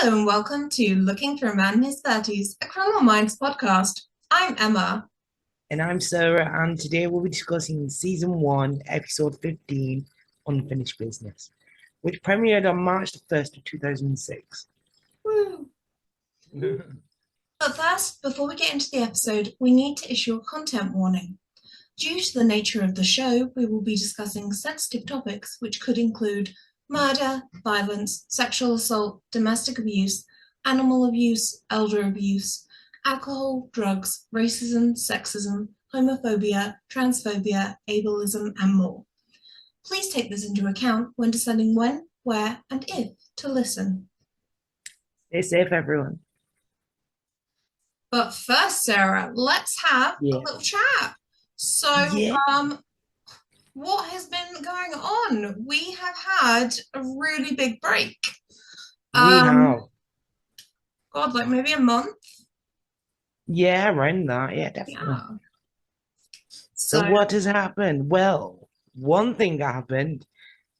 Hello and welcome to Looking for a Man in His 30s, a Criminal Minds podcast. I'm Emma. And I'm Sarah, and today we'll be discussing season 1, episode 15, Unfinished Business, which premiered on March the 1st of 2006. Woo. But first, before we get into the episode, we need to issue a content warning. Due to the nature of the show, we will be discussing sensitive topics which could include murder, violence, sexual assault, domestic abuse, animal abuse, elder abuse, alcohol, drugs, racism, sexism, homophobia, transphobia, ableism, and more. Please take this into account when deciding when, where, and if to listen. Stay safe, everyone. But first, Sarah, let's have a little chat. So, what has been going on? We have had a really big break. We have. God, like maybe a month? Yeah, around that. Yeah, definitely. Yeah. So what has happened? Well, one thing that happened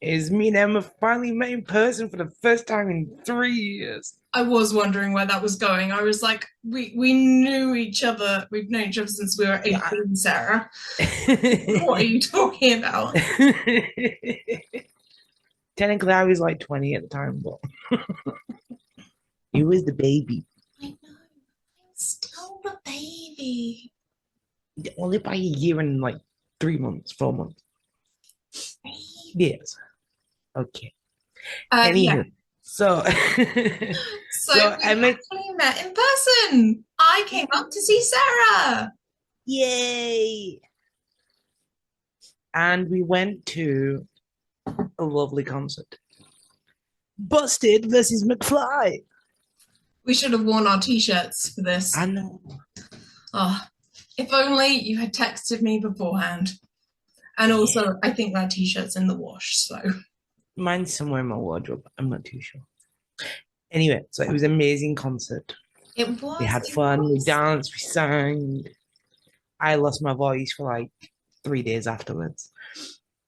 is me and Emma finally met in person for the first time in 3 years. I was wondering where that was going. I was like, we knew each other. We've known each other since we were 18, Sarah. What are you talking about? Technically, I was like 20 at the time, but he was the baby. I know. I'm still the baby. Only by a year and like 3 months, 4 months. Yes. Okay. Anywho, yeah. So we Emma actually met in person. I came up to see Sara. Yay! And we went to a lovely concert. Busted versus McFly. We should have worn our t-shirts for this. I know. Oh, if only you had texted me beforehand. And also, I think that t-shirt's in the wash, so. Mine's somewhere in my wardrobe. I'm not too sure. Anyway, so it was an amazing concert. It was. We had fun. We danced. We sang. I lost my voice for like 3 days afterwards.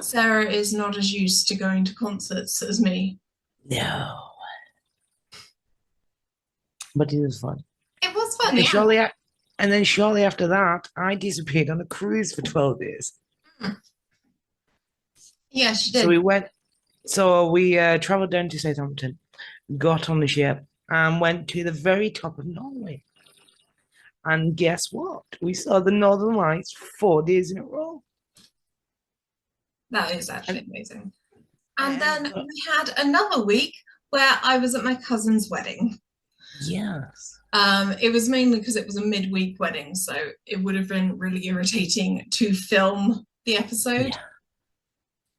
Sarah is not as used to going to concerts as me. No. But it was fun. It was fun, And then shortly after that, I disappeared on a cruise for 12 days. Yeah, she did. So we traveled down to Southampton, got on the ship, and went to the very top of Norway. And guess what? We saw the Northern Lights 4 days in a row. That is actually amazing. And then we had another week where I was at my cousin's wedding. Yes. It was mainly because it was a midweek wedding, so it would have been really irritating to film the episode. Yeah.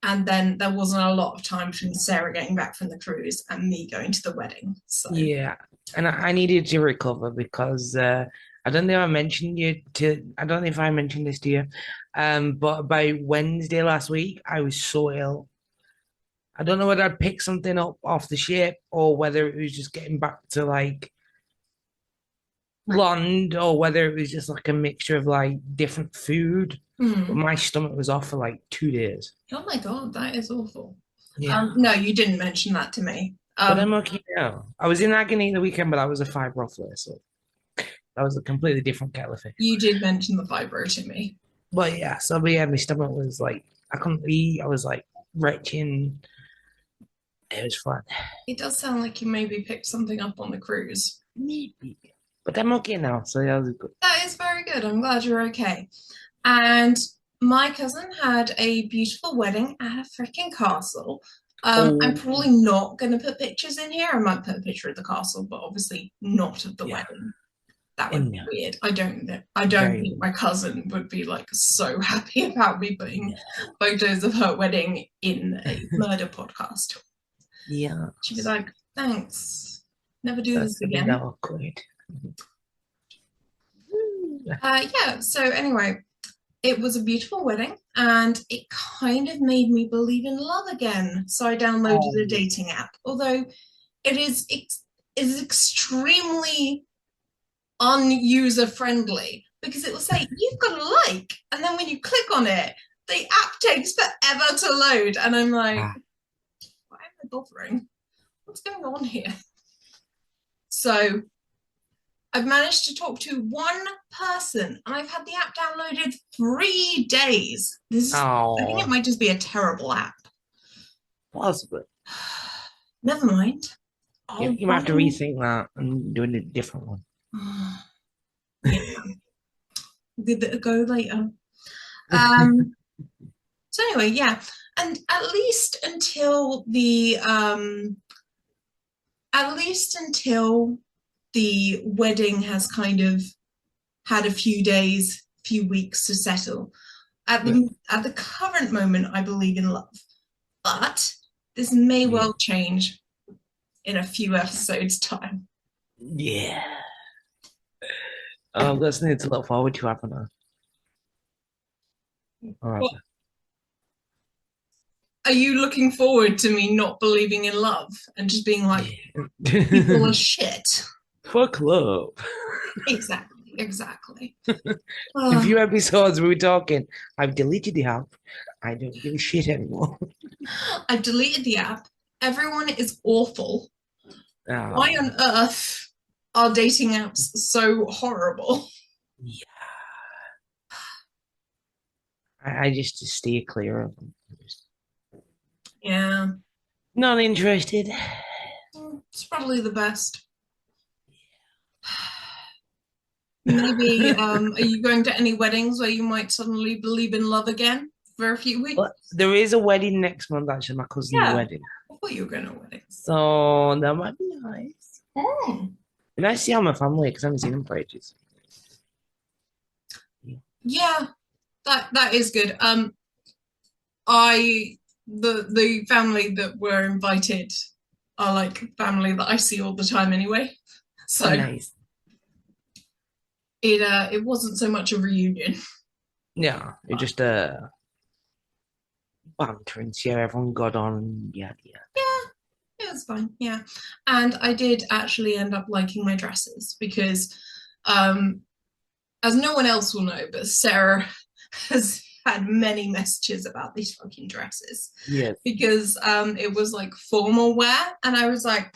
And then there wasn't a lot of time between Sarah getting back from the cruise and me going to the wedding. So yeah, and I needed to recover because I don't know if I mentioned this to you, but by Wednesday last week I was so ill. I don't know whether I'd picked something up off the ship or whether it was just getting back to like land or whether it was just like a mixture of like different food. But my stomach was off for like 2 days. Oh my God, that is awful. Yeah. No, you didn't mention that to me. But I'm okay now. I was in agony the weekend, but that was a fibro flare, so that was a completely different kettle of fish. You did mention the fibro to me. But yeah, my stomach was like, I couldn't eat. I was like retching. It was fun. It does sound like you maybe picked something up on the cruise. Maybe. But I'm okay now, so that was good. That is very good. I'm glad you're okay. And my cousin had a beautiful wedding at a freaking castle. I'm probably not going to put pictures in here. I might put a picture of the castle, but obviously not of the wedding. That would be weird. I don't think my cousin would be like so happy about me putting photos of her wedding in a murder podcast. Yeah. She'd be like, thanks. Never do this again. Awkward. So anyway, it was a beautiful wedding and it kind of made me believe in love again. So I downloaded a dating app, although it is extremely unuser friendly because it will say you've got a like, and then when you click on it, the app takes forever to load, and I'm like, why am I bothering? What's going on here? So I've managed to talk to one person, and I've had the app downloaded 3 days. I think it Oh, might just be a terrible app. possibly. Never mind. You might have to rethink that and do a different one. Yeah, give it a go later. Um, so anyway, yeah, and at least until the wedding has kind of had a few days, few weeks to settle. At the current moment, I believe in love, but this may Yeah. well change in a few episodes' time. Yeah. Oh, that's something to look forward to, haven't I? All right. What are you looking forward to me not believing in love and just being like, people are shit? Fuck love. Exactly, exactly. A few episodes we were talking, I've deleted the app. I don't give a shit anymore. I've deleted the app. Everyone is awful. Why on earth are dating apps so horrible? Yeah. I just steer clear of them. Yeah, Not interested. it's probably the best. Maybe, are you going to any weddings where you might suddenly believe in love again for a few weeks? But there is a wedding next month, actually, my cousin's Yeah, wedding. I thought you were going to weddings. So that might be nice. Oh. And I see how my family because I haven't seen them for ages. Yeah, that is good. I the family that were invited are like family that I see all the time anyway. So Oh, nice. it wasn't so much a reunion. Yeah, it just banter and see how everyone got on. Yeah, yeah. Yeah, it was fine. Yeah. And I did actually end up liking my dresses because as no one else will know, but Sarah has had many messages about these fucking dresses. Yes. Because it was like formal wear, and I was like,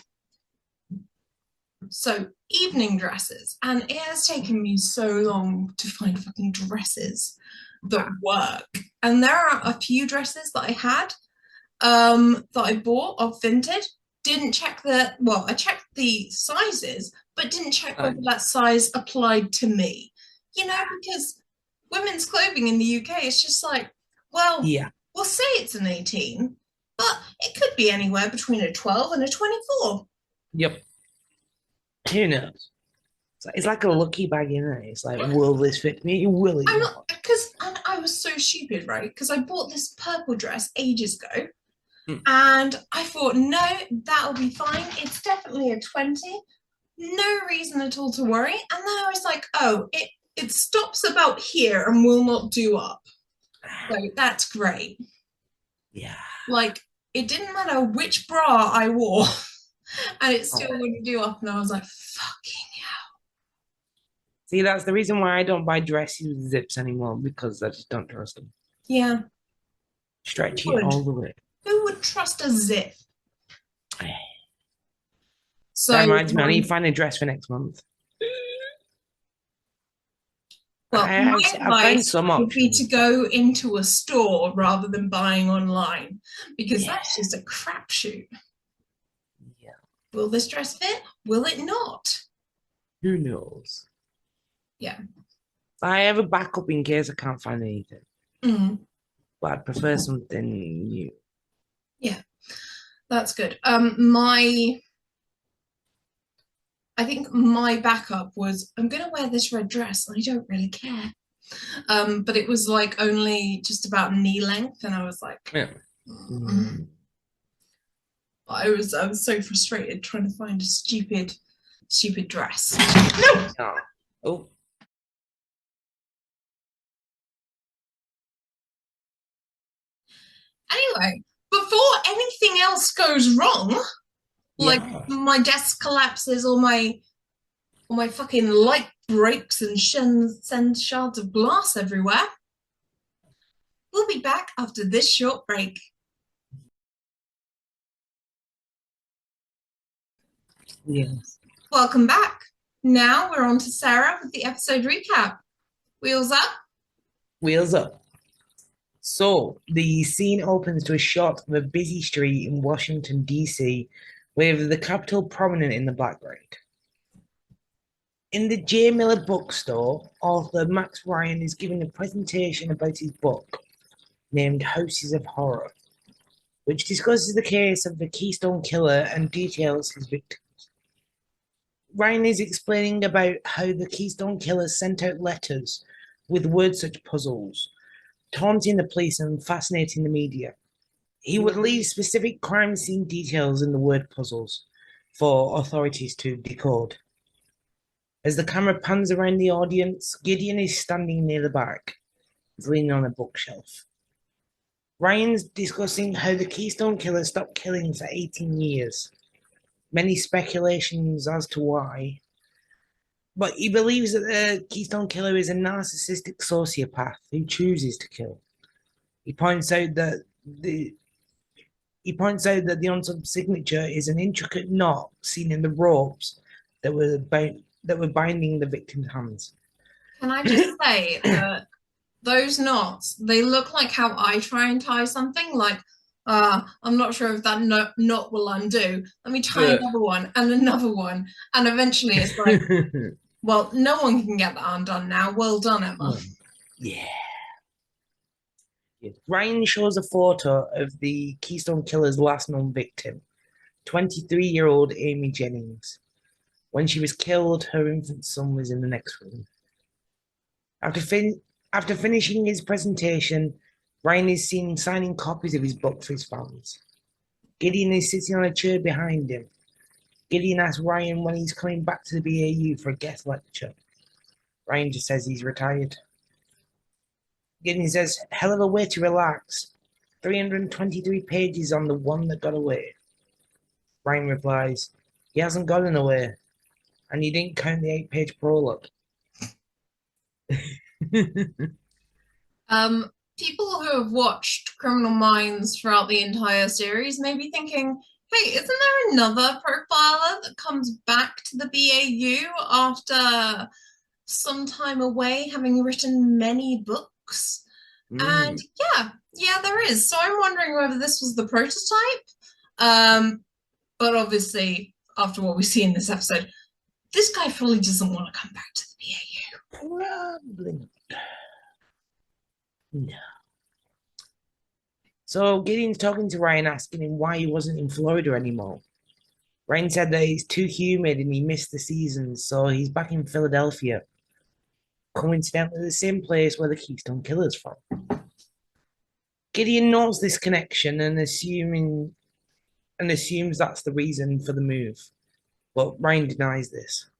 so evening dresses, and it has taken me so long to find fucking dresses that work. And there are a few dresses that I had that I bought of vintage. Didn't check I checked the sizes, but didn't check whether that size applied to me. You know, because women's clothing in the UK is just like, well, Yeah. we'll say it's an 18, but it could be anywhere between a 12 and a 24. Yep. Who knows? It's like a lucky bag, isn't it? It's like, will this fit me? Will it I'm not? not, because I was so stupid, right? Because I bought this purple dress ages ago, and I thought, no, that'll be fine. It's definitely a 20. No reason at all to worry. And then I was like, oh, it stops about here and will not do up. So that's great. Yeah. Like, it didn't matter which bra I wore, and it still wouldn't do up. And I was like, fucking hell. See, that's the reason why I don't buy dresses with zips anymore because I just don't trust them. Yeah. Stretchy all the way. Who would trust a zip? So That reminds me, I need to find a dress for next month. well, my advice some would be options. to go into a store rather than buying online, because that's just a crapshoot. Yeah. Will this dress fit? Will it not? Who knows? Yeah. I have a backup in case I can't find anything. Mm. But I'd prefer something new. Yeah, that's good. I think my backup was, I'm gonna wear this red dress and I don't really care. But it was like only just about knee length, and I was like, Yeah. I was so frustrated trying to find a stupid dress. No. Oh. Anyway, before anything else goes wrong, like my desk collapses or my fucking light breaks and sends shards of glass everywhere. We'll be back after this short break. Yes. Welcome back. Now we're on to Sarah with the episode recap. Wheels up. Wheels up. So, the scene opens to a shot of a busy street in Washington, D.C., with the Capitol prominent in the background. In the J. Miller bookstore, author Max Ryan is giving a presentation about his book, named Houses of Horror, which discusses the case of the Keystone Killer and details his victims. Ryan is explaining about how the Keystone Killer sent out letters with word search puzzles, taunting the police and fascinating the media. He would leave specific crime scene details in the word puzzles for authorities to decode. As the camera pans around the audience, Gideon is standing near the back. He's leaning on a bookshelf. Ryan's discussing how the Keystone Killer stopped killing for 18 years. Many speculations as to why. But he believes that the Keystone Killer is a narcissistic sociopath who chooses to kill. He points out that the unsubbed signature is an intricate knot seen in the ropes that were binding the victim's hands. Can I just say that those knots, they look like how I try and tie something, like, I'm not sure if that knot will undo. Let me tie another one and another one. And eventually it's like, well, no one can get that undone now. Well done, Emma. Yeah. Ryan shows a photo of the Keystone Killer's last known victim, 23-year-old Amy Jennings. When she was killed, her infant son was in the next room. After finishing his presentation, Ryan is seen signing copies of his book for his fans. Gideon is sitting on a chair behind him. Gideon asks Ryan when he's coming back to the BAU for a guest lecture. Ryan just says he's retired. Gideon says, hell of a way to relax. 323 pages on the one that got away. Ryan replies, he hasn't gotten away. And you didn't count the 8-page prologue. People who have watched Criminal Minds throughout the entire series may be thinking, hey, isn't there another profiler that comes back to the BAU after some time away, having written many books? And yeah, there is. So I'm wondering whether this was the prototype. But obviously, after what we see in this episode, this guy probably doesn't want to come back to the BAU. Probably not. No. So Gideon's talking to Ryan, asking him why he wasn't in Florida anymore. Ryan said that it's too humid and he missed the seasons, so he's back in Philadelphia. Coincidentally, the same place where the Keystone Killer's from. Gideon notes this connection and assumes that's the reason for the move. But Ryan denies this.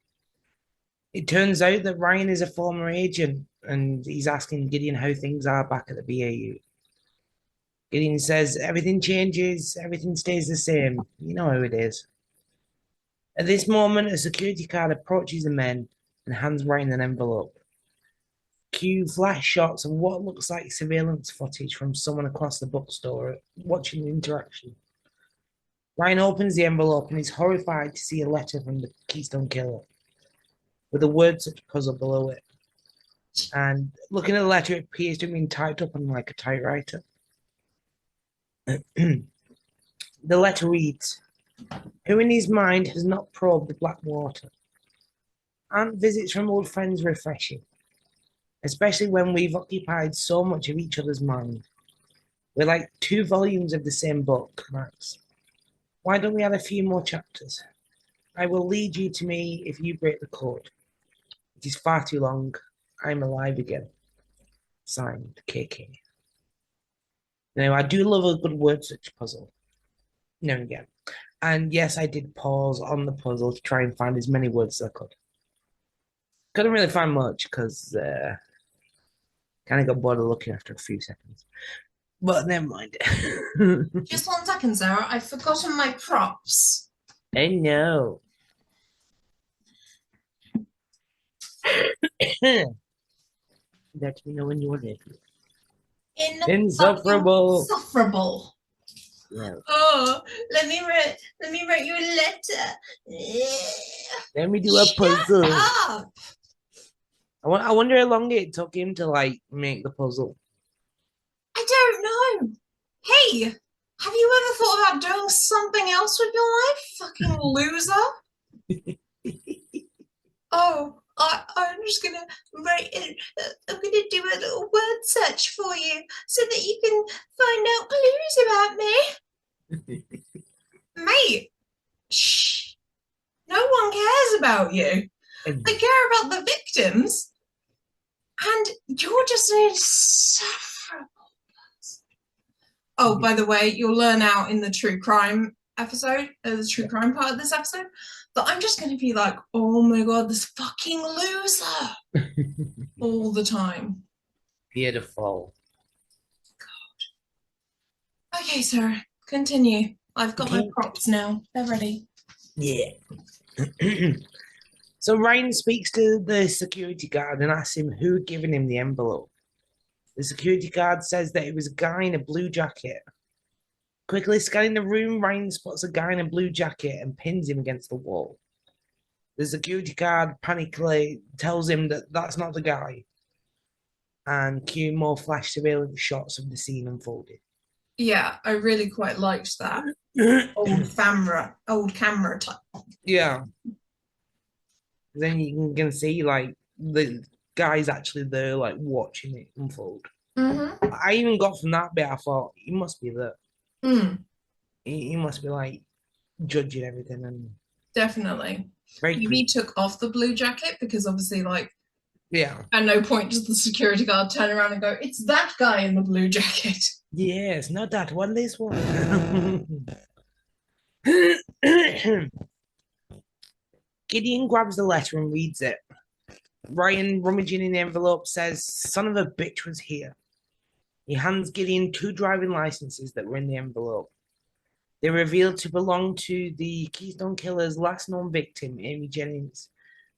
It turns out that Ryan is a former agent and he's asking Gideon how things are back at the BAU. Gideon says, everything changes, everything stays the same. You know how it is. At this moment, a security guard approaches the men and hands Ryan an envelope. Cue flash shots of what looks like surveillance footage from someone across the bookstore watching the interaction. Ryan opens the envelope and is horrified to see a letter from the Keystone Killer with a word search puzzle below it. And looking at the letter, it appears to have been typed up on like a typewriter. The letter reads, who in his mind has not probed the black water? Aren't visits from old friends refreshing? Especially when we've occupied so much of each other's mind. We're like 2 volumes of the same book, Max. Why don't we add a few more chapters? I will lead you to me if you break the code. It is far too long. I'm alive again. Signed, KK. Now, I do love a good word search puzzle. Now and again. And yes, I did pause on the puzzle to try and find as many words as I could. Couldn't really find much because kind of got bored of looking after a few seconds. But never mind. Just 1 second, Sarah. I've forgotten my props. I know. Let me know when you're ready. Insufferable. Insufferable. Yeah. Oh, let me write you a letter. Let me do a Shut puzzle. up! I wonder how long it took him to like make the puzzle. I don't know. Hey, have you ever thought about doing something else with your life? Fucking loser. I'm just gonna write it. I'm gonna do a little word search for you so that you can find out clues about me. Mate, shh. No one cares about you. They care about the victims, and you're just an insufferable. Oh, by the way, you'll learn out in the true crime episode, the true crime part of this episode, that I'm just going to be like, oh my god, this fucking loser all the time. Beautiful. Okay, Sarah, continue. I've got my Okay. props now. They're ready. Yeah. So Ryan speaks to the security guard and asks him who had given him the envelope. The security guard says that it was a guy in a blue jacket. Quickly scanning the room, Ryan spots a guy in a blue jacket and pins him against the wall. The security guard panically tells him that that's not the guy, and cue more flash surveillance shots of the scene unfolding. Yeah, I really quite liked that old camera type. Yeah. Then you can see like the guy's actually there, like watching it unfold. Mm-hmm. I even got from that bit. I thought he must be there. Mm, He must be like judging everything and definitely. very Maybe he creepy. took off the blue jacket because obviously, like, Yeah. at no point does the security guard turn around and go, "It's that guy in the blue jacket." Yes, not that one. This one. Gideon grabs the letter and reads it. Ryan, rummaging in the envelope, says, "Son of a bitch was here." He hands Gideon two driving licenses that were in the envelope. They were revealed to belong to the Keystone Killer's last known victim, Amy Jennings,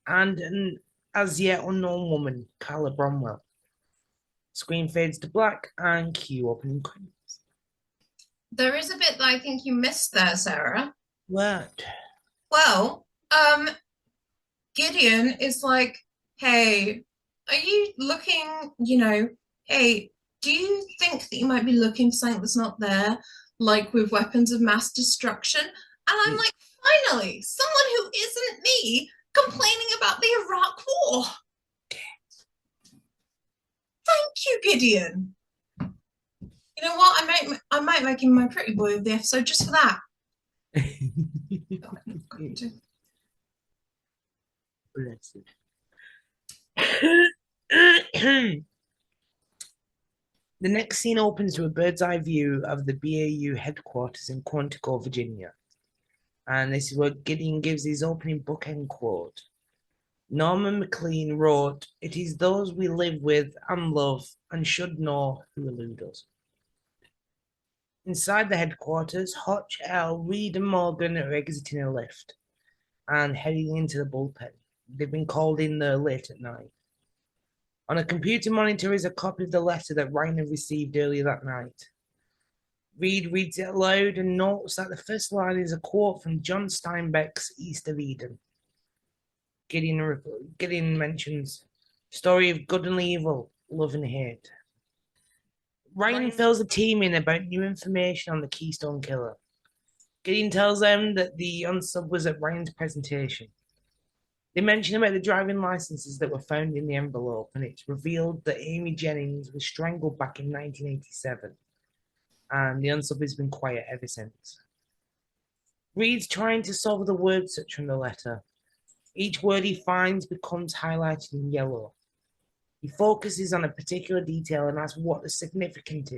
and an as yet unknown woman, Carla Bromwell. Screen fades to black and cue opening credits. There is a bit that I think you missed there, Sarah. What? Well, Gideon is like, "Hey, are you looking, hey, do you think that you might be looking for something that's not there, like with weapons of mass destruction?" And I'm like, finally, someone who isn't me complaining about the Iraq War. Thank you, Gideon. You know what? I might make him my pretty boy of the episode just for that. The next scene opens to a bird's eye view of the BAU headquarters in Quantico, Virginia. And this is where Gideon gives his opening bookend quote. Norman MacLean wrote, "It is those we live with and love and should know who elude us." Inside the headquarters, Hotch, L, Reed, and Morgan are exiting a lift and heading into the bullpen. They've been called in there late at night. On a computer monitor is a copy of the letter that Ryan had received earlier that night. Reed reads it aloud and notes that the first line is a quote from John Steinbeck's East of Eden. Gideon mentions, "Story of good and evil, love and hate." Ryan fills the team in about new information on the Keystone Killer. Gideon tells them that the unsub was at Ryan's presentation. They mention about the driving licenses that were found in the envelope, and it's revealed that Amy Jennings was strangled back in 1987, and the unsub has been quiet ever since. Reed's trying to solve the word search from the letter. Each word he finds becomes highlighted in yellow. He focuses on a particular detail and asks what the significance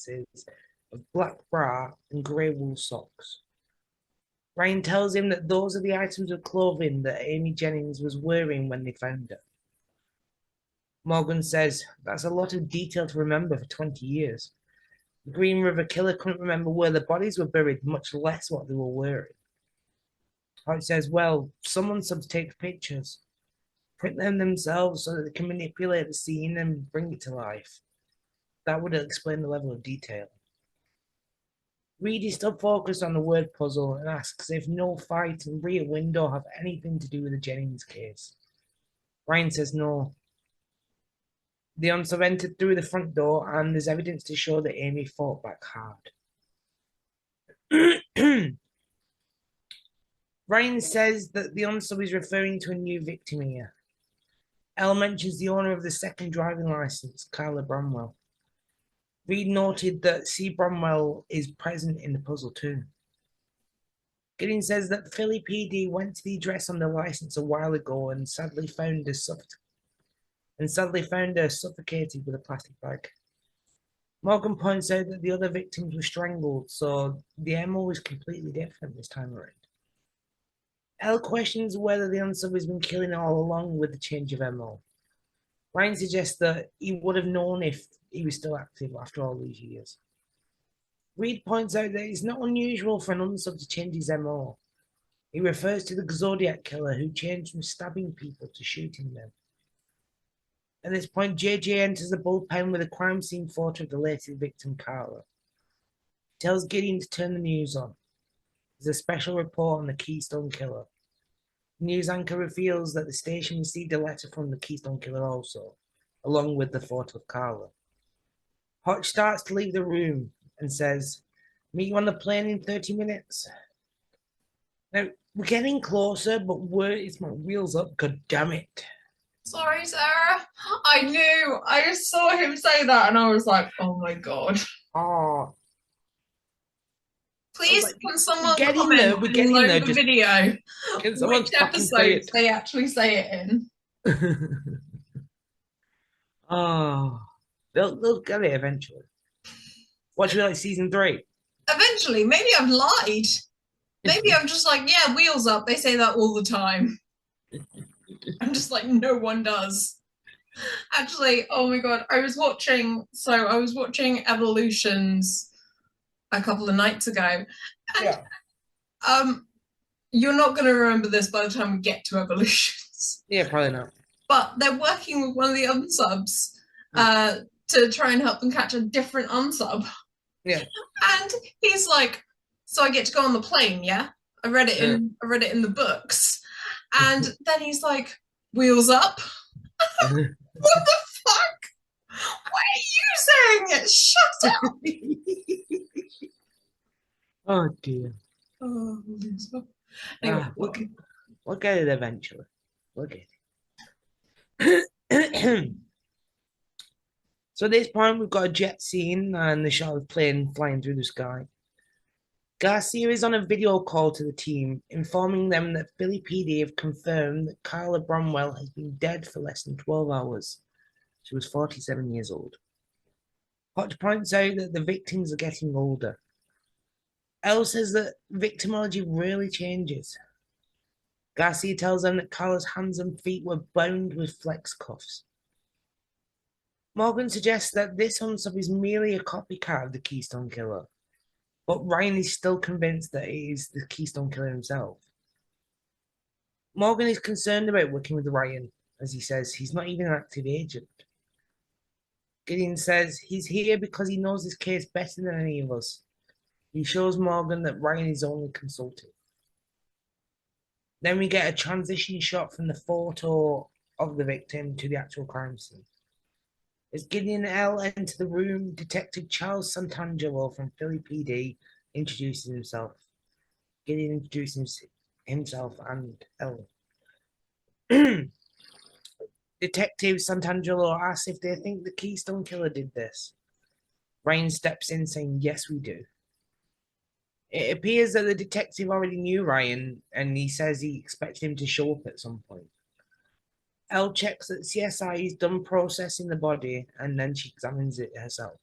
is of black bra and grey wool socks. Ryan tells him that those are the items of clothing that Amy Jennings was wearing when they found her. Morgan says, "That's a lot of detail to remember for 20 years. The Green River Killer couldn't remember where the bodies were buried, much less what they were wearing." Hodge says, "Well, someone subs take pictures, print them themselves so that they can manipulate the scene and bring it to life. That would explain the level of detail." Reed is still focused on the word puzzle and asks if no fight and rear window have anything to do with the Jennings case. Ryan says no. The answer entered through the front door, and there's evidence to show that Amy fought back hard. Ryan says that the answer is referring to a new victim here. Elle mentions the owner of the second driving license, Carla Bramwell. Reed noted that C. Bramwell is present in the puzzle too. Gideon says that Philly PD went to the address on the license a while ago and sadly found her suffocated with a plastic bag. Morgan points out that the other victims were strangled, so the MO is completely different this time around. Elle questions whether the answer has been killing all along with the change of MO. Ryan suggests that he would have known if he was still active after all these years. Reed points out that it's not unusual for an unsub to change his MO. He refers to the Zodiac killer who changed from stabbing people to shooting them. At this point, JJ enters the bullpen with a crime scene photo of the latest victim, Carla. He tells Gideon to turn the news on. There's a special report on the Keystone Killer. The news anchor reveals that the station received a letter from the Keystone Killer also, along with the photo of Carla. Hotch starts to leave the room and says, "Meet you on the plane in 30 minutes. Now, we're getting closer, but where is my wheels up? God damn it. Sorry, Sarah. I knew. I just saw him say that and I was like, oh my God. Oh, Please, like, can someone we're getting comment there, we're getting below there, the just- video can someone which fucking say episodes it? they actually say it in? Oh, they'll get it eventually. What should we like season 3? Eventually, maybe I've lied. Maybe I'm just like, yeah, wheels up. They say that all the time. I'm just like, no one does. Actually, oh my God, I was watching Evolutions a couple of nights ago. And Yeah. you're not going to remember this by the time we get to Evolutions. Yeah, probably not. But they're working with one of the unsubs to try and help them catch a different unsub. Yeah. And he's like, so I get to go on the plane, yeah? I read it in the books. And then he's like, wheels up? What the fuck? Why are you saying it? Shut up. Oh dear. Oh, anyway, We'll get it eventually. We'll get it. So at this point, we've got a jet scene and the shot of the plane flying through the sky. Garcia is on a video call to the team, informing them that Philly PD have confirmed that Carla Bromwell has been dead for less than 12 hours. She was 47 years old. Hotch points out that the victims are getting older. Elle says that victimology really changes. Garcia tells them that Carla's hands and feet were bound with flex cuffs. Morgan suggests that this unsub is merely a copycat of the Keystone Killer, but Ryan is still convinced that it is the Keystone Killer himself. Morgan is concerned about working with Ryan, as he says he's not even an active agent. Gideon says he's here because he knows this case better than any of us. He shows Morgan that Ryan is only consulting. Then we get a transition shot from the photo of the victim to the actual crime scene. As Gideon and Elle enter the room, Detective Charles Santangelo from Philly PD introduces himself. Gideon introduces himself and Elle. Detective Santangelo asks if they think the Keystone Killer did this. Ryan steps in saying, yes, we do. It appears that the detective already knew Ryan, and he says he expected him to show up at some point. Elle checks that CSI is done processing the body, and then she examines it herself.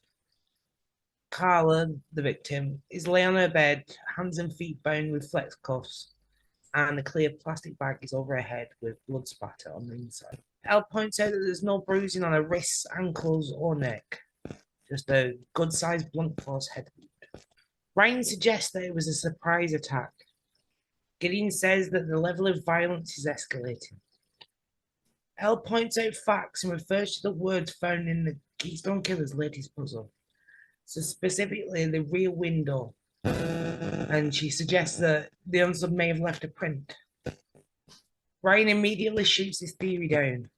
Carla, the victim, is laying on her bed, hands and feet bound with flex cuffs, and a clear plastic bag is over her head with blood spatter on the inside. Elle points out that there's no bruising on her wrists, ankles, or neck, just a good-sized blunt force head wound. Ryan suggests that it was a surprise attack. Gideon says that the level of violence is escalating. Elle points out facts and refers to the words found in the Keystone Killer's latest puzzle. So specifically, the rear window And she suggests that the unsub may have left a print. Ryan immediately shoots his theory down.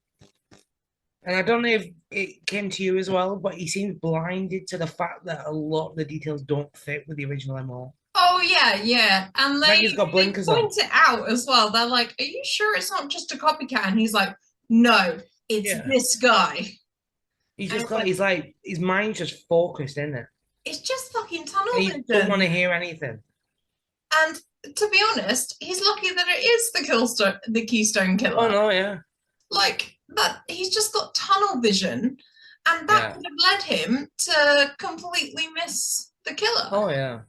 And I don't know if it came to you as well, but he seems blinded to the fact that a lot of the details don't fit with the original MO. Oh yeah, yeah. And Like he's got they blinkers on. point it out as well. They're like, "Are you sure it's not just a copycat?" And he's like, "No, it's Yeah. this guy." He's And just it's got, he's like, his mind's just focused in it. it's just fucking And tunnel he don't want to vision. hear anything. And to be honest, he's lucky that it is the Keystone Oh Killer. no, yeah. Like that, he's just got tunnel vision, and that Yeah. could have led him to completely miss the killer. Oh yeah.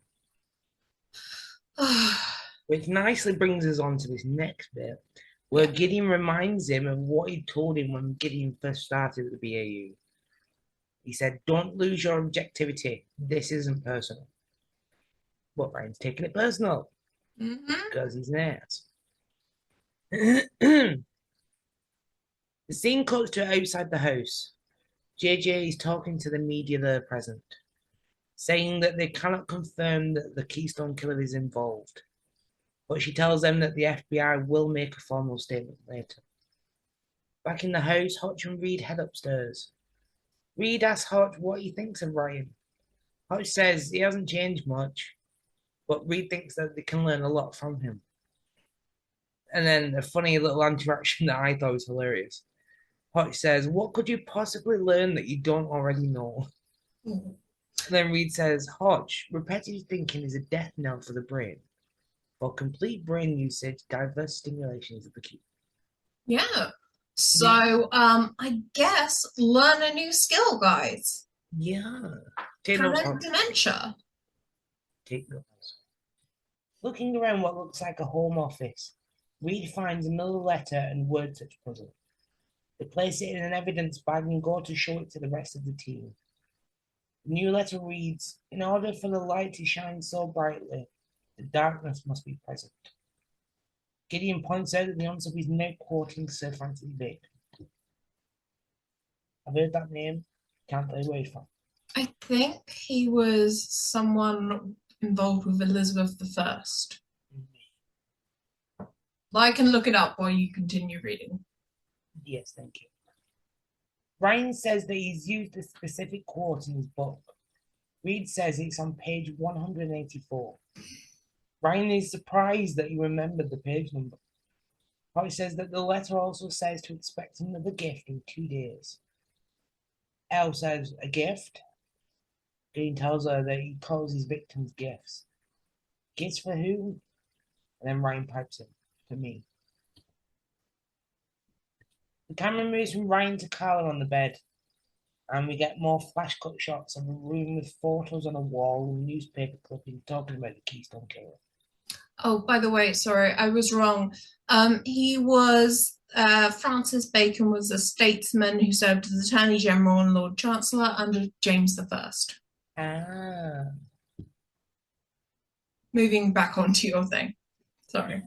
Which nicely brings us on to this next bit, where Yeah. Gideon reminds him of what he told him when Gideon first started at the BAU. He said, "Don't lose your objectivity. This isn't personal." But Ryan's taking it personal Mm-hmm. because he's an ass. The scene cuts to outside the house. JJ is talking to the media there present, saying that they cannot confirm that the Keystone Killer is involved, but she tells them that the FBI will make a formal statement later. Back in the house, Hutch and Reed head upstairs. Reed asks Hutch what he thinks of Ryan. Hutch says he hasn't changed much, but Reed thinks that they can learn a lot from him. And then a funny little interaction that I thought was hilarious. Hutch says, "What could you possibly learn that you don't already know?" And then Reed says, "Hutch, repetitive thinking is a death knell for the brain. For complete brain usage, diverse stimulation is the key." Yeah. So, I guess learn a new skill, guys. Yeah. Take notes, Prevent Hutch. dementia. Take notes. Looking around what looks like a home office, Reed finds another letter and word search puzzle. They place it in an evidence bag and go to show it to the rest of the team. The new letter reads, "In order for the light to shine so brightly, the darkness must be present." Gideon points out that the answer is now quoting Sir Francis Bacon. I've heard that name, can't tell you where he's from. I think he was someone involved with Elizabeth I. I can look it up while you continue reading. Yes, thank you. Ryan says that he's used a specific quote in his book. Reed says it's on page 184. Ryan is surprised that he remembered the page number. He says that the letter also says to expect another gift in 2 days. Elle says, "A gift?" Dean tells her that he calls his victims gifts. Gifts for who? And then Ryan pipes in, "For me." The camera moves from Ryan to Carla on the bed, and we get more flash cut shots of a room with photos on a wall and newspaper clippings talking about the Keystone Killer. Oh, by the way, sorry, I was wrong. He was Francis Bacon was a statesman who served as Attorney General and Lord Chancellor under James I. Ah. Moving back onto your thing. Sorry.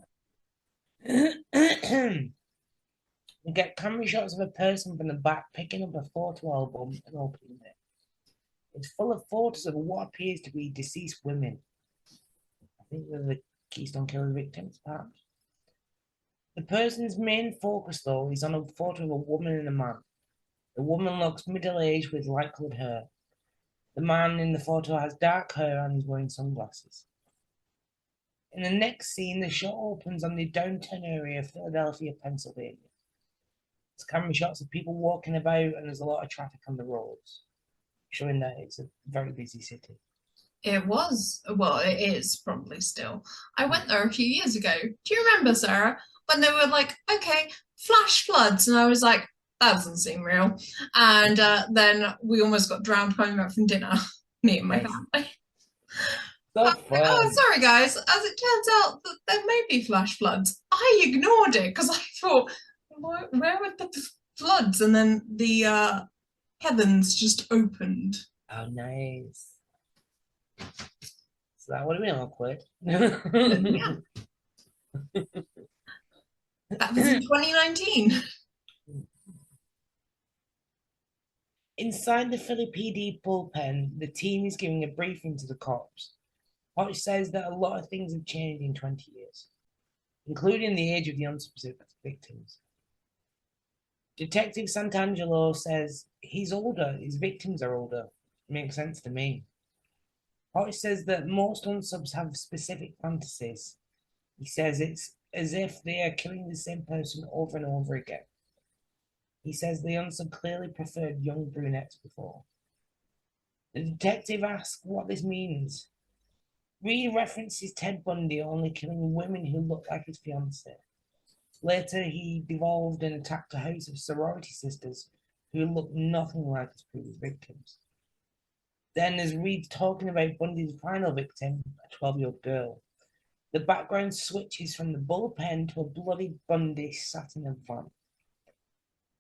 We get camera shots of a person from the back picking up a photo album and opening it. It's full of photos of what appears to be deceased women. I think they're the Keystone Killer victims, perhaps. The person's main focus, though, is on a photo of a woman and a man. The woman looks middle-aged with light-colored hair. The man in the photo has dark hair and is wearing sunglasses. In the next scene, the shot opens on the downtown area of Philadelphia, Pennsylvania. It's camera shots of people walking about, and there's a lot of traffic on the roads, showing that it's a very busy city. It was, well, it is probably still. I went there a few years ago. Do you remember, Sarah, when they were like, okay, flash floods? And I was like, that doesn't seem real. And then we almost got drowned coming back from dinner, me and my Nice. family. So Like, oh, fun. sorry, guys. As it turns out, that there may be flash floods. I ignored it because I thought, where were the floods? And then the heavens just opened. Oh, nice. So that would have been awkward. Yeah, that was in 2019. Inside the Philly PD bullpen, the team is giving a briefing to the cops. Hodge says that a lot of things have changed in 20 years, including the age of the unsuspecting victims. Detective Santangelo says he's older, his victims are older. Makes sense to me. Hodge says that most unsubs have specific fantasies. He says it's as if they are killing the same person over and over again. He says the unsub clearly preferred young brunettes before. The detective asks what this means. Reed references Ted Bundy only killing women who look like his fiancée. Later, he devolved and attacked a house of sorority sisters who looked nothing like his previous victims. Then, as Reed's talking about Bundy's final victim, a 12-year-old girl, the background switches from the bullpen to a bloody Bundy sat in a van.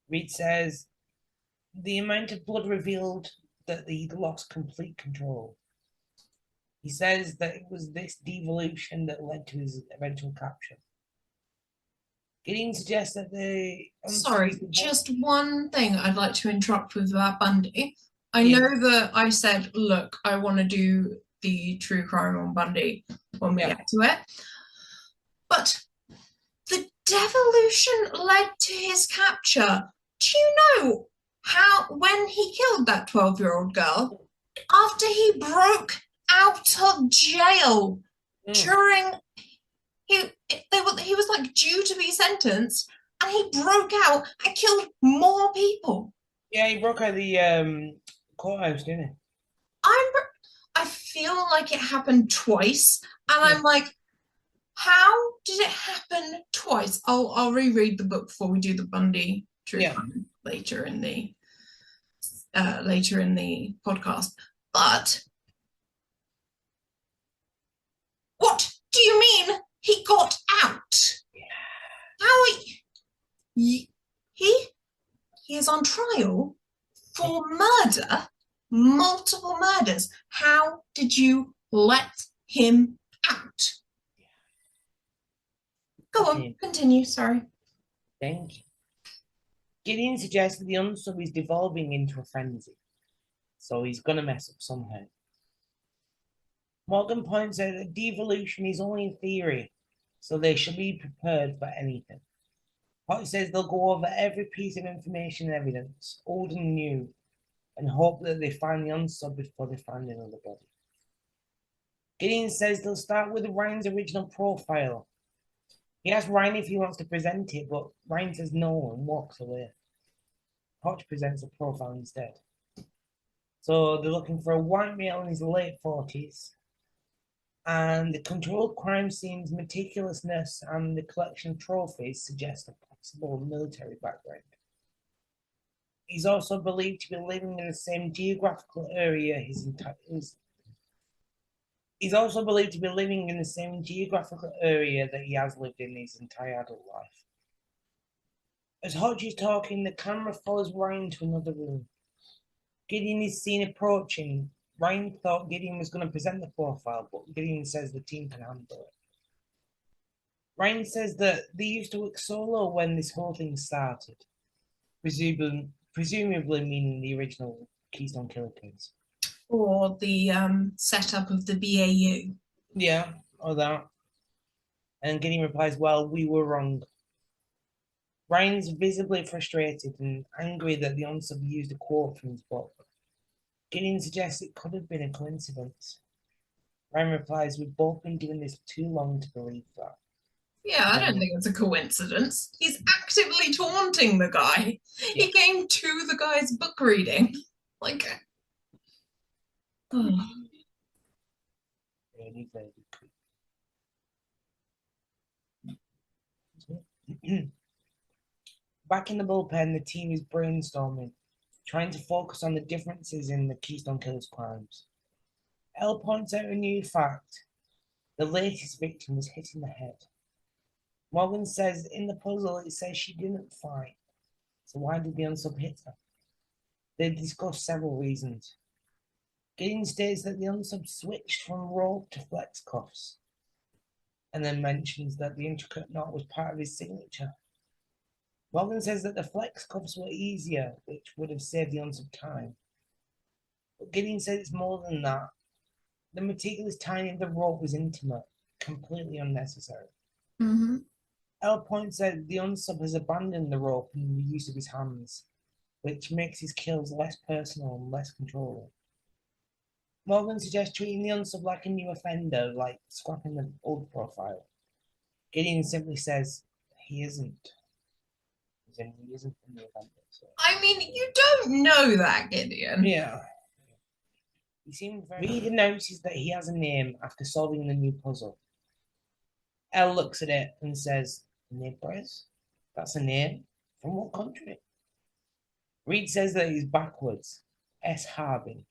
Reed says the amount of blood revealed that he'd lost complete control. He says that it was this devolution that led to his eventual capture. Gideon suggests that the... Sorry, just one thing I'd like to interrupt with about Bundy. I Yeah. know that I said, look, I want to do the true crime on Bundy when we Yeah. get to it. But the devolution led to his capture. Do you know how, when he killed that 12-year-old girl, after he broke out of jail during... He was like due to be sentenced, and he broke out and killed more people. Yeah, he broke out the courthouse, didn't he? I feel like it happened twice, and I'm like, how did it happen twice? I'll reread the book before we do the Bundy true crime later in the podcast. But what do you mean he got out? How he is on trial for murder, multiple murders. How did you let him out? Go on, continue, sorry. Thank you. Gideon suggests that the unsub is devolving into a frenzy, so he's going to mess up somehow. Morgan points out that devolution is only in theory, so they should be prepared for anything. Hodge says they'll go over every piece of information and evidence, old and new, and hope that they find the unsub before they find another body. Gideon says they'll start with Ryan's original profile. He asks Ryan if he wants to present it, but Ryan says no and walks away. Hodge presents a profile instead. So they're looking for a white male in his late 40s, and the controlled crime scene's meticulousness and the collection of trophies suggest a possible military background. He's also believed to be living in the same geographical area He's also believed to be living in the same geographical area that he has lived in his entire adult life. As Hodge is talking, the camera follows Ryan to another room. Gideon is seen approaching. Ryan thought Gideon was going to present the profile, but Gideon says the team can handle it. Ryan says that they used to work solo when this whole thing started, presumably meaning the original Keystone Killer case. Or the setup of the BAU. Yeah, or that. And Gideon replies, well, we were wrong. Ryan's visibly frustrated and angry that the unsub used a quote from his book. Gideon suggests it could have been a coincidence. Ryan replies, we've both been doing this too long to believe that. Yeah, I don't think it's a coincidence. He's actively taunting the guy. Yeah. He came to the guy's book reading. Like... Really, very cool. Back in the bullpen, the team is brainstorming, trying to focus on the differences in the Keystone Killer's crimes. Elle points out a new fact. The latest victim was hit in the head. Morgan says in the puzzle it says she didn't fight. So why did the unsub hit her? They discuss several reasons. Gideon states that the unsub switched from rope to flex cuffs, and then mentions that the intricate knot was part of his signature. Morgan says that the flex cuffs were easier, which would have saved the unsub time. But Gideon says it's more than that. The meticulous tying of the rope was intimate, completely unnecessary. Mm-hmm. Elle points out the unsub has abandoned the rope in the use of his hands, which makes his kills less personal and less controllable. Morgan suggests treating the unsub like a new offender, like scrapping the old profile. Gideon simply says, he isn't. As in, he isn't a new offender. So. I mean, you don't know that, Gideon. Yeah. He seems very... Reed announces that he has a name after solving the new puzzle. Elle looks at it and says, Nibres? That's a name? From what country? Reed says that he's backwards, S. Harbin,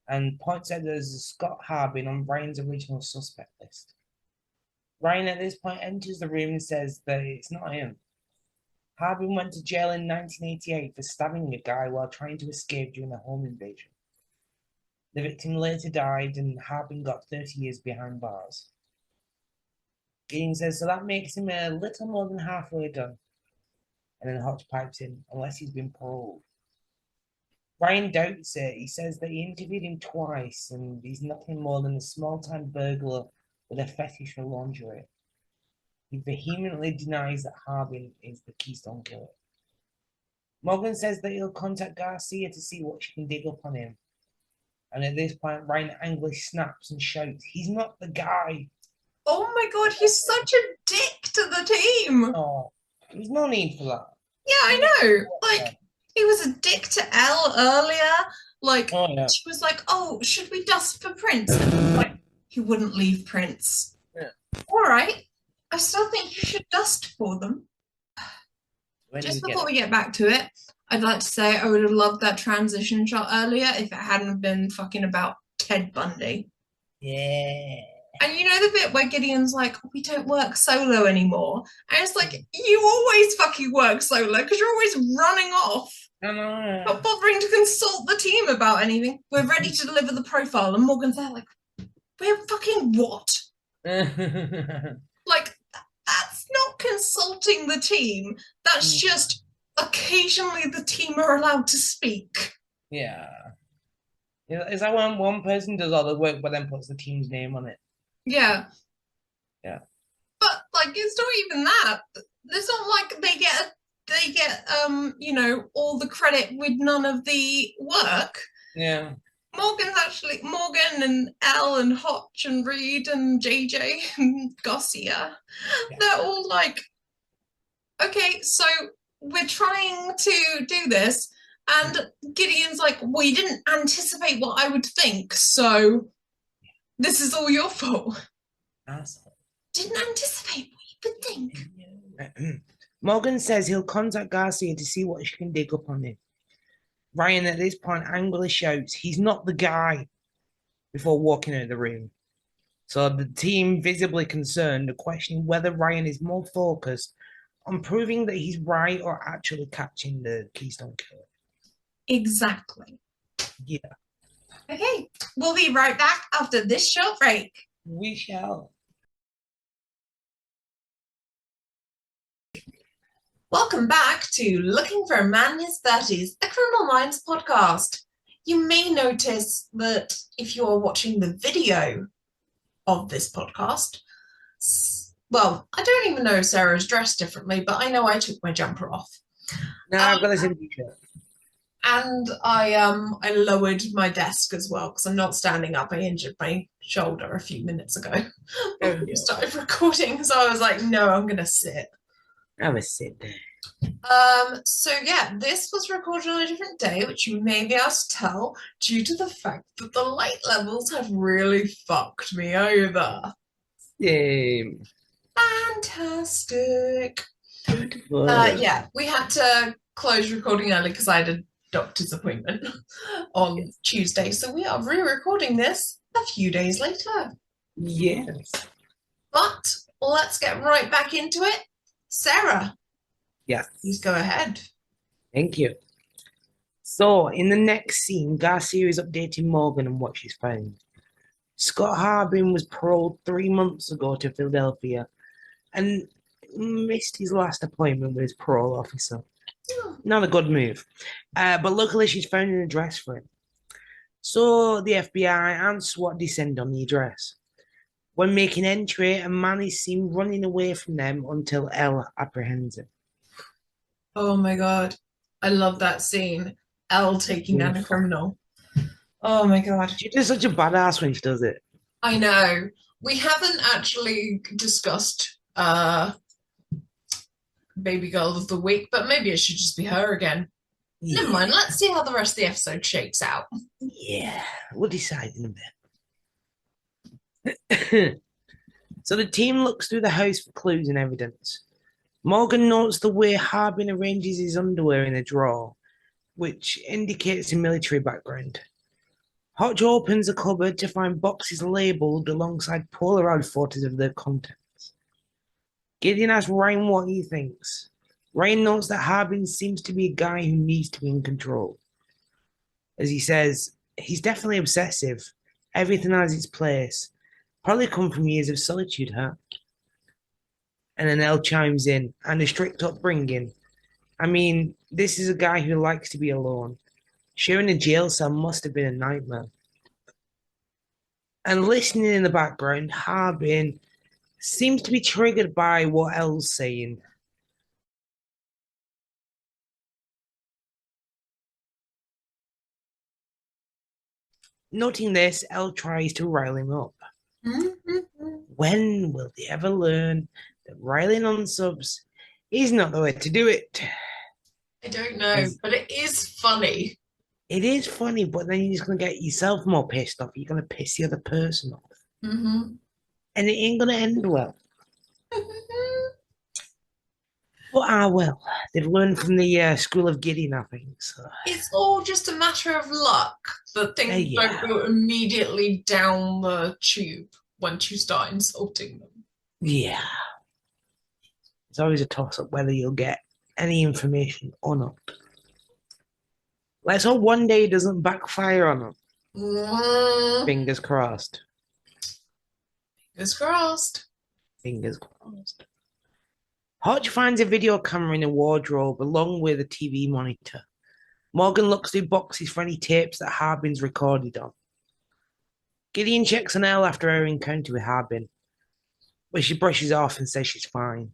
and points out there's a Scott Harbin on Ryan's original suspect list. Ryan at this point enters the room and says that it's not him. Harbin went to jail in 1988 for stabbing a guy while trying to escape during a home invasion. The victim later died and Harbin got 30 years behind bars. Gideon says, so that makes him a little more than halfway done. And then Hotch pipes in, unless he's been paroled. Ryan doubts it. He says that he interviewed him twice and he's nothing more than a small-time burglar with a fetish for lingerie. He vehemently denies that Harbin is the Keystone Killer. Morgan says that he'll contact Garcia to see what she can dig up on him. And at this point, Ryan angrily snaps and shouts, he's not the guy. Oh my god, he's such a dick to the team. Oh, there's no need for that. Yeah, I know. Like, he was a dick to Elle earlier. Like, she was like, oh, should we dust for Prince? And like, he wouldn't leave Prince. Yeah. All right. I still think you should dust for them. Just before we get back to it, I'd like to say I would have loved that transition shot earlier if it hadn't been fucking about Ted Bundy. Yeah. And you know the bit where Gideon's like, we don't work solo anymore? And it's like, you always fucking work solo because you're always running off. Not bothering to consult the team about anything. We're ready to deliver the profile. And Morgan's there like, we're fucking what? Like, that's not consulting the team. That's just occasionally the team are allowed to speak. Yeah. Is that when one person does all the work but then puts the team's name on it? Yeah. Yeah. But like it's not even that. It's not like they get you know, all the credit with none of the work. Yeah. Morgan and Elle and Hotch and Reed and JJ and Garcia. Yeah. They're all like, okay, so we're trying to do this. And Gideon's like, well, you didn't anticipate what I would think, so this is all your fault. Asshole. Didn't anticipate what you would think. Morgan says he'll contact Garcia to see what she can dig up on him. Ryan at this point angrily shouts, he's not the guy, before walking out of the room. So the team, visibly concerned, are questioning whether Ryan is more focused on proving that he's right or actually catching the Keystone Killer. Exactly. Yeah. Okay, we'll be right back after this short break. We shall. Welcome back to Looking for a Man in His 30s, a Criminal Minds podcast. You may notice that if you are watching the video of this podcast, well, I don't even know if Sarah's dressed differently, but I know I took my jumper off. No, I've got this in the shirt. And I lowered my desk as well because I'm not standing up. I injured my shoulder a few minutes ago when we started recording. So I was like, no, I'm going to sit. Have a sit there. So yeah, this was recorded on a different day, which you may be able to tell due to the fact that the light levels have really fucked me over. Same. Fantastic. Yeah, we had to close recording early because I had a doctor's appointment on Tuesday, so we are re-recording this a few days later. Yes. But let's get right back into it. Sarah. Yes. Please go ahead. Thank you. So, in the next scene, Garcia is updating Morgan on what she's found. Scott Harbin was paroled 3 months ago to Philadelphia and missed his last appointment with his parole officer. Not a good move. But luckily, she's found an address for him. So the FBI and SWAT descend on the address. When making entry, a man is seen running away from them until Elle apprehends him. Oh my God. I love that scene. Elle taking down a Beautiful. criminal. Oh my God. She does such a badass when she does it. I know. We haven't actually discussed Baby Girl of the Week, but maybe it should just be her again. Never mind. Let's see how the rest of the episode shakes out. Yeah, we'll decide in a bit. So the team looks through the house for clues and evidence. Morgan notes the way Harbin arranges his underwear in a drawer, which indicates a military background. Hodge opens a cupboard to find boxes labelled alongside Polaroid photos of their contents. Gideon asks Ryan what he thinks. Ryan notes that Harbin seems to be a guy who needs to be in control. As he says, he's definitely obsessive. Everything has its place. Probably come from years of solitude, huh? And then Elle chimes in, and a strict upbringing. I mean, this is a guy who likes to be alone. Sharing a jail cell must have been a nightmare. And listening in the background, Harbin seems to be triggered by what Elle's saying. Noting this, Elle tries to rile him up. When will they ever learn that riling on subs is not the way to do it? I don't know, but it is funny. It is funny, but then you're just going to get yourself more pissed off. You're going to piss the other person off. Mm-hmm. And it ain't going to end well. But well, they've learned from the School of Gideon, I think. So. It's all just a matter of luck that things don't go immediately down the tube once you start insulting them. Yeah. It's always a toss-up whether you'll get any information or not. Let's hope one day it doesn't backfire on them. Fingers crossed. Fingers crossed. Fingers crossed. Hodge finds a video camera in a wardrobe along with a TV monitor. Morgan looks through boxes for any tapes that Harbin's recorded on. Gideon checks on Elle after her encounter with Harbin, but she brushes off and says she's fine.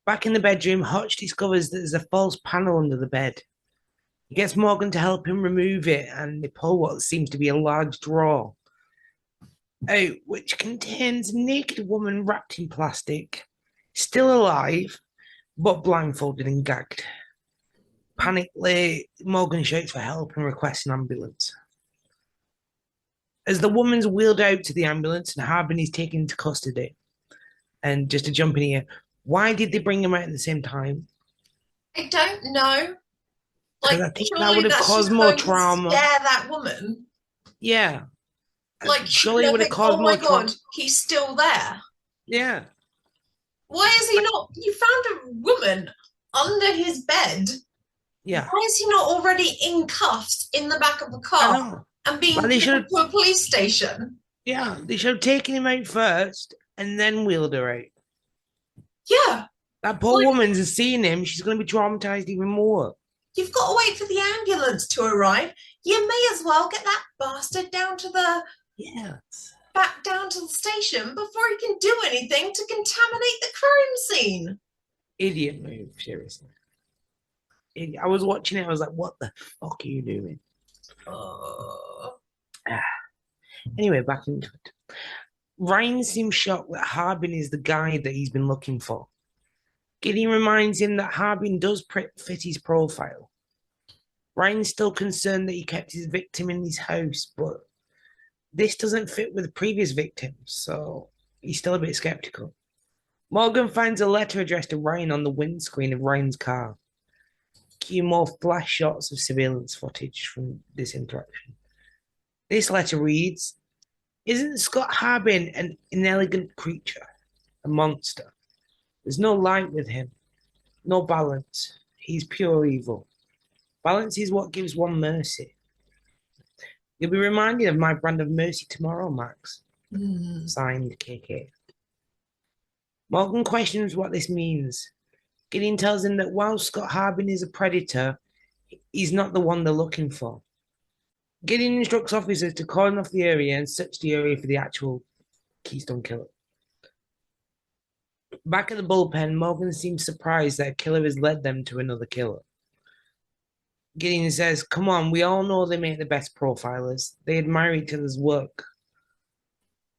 Back in the bedroom, Hodge discovers that there's a false panel under the bed. He gets Morgan to help him remove it, and they pull what seems to be a large drawer out, which contains a naked woman wrapped in plastic, still alive, but blindfolded and gagged. Panically, Morgan shouts for help and requests an ambulance. As the woman's wheeled out to the ambulance and Harbin is taken into custody, and just to jump in here, why did they bring him out at the same time? I don't know. Like, I think that would have caused more trauma. Yeah, that woman. Yeah. Like, surely it would have caused more trauma. Oh my God, he's still there. Yeah. Why is he not? You found a woman under his bed. Yeah. Why is he not already in cuffs in the back of the car and being taken to a police station? Yeah, they should have taken him out first and then wheeled her out. Yeah. That poor woman's seen him. She's going to be traumatized even more. You've got to wait for the ambulance to arrive. You may as well get that bastard down to the back down to the station before he can do anything to contaminate the crime scene. Idiot move, seriously. I was watching it. I was like, "What the fuck are you doing?" Anyway, back into it. Ryan seems shocked that Harbin is the guy that he's been looking for. Gideon reminds him that Harbin does fit his profile. Ryan's still concerned that he kept his victim in his house, but this doesn't fit with the previous victims, so he's still a bit skeptical. Morgan finds a letter addressed to Ryan on the windscreen of Ryan's car. Cue more flash shots of surveillance footage from this interaction. This letter reads, "Isn't Scott Harbin an inelegant creature, a monster? There's no light with him, no balance. He's pure evil. Balance is what gives one mercy. You'll be reminded of my brand of mercy tomorrow, Max." Signed, KK. Morgan questions what this means. Gideon tells him that while Scott Harbin is a predator, he's not the one they're looking for. Gideon instructs officers to cordon off the area and search the area for the actual Keystone Killer. Back at the bullpen, Morgan seems surprised that a killer has led them to another killer. Gideon says, "Come on, we all know they make the best profilers. They admire each other's work."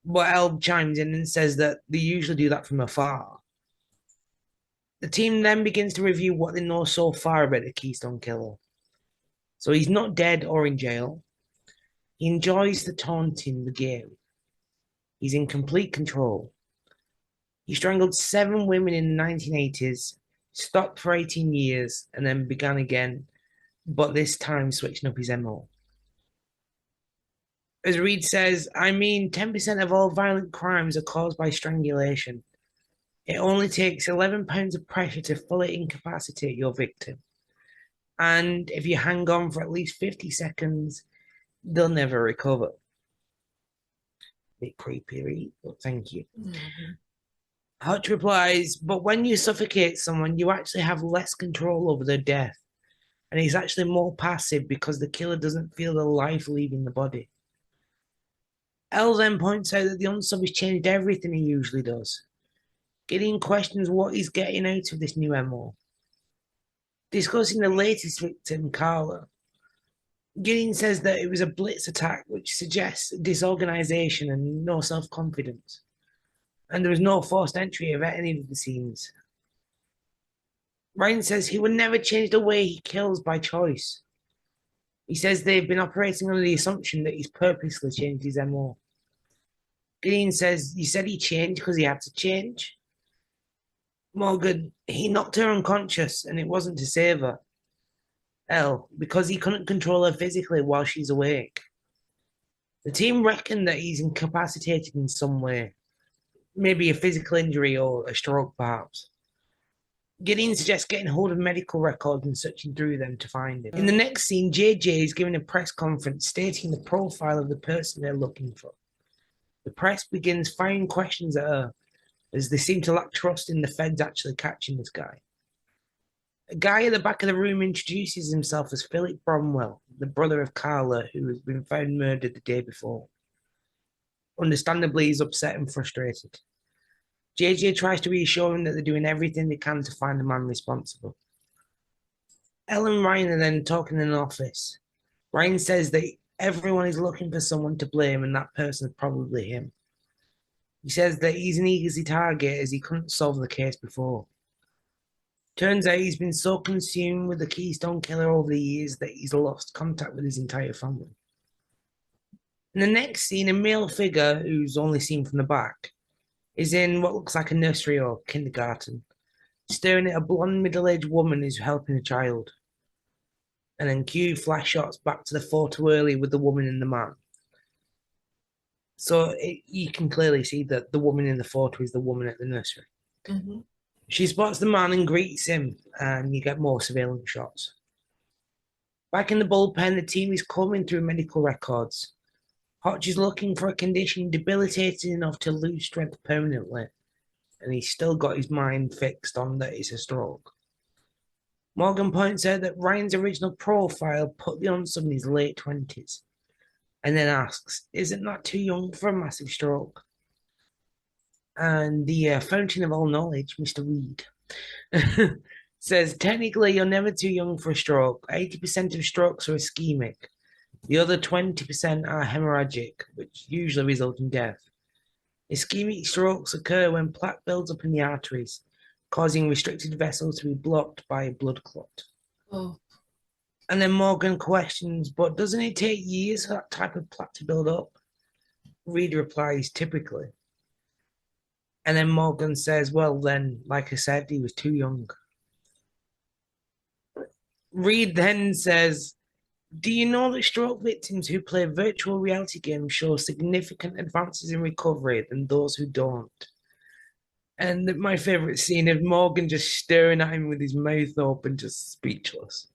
But Elb chimes in and says that they usually do that from afar. The team then begins to review what they know so far about the Keystone Killer. So he's not dead or in jail. He enjoys the taunting, the game. He's in complete control. He strangled 7 women in the 1980s, stopped for 18 years, and then began again, but this time switching up his MO. As Reed says, 10% of all violent crimes are caused by strangulation. It only takes 11 pounds of pressure to fully incapacitate your victim. And if you hang on for at least 50 seconds, they'll never recover. Bit creepy, Reed, but thank you. Mm-hmm. Hutch replies, but when you suffocate someone, you actually have less control over their death. And he's actually more passive because the killer doesn't feel the life leaving the body. Elle then points out that the unsub has changed everything he usually does. Gideon questions what he's getting out of this new MO. Discussing the latest victim, Carla, Gideon says that it was a blitz attack, which suggests disorganization and no self-confidence. And there was no forced entry of any of the scenes. Ryan says he would never change the way he kills by choice. He says they've been operating under the assumption that he's purposely changed his MO. Gideon says, you said he changed because he had to change? Morgan, he knocked her unconscious and it wasn't to save her. Elle, because he couldn't control her physically while she's awake. The team reckon that he's incapacitated in some way. Maybe a physical injury or a stroke, perhaps. Gideon suggests getting hold of medical records and searching through them to find him. In the next scene, JJ is giving a press conference stating the profile of the person they're looking for. The press begins firing questions at her as they seem to lack trust in the feds actually catching this guy. A guy at the back of the room introduces himself as Philip Bromwell, the brother of Carla, who has been found murdered the day before. Understandably, he's upset and frustrated. JJ tries to reassure him that they're doing everything they can to find the man responsible. Elle and Ryan are then talking in an office. Ryan says that everyone is looking for someone to blame and that person is probably him. He says that he's an easy target as he couldn't solve the case before. Turns out he's been so consumed with the Keystone Killer over the years that he's lost contact with his entire family. In the next scene, a male figure, who's only seen from the back, is in what looks like a nursery or kindergarten, staring at a blonde middle-aged woman who's helping a child. And then cue flash shots back to the photo early with the woman and the man. So you can clearly see that the woman in the photo is the woman at the nursery. Mm-hmm. She spots the man and greets him, and you get more surveillance shots. Back in the bullpen, the team is combing through medical records. Hotch is looking for a condition debilitating enough to lose strength permanently, and he's still got his mind fixed on that it's a stroke. Morgan points out that Ryan's original profile put the unsub in his late 20s, and then asks, isn't that too young for a massive stroke? And the fountain of all knowledge, Mr. Reed, says, technically, you're never too young for a stroke. 80% of strokes are ischemic. The other 20% are hemorrhagic, which usually result in death. Ischemic strokes occur when plaque builds up in the arteries, causing restricted vessels to be blocked by a blood clot. Oh. And then Morgan questions, but doesn't it take years for that type of plaque to build up? Reed replies, typically. And then Morgan says, well, then, like I said, he was too young. Reed then says, do you know that stroke victims who play virtual reality games show significant advances in recovery than those who don't? And my favourite scene of Morgan just staring at him with his mouth open, just speechless.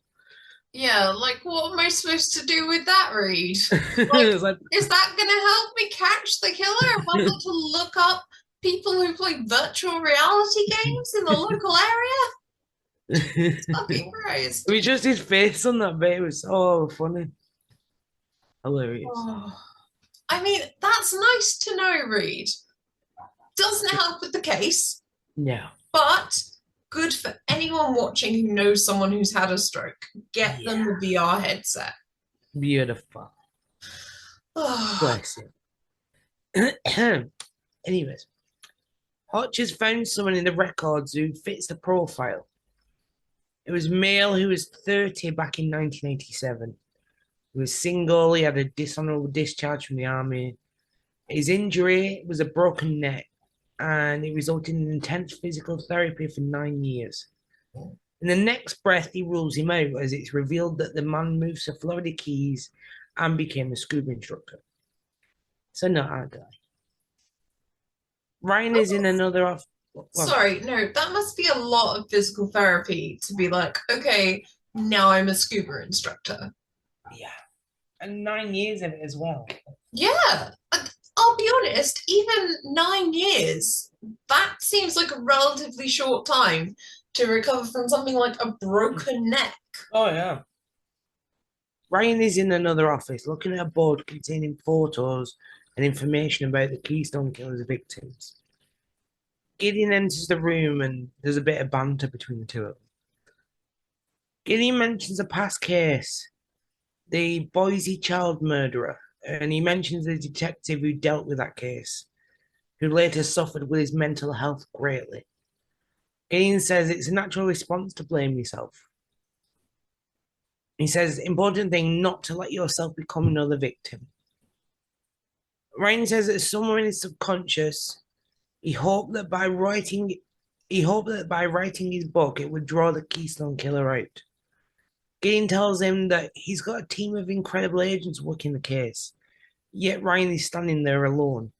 Yeah, like, what am I supposed to do with that, Reed? Like, is that going to help me catch the killer? Am I going to look up people who play virtual reality games in the local area? It's fucking Christ. It was just his face on that bit. It was so funny. Hilarious. Oh, I mean, that's nice to know, Reed. Doesn't help with the case, No. but good for anyone watching who knows someone who's had a stroke. Get them the VR headset. Beautiful. Oh, Bless you. Anyways, Hotch has found someone in the records who fits the profile. It was a male who was 30 back in 1987. He was single, he had a dishonorable discharge from the army. His injury was a broken neck, and it resulted in intense physical therapy for 9 years. In the next breath, he rules him out as it's revealed that the man moved to Florida Keys and became a scuba instructor. So not our guy. Ryan is in another off. Well, sorry, no, that must be a lot of physical therapy to be like, okay, now I'm a scuba instructor. yeah, and 9 years of it as well. Yeah, I'll be honest, even 9 years, that seems like a relatively short time to recover from something like a broken neck. Oh yeah. Ryan is in another office looking at a board containing photos and information about the Keystone Killer's victims. Gideon enters the room and there's a bit of banter between the two of them. Gideon mentions a past case, the Boise child murderer, and he mentions the detective who dealt with that case, who later suffered with his mental health greatly. Gideon says it's a natural response to blame yourself. He says, important thing not to let yourself become another victim. Ryan says that somewhere in his subconscious, he hoped that by writing his book, it would draw the Keystone Killer out. Gideon tells him that he's got a team of incredible agents working the case, yet Ryan is standing there alone.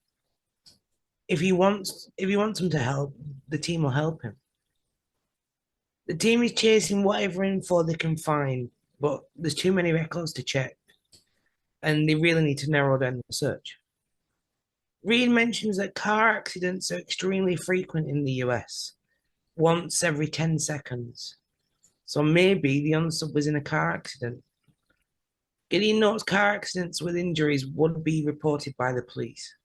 If he wants them to help, the team will help him. The team is chasing whatever info they can find, but there's too many records to check, and they really need to narrow down the search. Reed mentions that car accidents are extremely frequent in the US, once every 10 seconds. So maybe the unsub was in a car accident. Gideon notes car accidents with injuries would be reported by the police.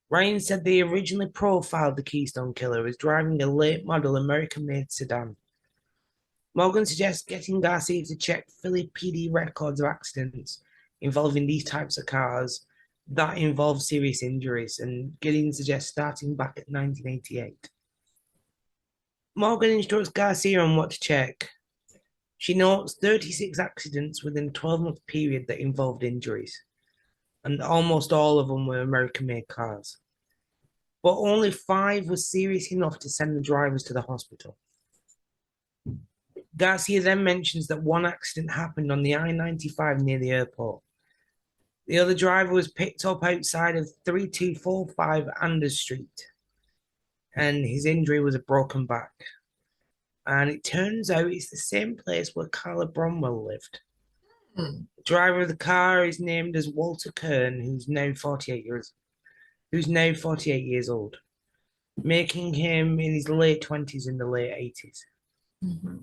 Ryan said they originally profiled the Keystone Killer as driving a late model American-made sedan. Morgan suggests getting Garcia to check Philly PD records of accidents involving these types of cars that involve serious injuries, and Gideon suggests starting back at 1988. Morgan instructs Garcia on what to check. She notes 36 accidents within a 12-month period that involved injuries, and almost all of them were American-made cars. But only 5 were serious enough to send the drivers to the hospital. Garcia then mentions that one accident happened on the I-95 near the airport. The other driver was picked up outside of 3245 Anders Street, and his injury was a broken back. And it turns out it's the same place where Carla Bromwell lived. The driver of the car is named as Walter Kern, who's now 48 years old, making him in his late 20s in the late 80s. Mm-hmm.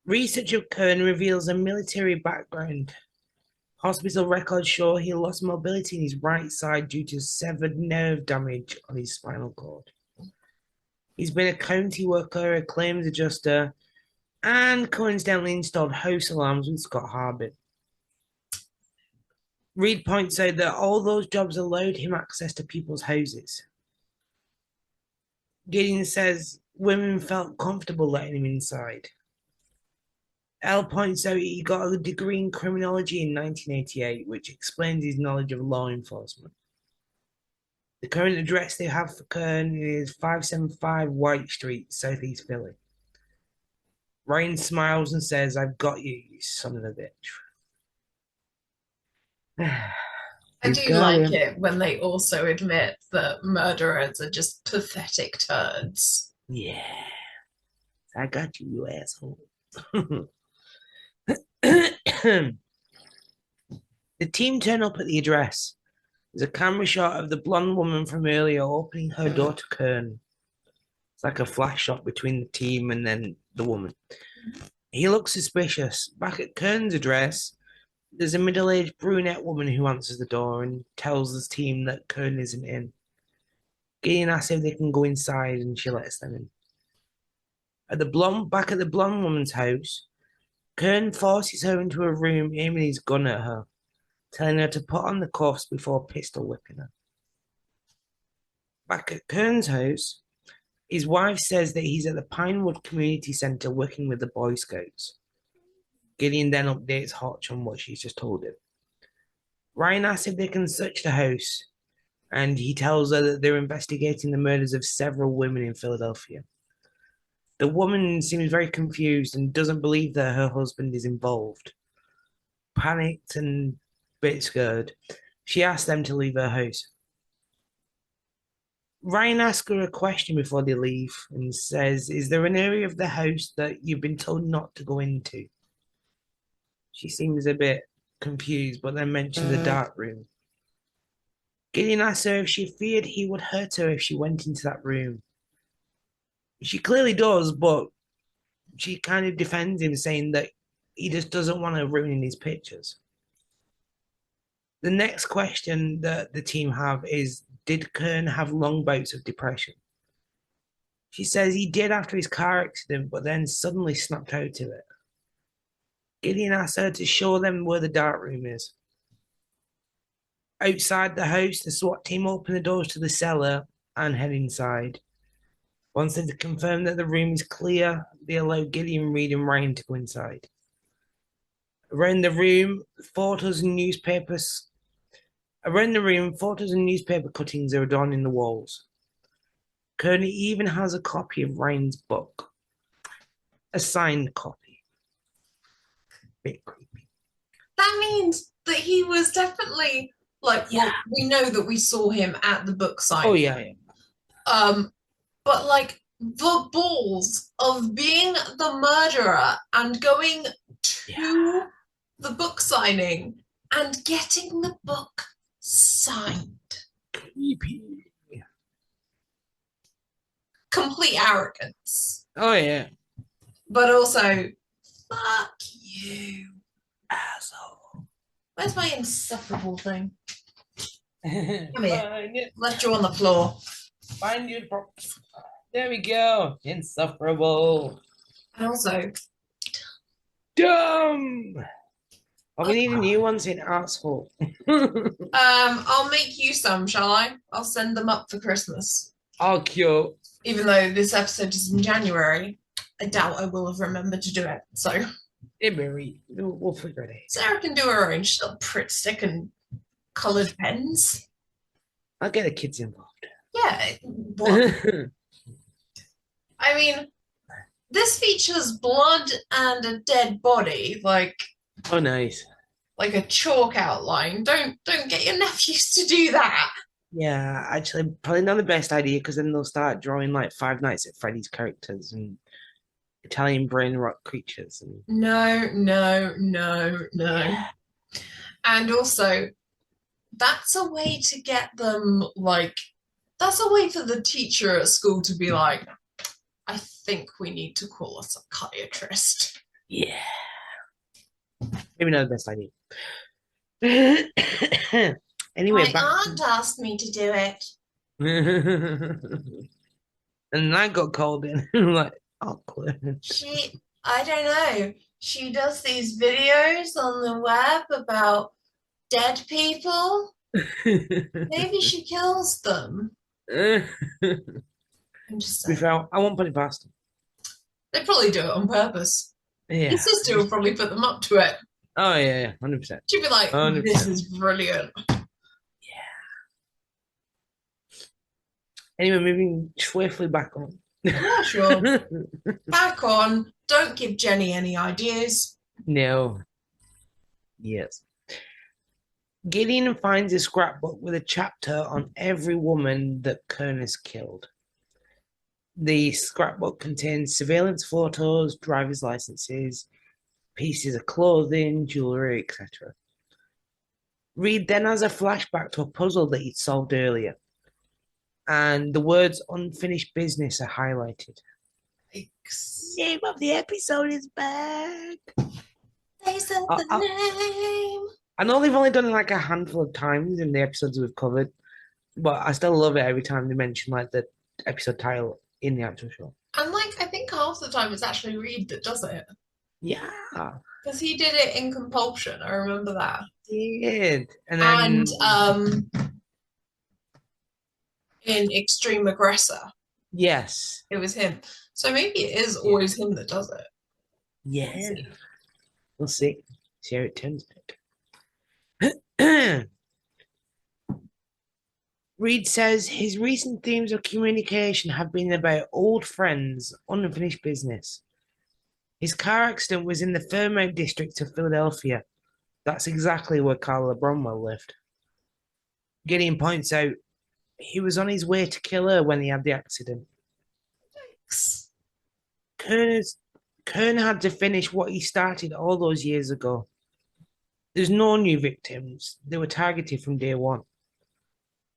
Research of Kern reveals a military background. Hospital records show he lost mobility in his right side due to severed nerve damage on his spinal cord. He's been a county worker, a claims adjuster, and coincidentally installed house alarms with Scott Harbin. Reed points out that all those jobs allowed him access to people's houses. Gideon says women felt comfortable letting him inside. Elle points out he got a degree in criminology in 1988, which explains his knowledge of law enforcement. The current address they have for Kern is 575 White Street, Southeast Philly. Ryan smiles and says, "I've got you, you son of a bitch." I do like it when they also admit that murderers are just pathetic turds. Yeah. I got you, you asshole. The team turn up at the address. There's a camera shot of the blonde woman from earlier opening her door to Kern. It's like a flash shot between the team and then the woman. He looks suspicious. Back at Kern's address, There's a middle-aged brunette woman who answers the door and tells the team that Kern isn't in. Gideon asks if they can go inside, and she lets them in. Back at the blonde woman's house, Kern forces her into a room, aiming his gun at her, telling her to put on the cuffs before pistol whipping her. Back at Kern's house, his wife says that he's at the Pinewood Community Centre working with the Boy Scouts. Gideon then updates Hotch on what she's just told him. Ryan asks if they can search the house, and he tells her that they're investigating the murders of several women in Philadelphia. The woman seems very confused and doesn't believe that her husband is involved. Panicked and a bit scared, she asks them to leave her house. Ryan asks her a question before they leave and says, "Is there an area of the house that you've been told not to go into?" She seems a bit confused, but then mentions the dark room. Gideon asks her if she feared he would hurt her if she went into that room. She clearly does, but she kind of defends him, saying that he just doesn't want to ruin his pictures. The next question that the team have is, did Kern have long bouts of depression? She says he did after his car accident, but then suddenly snapped out of it. Gideon asks her to show them where the dark room is. Outside the house, the SWAT team open the doors to the cellar and head inside. Once they've confirmed that the room is clear, they allow Gideon, Reed, and Ryan to go inside. Around the room, photos and newspaper cuttings are adorning the walls. Kearney even has a copy of Ryan's book, a signed copy. Bit creepy. That means that he was definitely well, we know that we saw him at the book signing. Oh yeah. But the balls of being the murderer and going to the book signing and getting the book signed. Creepy. Complete arrogance. Oh yeah. But also, fuck you, asshole. Where's my insufferable thing? Come here. Left you on the floor. Find your props. There we go. Insufferable. And also, dumb. Oh, we need a new one saying asshole. I'll make you some, shall I? I'll send them up for Christmas. Oh, cute. Even though this episode is in January, I doubt I will have remembered to do it. So, we'll figure it out. Sarah can do her own. She's got Pritt stick and coloured pens. I'll get the kids involved. Yeah. What? I mean, this features blood and a dead body, oh, nice. Like a chalk outline. Don't get your nephews to do that. Yeah, actually, probably not the best idea because then they'll start drawing like Five Nights at Freddy's characters and Italian brain rot creatures. And... No. Yeah. And also, that's a way to get them, that's a way for the teacher at school to be like, I think we need to call a psychiatrist. Yeah. Maybe not the best idea. Anyway, my aunt asked me to do it. And I got called in. I'm like, awkward. I don't know. She does these videos on the web about dead people. Maybe she kills them. I'm just saying. I won't put it past them. They probably do it on purpose. Yeah. Your sister will probably put them up to it. Oh, yeah, 100%. She'd be like, 100%. This is brilliant. Anyway, moving swiftly back on. Yeah, sure. Back on. Don't give Jenny any ideas. No. Yes. Gideon finds a scrapbook with a chapter on every woman that Kernus killed. The scrapbook contains surveillance photos, driver's licenses, pieces of clothing, jewelry, etc. Reed then has a flashback to a puzzle that he'd solved earlier, and the words unfinished business are highlighted. Name of the episode is back. They said I, the I, name. I know they've only done it like a handful of times in the episodes we've covered, but I still love it every time they mention like the episode title in the actual show. And like, I think half the time it's actually Reed that does it. Yeah, Because he did it in Compulsion, I remember that. he did. And And then in Extreme Aggressor, yes, it was him. So maybe it is yeah, always him that does it. yeah. We'll see. See how it turns out. Reed says his recent themes of communication have been about old friends, unfinished business. His car accident was in the Fairmount district of Philadelphia. That's exactly where Carla Bromwell lived. Gideon points out he was on his way to kill her when he had the accident. Kern had to finish what he started all those years ago. There's no new victims. They were targeted from day one.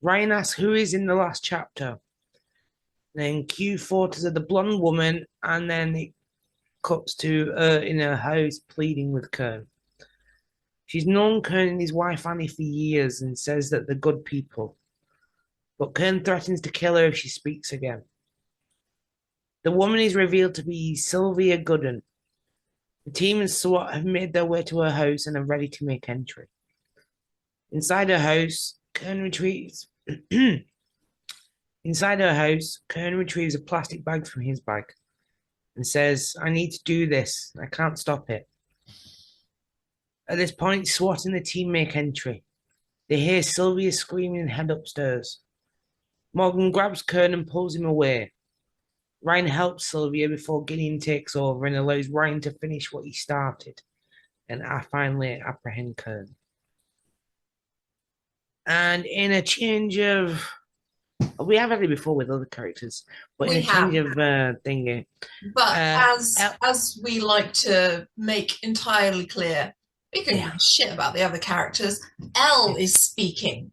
Ryan asks who is in the last chapter. Then Q photos of the blonde woman, and then it cuts to her in her house pleading with Kern. She's known Kern and his wife Annie for years and says that they're good people. But Kern threatens to kill her if she speaks again. The woman is revealed to be Sylvia Gooden. The team and SWAT have made their way to her house and are ready to make entry. Inside her house, Kern retrieves a plastic bag from his bag and says, I need to do this. I can't stop it. At this point, SWAT and the team make entry. They hear Sylvia screaming and head upstairs. Morgan grabs Kern and pulls him away. Ryan helps Sylvia before Gideon takes over and allows Ryan to finish what he started. And I finally apprehend Kern. And in a change of... We have had it before with other characters, but in a change of thingy. But as we like to make entirely clear, we can give a shit about the other characters. Elle is speaking.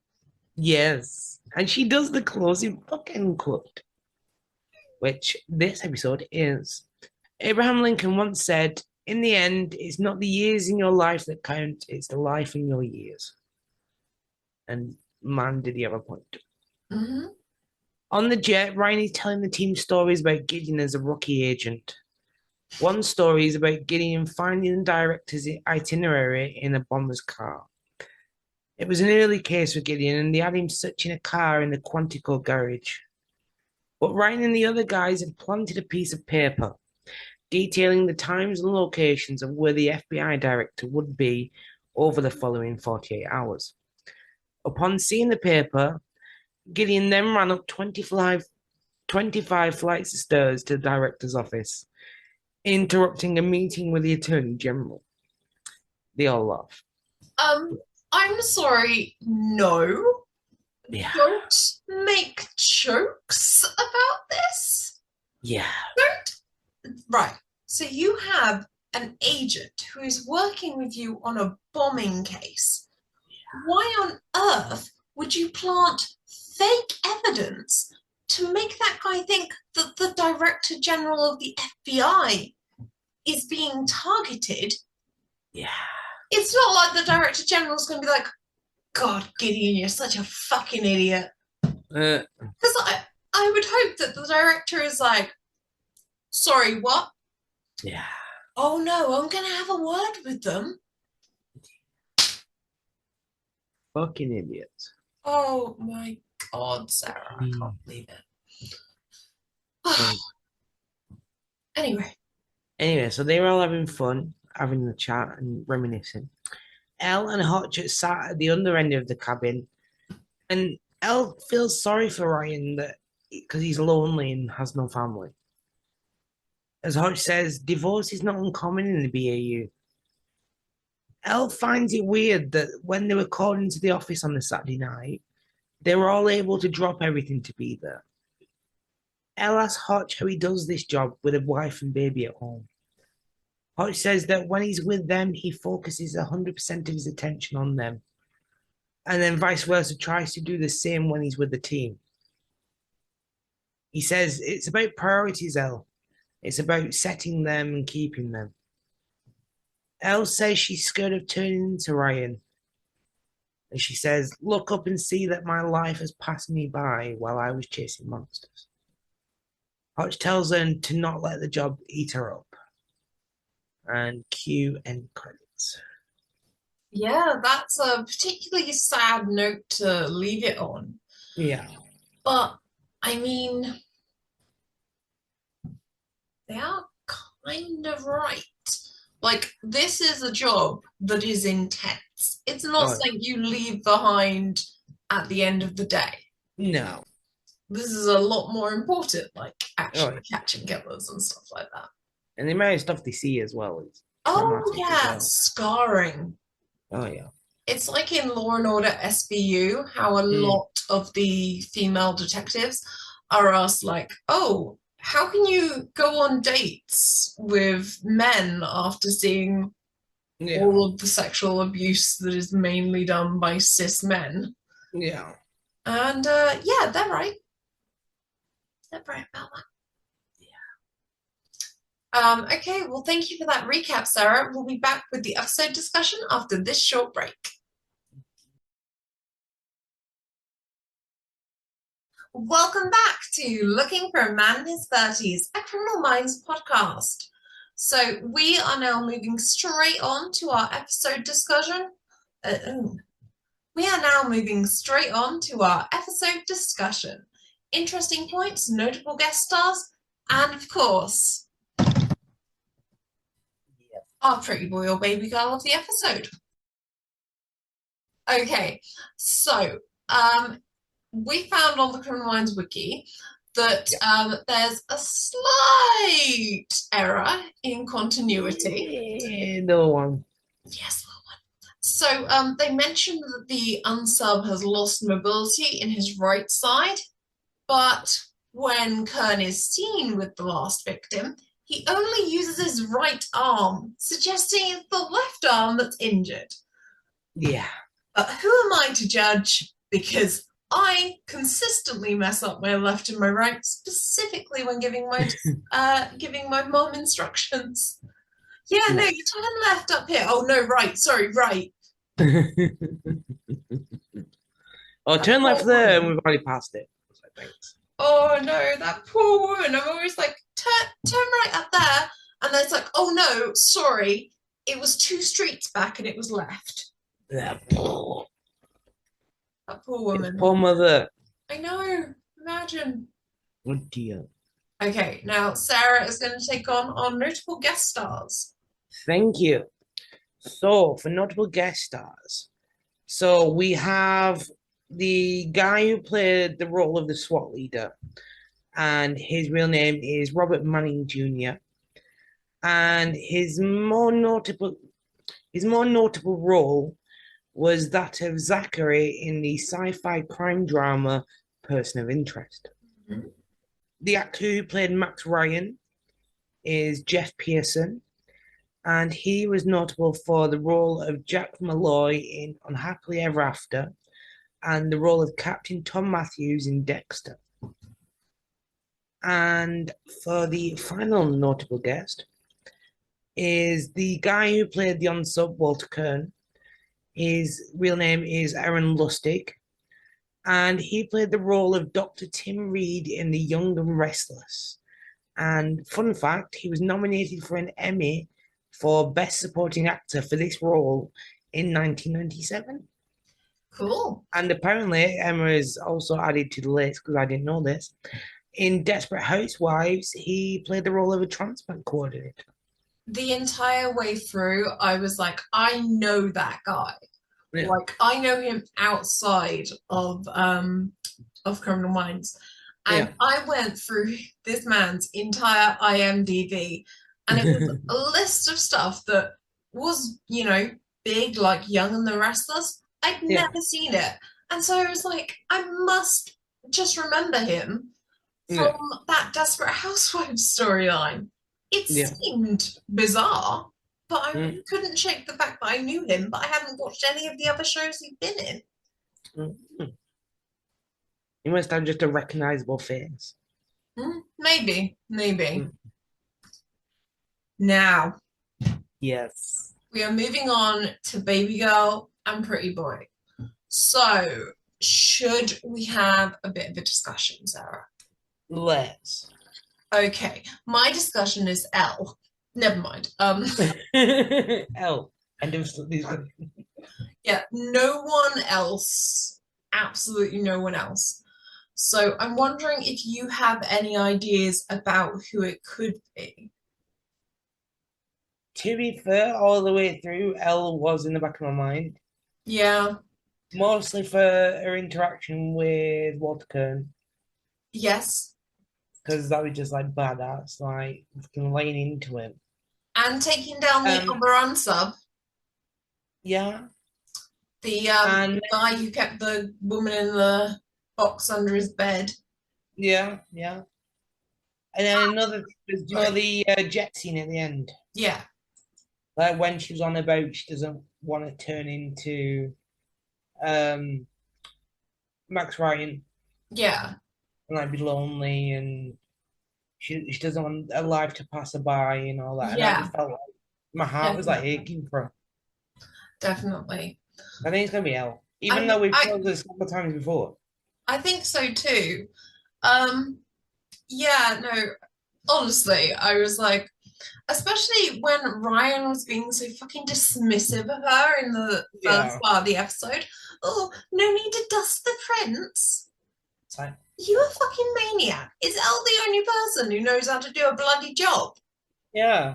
Yes. And she does the closing fucking quote, which this episode is. Abraham Lincoln once said, in the end, it's not the years in your life that count, it's the life in your years. And man, did he have a point. Mm-hmm. On the jet, Ryan is telling the team stories about Gideon as a rookie agent. One story is about Gideon finding the director's itinerary in a bomber's car. It was an early case for Gideon, and they had him searching a car in the Quantico garage. But Ryan and the other guys had planted a piece of paper detailing the times and locations of where the FBI director would be over the following 48 hours. Upon seeing the paper, Gideon then ran up 25 flights of stairs to the director's office, interrupting a meeting with the Attorney General. They all laugh. I'm sorry, no. Yeah. Don't make jokes about this. Yeah. Right. So you have an agent who is working with you on a bombing case. Yeah. Why on earth would you plant fake evidence to make that guy think that the Director General of the FBI is being targeted? Yeah. It's not like the Director General is going to be like, God, Gideon, you're such a fucking idiot. Because I would hope that the director is like, sorry, what? Yeah. Oh no, I'm going to have a word with them. Fucking idiots. Oh my God, Sarah, I can't believe it. Anyway, so they were all having fun, having the chat and reminiscing. Elle and Hotch sat at the under end of the cabin, and Elle feels sorry for Ryan because he's lonely and has no family. As Hotch says, divorce is not uncommon in the BAU. Elle finds it weird that when they were called into the office on the Saturday night, they were all able to drop everything to be there. Elle asks Hotch how he does this job with a wife and baby at home. Hotch says that when he's with them, he focuses 100% of his attention on them. And then vice versa, tries to do the same when he's with the team. He says it's about priorities, Elle. It's about setting them and keeping them. Elle says she's scared of turning into Ryan. And she says, look up and see that my life has passed me by while I was chasing monsters. Hotch tells her to not let the job eat her up. And cue end credits. Yeah, that's a particularly sad note to leave it on. Yeah. But, I mean, they are kind of right. Like, this is a job that is intense. It's not Oh, something you leave behind at the end of the day. no. This is a lot more important, like actually Oh, catching killers and stuff like that. and the amount of stuff they see as well is Oh, traumatic as yeah, well. scarring. Oh, yeah. It's like in Law and Order SVU, how a lot of the female detectives are asked, like, oh, how can you go on dates with men after seeing Yeah. all of the sexual abuse that is mainly done by cis men? Yeah. And yeah, they're right. They're right about that. Okay, well, thank you for that recap, Sarah. We'll be back with the episode discussion after this short break. Welcome back to Looking for a Man in His 30s, a Criminal Minds podcast. So we are now moving straight on to our episode discussion. We are now moving straight on to our episode discussion. Interesting points, notable guest stars, and of course, our pretty boy or baby girl of the episode. Okay, so we found on the Criminal Minds wiki that there's a slight error in continuity. Yeah, no one. Yes, little one. So they mentioned that the unsub has lost mobility in his right side, but when Kern is seen with the last victim, he only uses his right arm, suggesting it's the left arm that's injured. Yeah. But who am I to judge? Because I consistently mess up my left and my right, specifically when giving my mom instructions. Yeah, no, you turn left up here. Oh no, right. Sorry, right. Oh, turn left there, and we've already passed it. So thanks. Oh no, that poor woman. I'm always like, turn right up there, and then it's like, oh no, sorry, it was 2 streets back and it was left. Yeah. That poor woman. Poor mother. I know. Imagine. Oh dear. Okay, now Sarah is going to take on our notable guest stars. Thank you. So, for notable guest stars, so we have the guy who played the role of the SWAT leader, and his real name is Robert Manning Jr. And his more notable role was that of Zachary in the sci-fi crime drama Person of Interest. Mm-hmm. The actor who played Max Ryan is Jeff Pearson, and he was notable for the role of Jack Malloy in Unhappily Ever After and the role of Captain Tom Matthews in Dexter. And for the final notable guest is the guy who played the unsub, Walter Kern. His real name is Aaron Lustig, and he played the role of Dr. Tim Reed in The Young and Restless. And fun fact, he was nominated for an Emmy for Best Supporting Actor for this role in 1997. Cool. And apparently, Emma is also added to the list because I didn't know this. In Desperate Housewives, he played the role of a transplant coordinator. The entire way through, I was like, I know that guy. Yeah. Like, I know him outside of Criminal Minds. And Yeah. I went through this man's entire IMDb, and it was a list of stuff that was, you know, big, like Young and the Restless. I'd Yeah. never seen it. And so I was like, I must just remember him from Yeah. that Desperate Housewives storyline. It Yeah. seemed bizarre, but I couldn't shake the fact that I knew him, but I hadn't watched any of the other shows he'd been in. Mhm. He must have just a recognizable face. Maybe. Now, Yes. We are moving on to Baby Girl and Pretty Boy. So, should we have a bit of a discussion, Sarah? Let's. Okay, my discussion is L. Never mind. L. End of these. Yeah, no one else. Absolutely no one else. So I'm wondering if you have any ideas about who it could be. To be fair, all the way through, L was in the back of my mind, Yeah, mostly for her interaction with Walter Kern, yes. because that was just like badass, like fucking laying into him. And taking down the Um, other unsub, Yeah, the and guy who kept the woman in the box under his bed. yeah, and then another thing was, you know, Sorry. the jet scene at the end, Yeah, like when she was on a boat, she doesn't want to turn into um Max Ryan yeah, and like be lonely, and she doesn't want a life to pass her by and all that. And I yeah, just felt like my heart was like definitely, aching for her. definitely. I think it's gonna be Elle, even I, though we've I, told this a couple of times before. I think so too. Um, yeah, no, honestly, I was like, especially when Ryan was being so fucking dismissive of her in the first Yeah, part of the episode. Oh, no need to dust the prints. it's like, You a fucking maniac. Is Elle the only person who knows how to do a bloody job? yeah,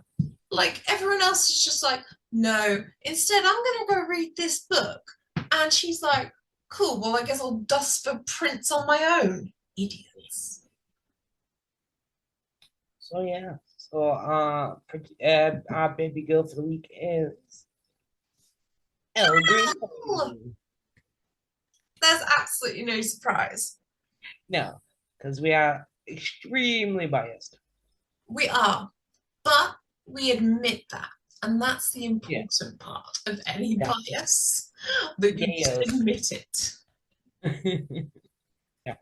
Like everyone else is just like, no. Instead, I'm gonna go read this book. And she's like, cool, well, I guess I'll dust for prints on my own. Idiots. so yeah. So our baby girl for the week is Elle Green. There's absolutely no surprise. No, because we are extremely biased. We are, but we admit that. And that's the Yeah, important part of any yeah, bias, that you just yes. admit it. Yeah.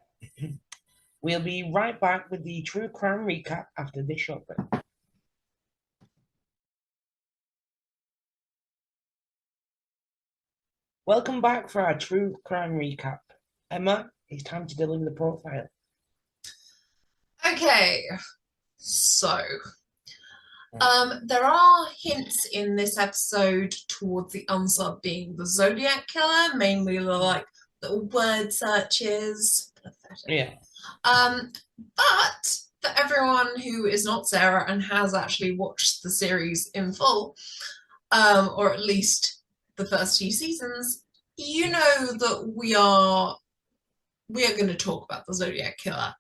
We'll be right back with the true crime recap after this short break. Welcome back for our true crime recap. Emma, it's time to deliver the profile. Okay, so there are hints in this episode towards the unsub being the Zodiac killer, mainly the like little word searches. Pathetic. Yeah. But for everyone who is not Sarah and has actually watched the series in full, or at least the first few seasons, you know that we are going to talk about the Zodiac killer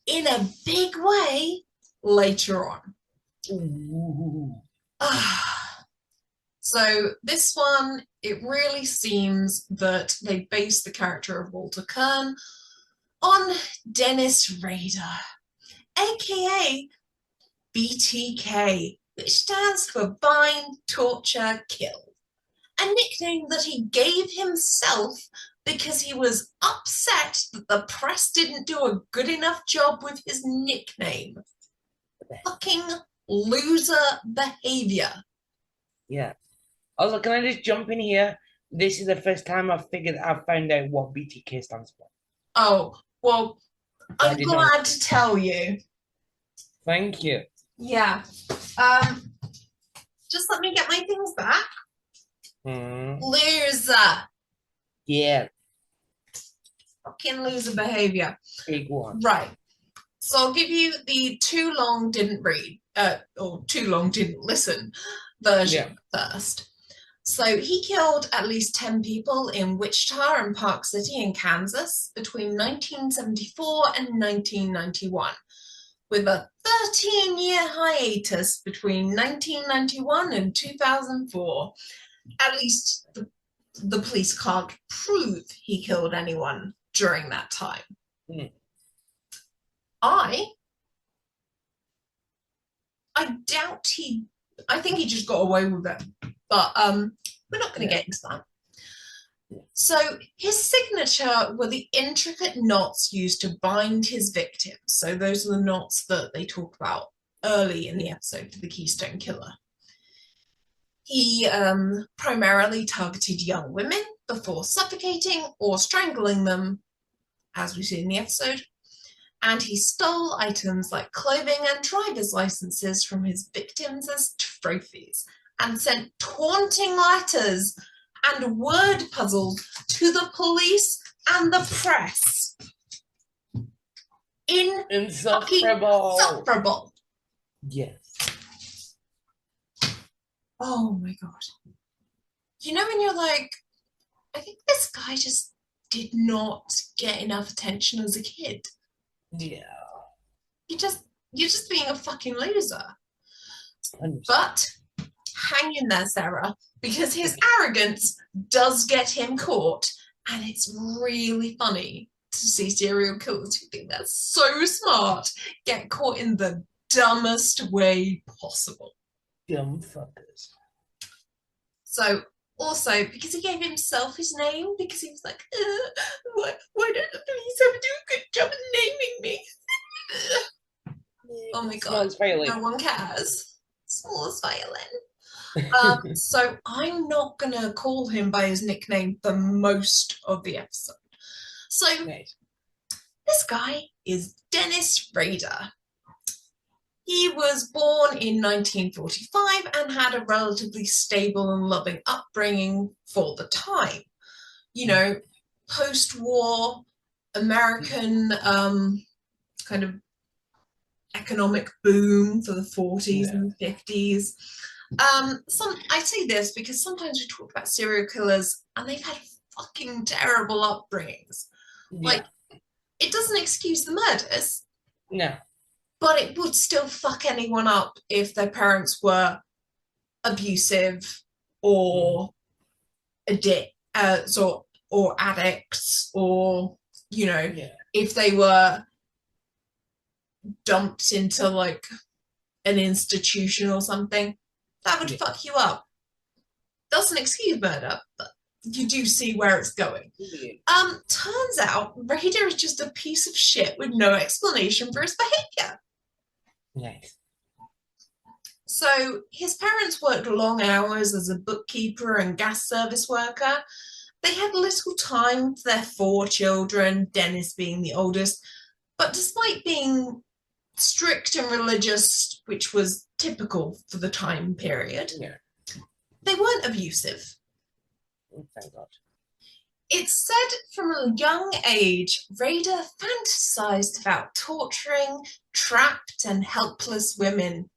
in a big way later on. Ooh. So this one, it really seems that they based the character of Walter Kern on Dennis Rader, aka BTK, which stands for Bind, Torture, Kill, a nickname that he gave himself because he was upset that the press didn't do a good enough job with his nickname. Fucking loser behavior. Yeah. Also, can I just jump in here? This is the first time I've found out what BTK stands for. Oh, well, I I'm did not. glad to tell you. Thank you. Yeah. Just let me get my things back. Loser. Yeah, Fucking loser behavior. big one. Right. So I'll give you the too long didn't read, or too long didn't listen version first. So he killed at least 10 people in Wichita and Park City in Kansas between 1974 and 1991, with a 13-year hiatus between 1991 and 2004. At least the police can't prove he killed anyone during that time. Mm. I think he just got away with it. But we're not going to get into that. So his signature were the intricate knots used to bind his victims. So those are the knots that they talk about early in the episode for the Keystone Killer. He primarily targeted young women before suffocating or strangling them, as we see in the episode. And he stole items like clothing and driver's licenses from his victims as trophies and sent taunting letters and word puzzles to the police and the press. Insufferable. Yes. Oh my God. You know when you're like, I think this guy just did not get enough attention as a kid. Yeah. You're just being a fucking loser. 100%. But hang in there, Sara, because his arrogance does get him caught, and it's really funny to see serial killers who think they're so smart get caught in the dumbest way possible. Dumb fuckers. So also, because he gave himself his name, because he was like, why don't the police ever do a good job of naming me? Oh my God, no one cares. Smells violin. So I'm not going to call him by his nickname for most of the episode. So this guy is Dennis Rader. He was born in 1945 and had a relatively stable and loving upbringing for the time. You know, post-war American kind of economic boom for the 40s and 50s. I say this because sometimes we talk about serial killers and they've had fucking terrible upbringings. Like, it doesn't excuse the murders. No. But it would still fuck anyone up if their parents were abusive or or addicts, or, you know, if they were dumped into like an institution or something, that would fuck you up. Doesn't excuse murder, but you do see where it's going. Turns out Rader is just a piece of shit with no explanation for his behavior. Nice. So his parents worked long hours as a bookkeeper and gas service worker. They had little time for their 4 children, Dennis being the oldest. But despite being strict and religious, which was typical for the time period, they weren't abusive. Thank God. It's said from a young age, Rader fantasized about torturing trapped and helpless women.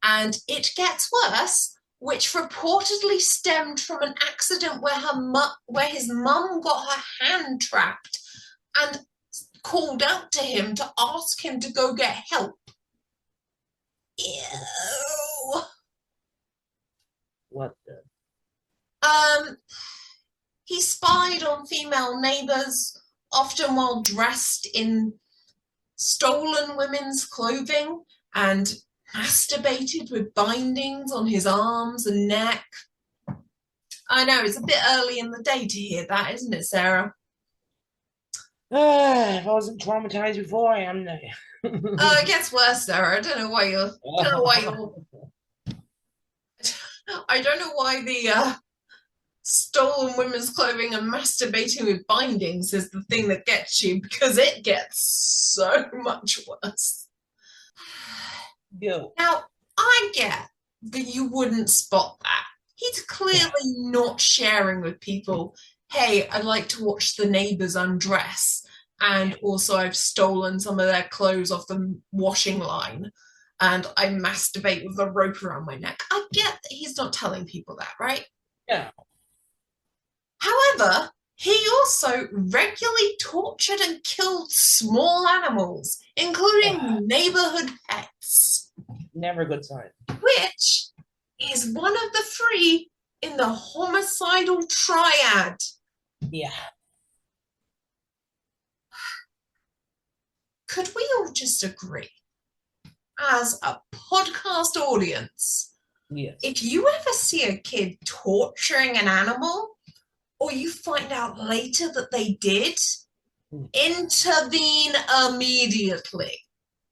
And it gets worse, which reportedly stemmed from an accident where his mum got her hand trapped and called out to him to ask him to go get help. Ew. What the? He spied on female neighbors, often while dressed in stolen women's clothing, and masturbated with bindings on his arms and neck. I know, it's a bit early in the day to hear that, isn't it, Sara? If I wasn't traumatized before, I am now. It gets worse, Sara. I don't know why the stolen women's clothing and masturbating with bindings is the thing that gets you, because it gets so much worse. Now, I get that you wouldn't spot that. He's clearly not sharing with people, hey, I'd like to watch the neighbours undress, and also I've stolen some of their clothes off the washing line, and I masturbate with a rope around my neck. I get that he's not telling people that, right? Yeah. However, he also regularly tortured and killed small animals, including neighborhood pets. Never a good sign. Which is one of the 3 in the homicidal triad. Yeah. Could we all just agree, as a podcast audience, if you ever see a kid torturing an animal, or you find out later that they did, intervene immediately.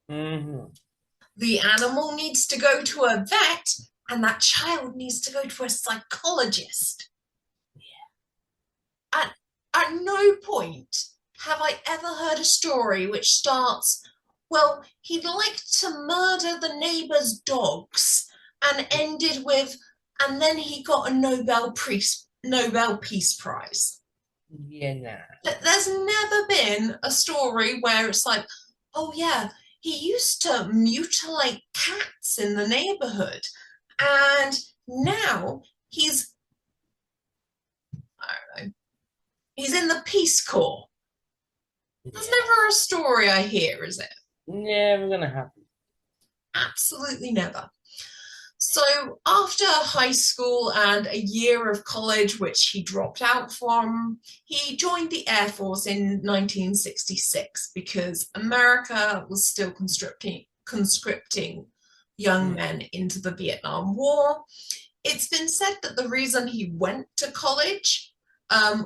The animal needs to go to a vet, and that child needs to go to a psychologist. At no point have I ever heard a story which starts, well, he'd like to murder the neighbor's dogs, and ended with, and then he got a Nobel Peace Prize. Yeah, nah. There's never been a story where it's like, oh yeah, he used to mutilate cats in the neighborhood, and now he's, I don't know, he's in the Peace Corps. There's never a story I hear, is it? Never gonna happen. Absolutely never. So after high school and a year of college, which he dropped out from, he joined the Air Force in 1966 because America was still conscripting young men into the Vietnam War. It's been said that the reason he went to college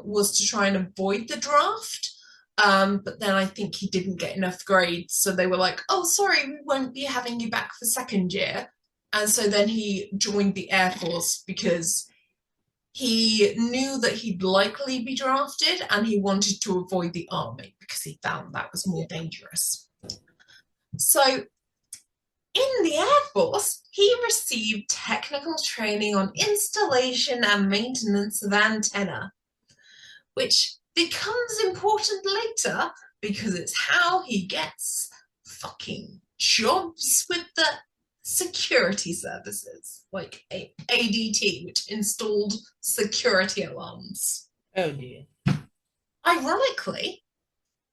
was to try and avoid the draft. But then I think he didn't get enough grades, so they were like, oh, sorry, we won't be having you back for second year. And so then he joined the Air Force because he knew that he'd likely be drafted, and he wanted to avoid the army because he found that was more dangerous. So in the Air Force, he received technical training on installation and maintenance of antenna, which becomes important later because it's how he gets fucking jobs with the security services, like ADT, which installed security alarms. Oh dear. Ironically,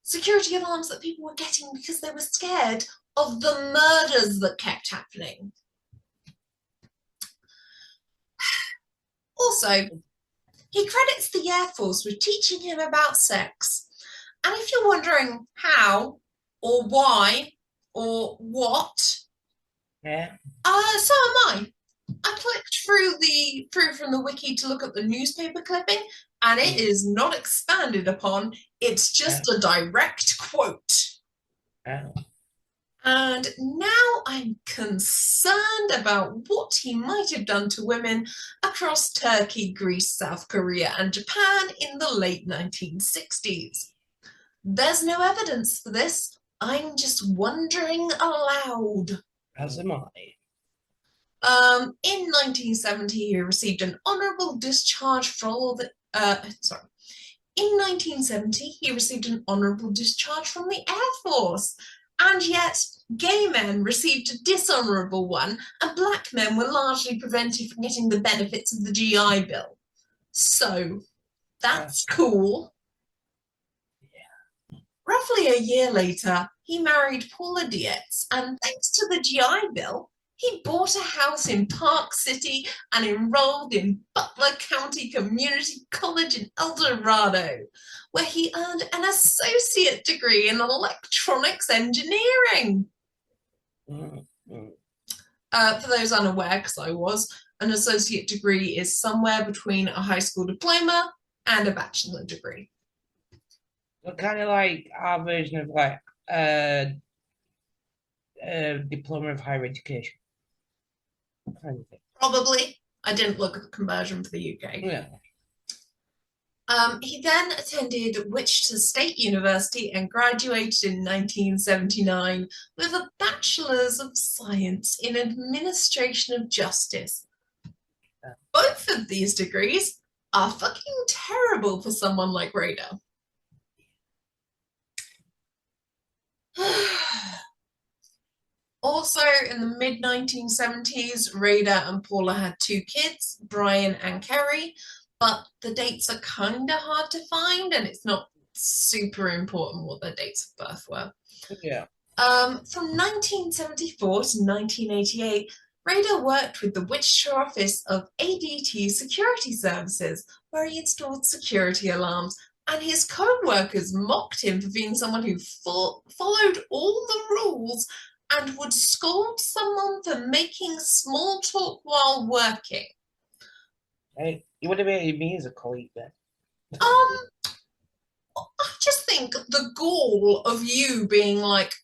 security alarms that people were getting because they were scared of the murders that kept happening. Also, he credits the Air Force with teaching him about sex. And if you're wondering how or why or what, Yeah. so am I. I clicked through from the wiki to look at the newspaper clipping, and it is not expanded upon. It's just a direct quote. Oh. And now I'm concerned about what he might have done to women across Turkey, Greece, South Korea, and Japan in the late 1960s. There's no evidence for this. I'm just wondering aloud. As am I. In 1970, he received an honourable discharge for all the. In 1970, he received an honourable discharge from the Air Force. And yet, gay men received a dishonourable one, and black men were largely prevented from getting the benefits of the GI Bill. So, that's cool. Yeah. Roughly a year later, he married Paula Dietz, and thanks to the GI Bill, he bought a house in Park City and enrolled in Butler County Community College in El Dorado, where he earned an associate degree in electronics engineering. For those unaware, because I was, an associate degree is somewhere between a high school diploma and a bachelor degree. So kind of like our version of like a diploma of higher education. Kind of thing. Probably. I didn't look at the conversion for the UK. Yeah. He then attended Wichita State University and graduated in 1979 with a Bachelor's of Science in Administration of Justice. Both of these degrees are fucking terrible for someone like Rader. Also, in the mid-1970s, Rader and Paula had 2 kids, Brian and Kerry, but the dates are kind of hard to find, and it's not super important what their dates of birth were. Yeah. From 1974 to 1988, Rader worked with the Wichita office of ADT Security Services, where he installed security alarms, and his co-workers mocked him for being someone who followed all the rules and would scold someone for making small talk while working. Hey, you would have made me as a colleague then. I just think the gall of you being like,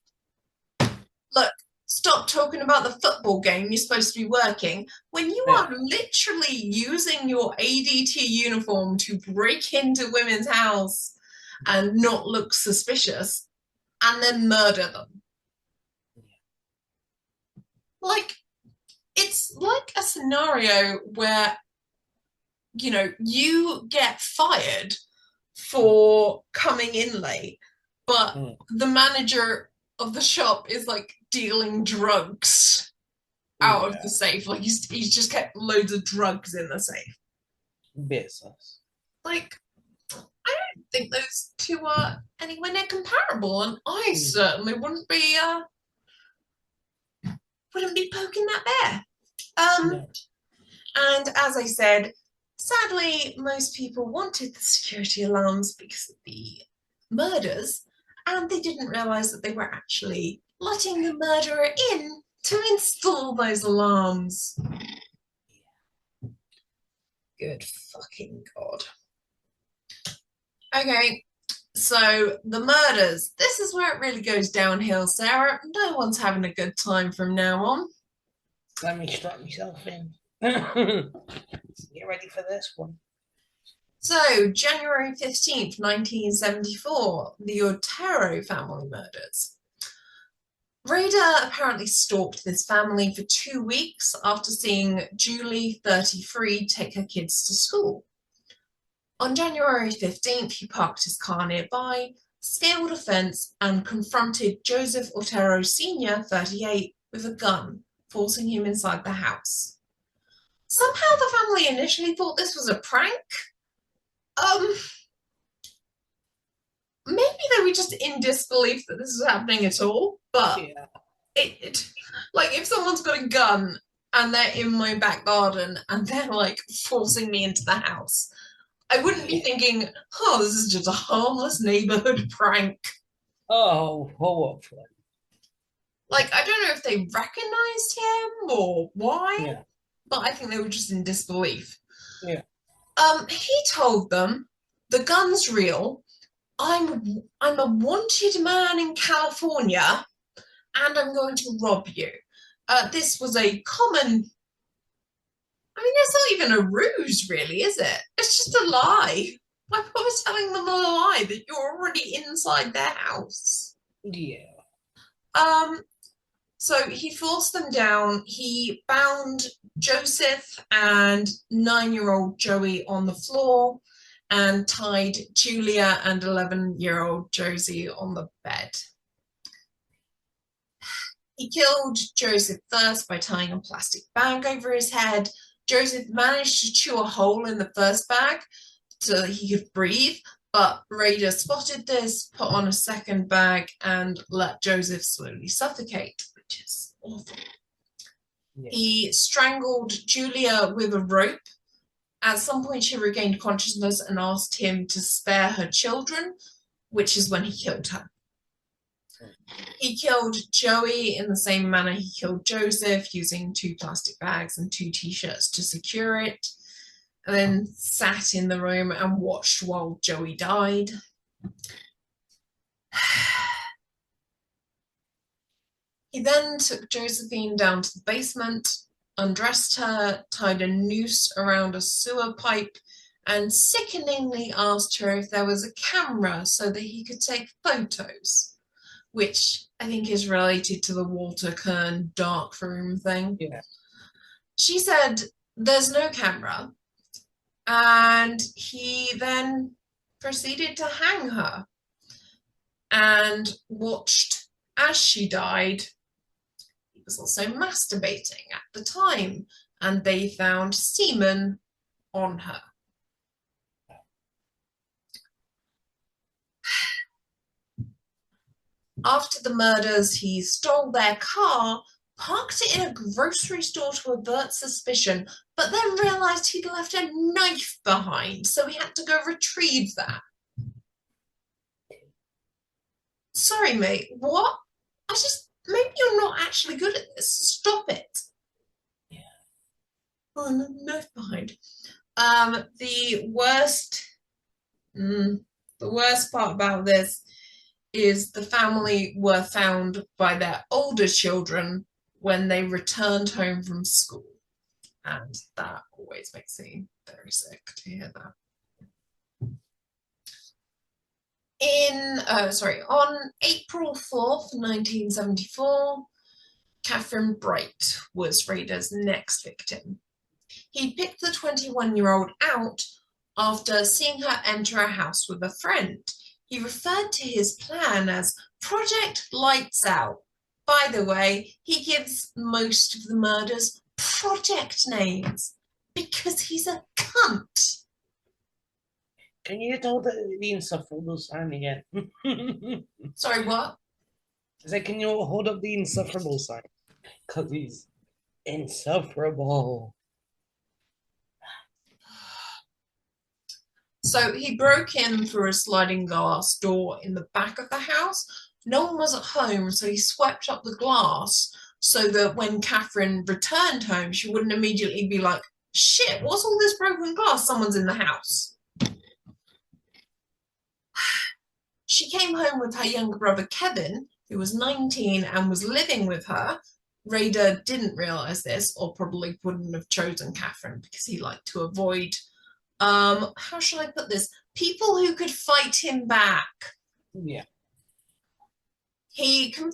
look, stop talking about the football game you're supposed to be working when you Yeah. are literally using your ADT uniform to break into women's house and not look suspicious and then murder them. Like, it's like a scenario where, you know, you get fired for coming in late, but the manager of the shop is like dealing drugs out of the safe. Like he's just kept loads of drugs in the safe. Business. Like, I don't think those two are anywhere near comparable, and I certainly wouldn't be poking that bear. No. And as I said, sadly, most people wanted the security alarms because of the murders, and they didn't realise that they were actually letting the murderer in to install those alarms. Good fucking God. Okay, so the murders. This is where it really goes downhill, Sarah. No one's having a good time from now on. Let me strap myself in. Get ready for this one. So, January 15th, 1974, the Otero family murders. Rader apparently stalked this family for 2 weeks after seeing Julie, 33, take her kids to school. On January 15th, he parked his car nearby, scaled a fence, and confronted Joseph Otero Sr., 38, with a gun, forcing him inside the house. Somehow the family initially thought this was a prank. Maybe they were just in disbelief that this was happening at all, but it like if someone's got a gun and they're in my back garden and they're like forcing me into the house, I wouldn't be thinking, oh, this is just a harmless neighborhood prank. Oh, hopefully. Like, I don't know if they recognized him or why, but I think they were just in disbelief. Yeah. He told them, the gun's real. I'm a wanted man in California, and I'm going to rob you. This was a common. I mean, it's not even a ruse, really, is it? It's just a lie. My Bob is telling them a lie that you're already inside their house. Yeah. So he forced them down. He bound Joseph and 9-year-old Joey on the floor and tied Julia and 11-year-old Josie on the bed. He killed Joseph first by tying a plastic bag over his head. Joseph managed to chew a hole in the first bag so that he could breathe, but Rader spotted this, put on a second bag, and let Joseph slowly suffocate, which is awful. Yeah. He strangled Julia with a rope. At some point, she regained consciousness and asked him to spare her children, which is when he killed her. He killed Joey in the same manner he killed Joseph, using 2 plastic bags and 2 t-shirts to secure it, and then sat in the room and watched while Joey died. He then took Josephine down to the basement, undressed her, tied a noose around a sewer pipe, and sickeningly asked her if there was a camera so that he could take photos, which I think is related to the Walter Kern dark room thing. Yeah. She said, there's no camera, and he then proceeded to hang her and watched as she died. He was also masturbating at the time, and they found semen on her. After the murders, he stole their car, parked it in a grocery store to avert suspicion, but then realised he'd left a knife behind, so he had to go retrieve that. Sorry, mate, what? Maybe you're not actually good at this. Stop it. Yeah. Oh, no, knife behind. The worst part about this is the family were found by their older children when they returned home from school. And that always makes me very sick to hear that. On April 4th, 1974, Catherine Bright was Rader's next victim. He picked the 21-year-old out after seeing her enter a house with a friend. He referred to his plan as Project Lights Out. By the way, he gives most of the murders project names because he's a cunt. Can you hold the insufferable sign again? Sorry, what? I said, can you hold up the insufferable sign? Because he's insufferable. So he broke in through a sliding glass door in the back of the house. No one was at home, so he swept up the glass so that when Catherine returned home, she wouldn't immediately be like, shit, what's all this broken glass? Someone's in the house. She came home with her younger brother Kevin, who was 19 and was living with her. Rader didn't realize this, or probably wouldn't have chosen Catherine because he liked to avoid, how shall I put this? People who could fight him back. Yeah. For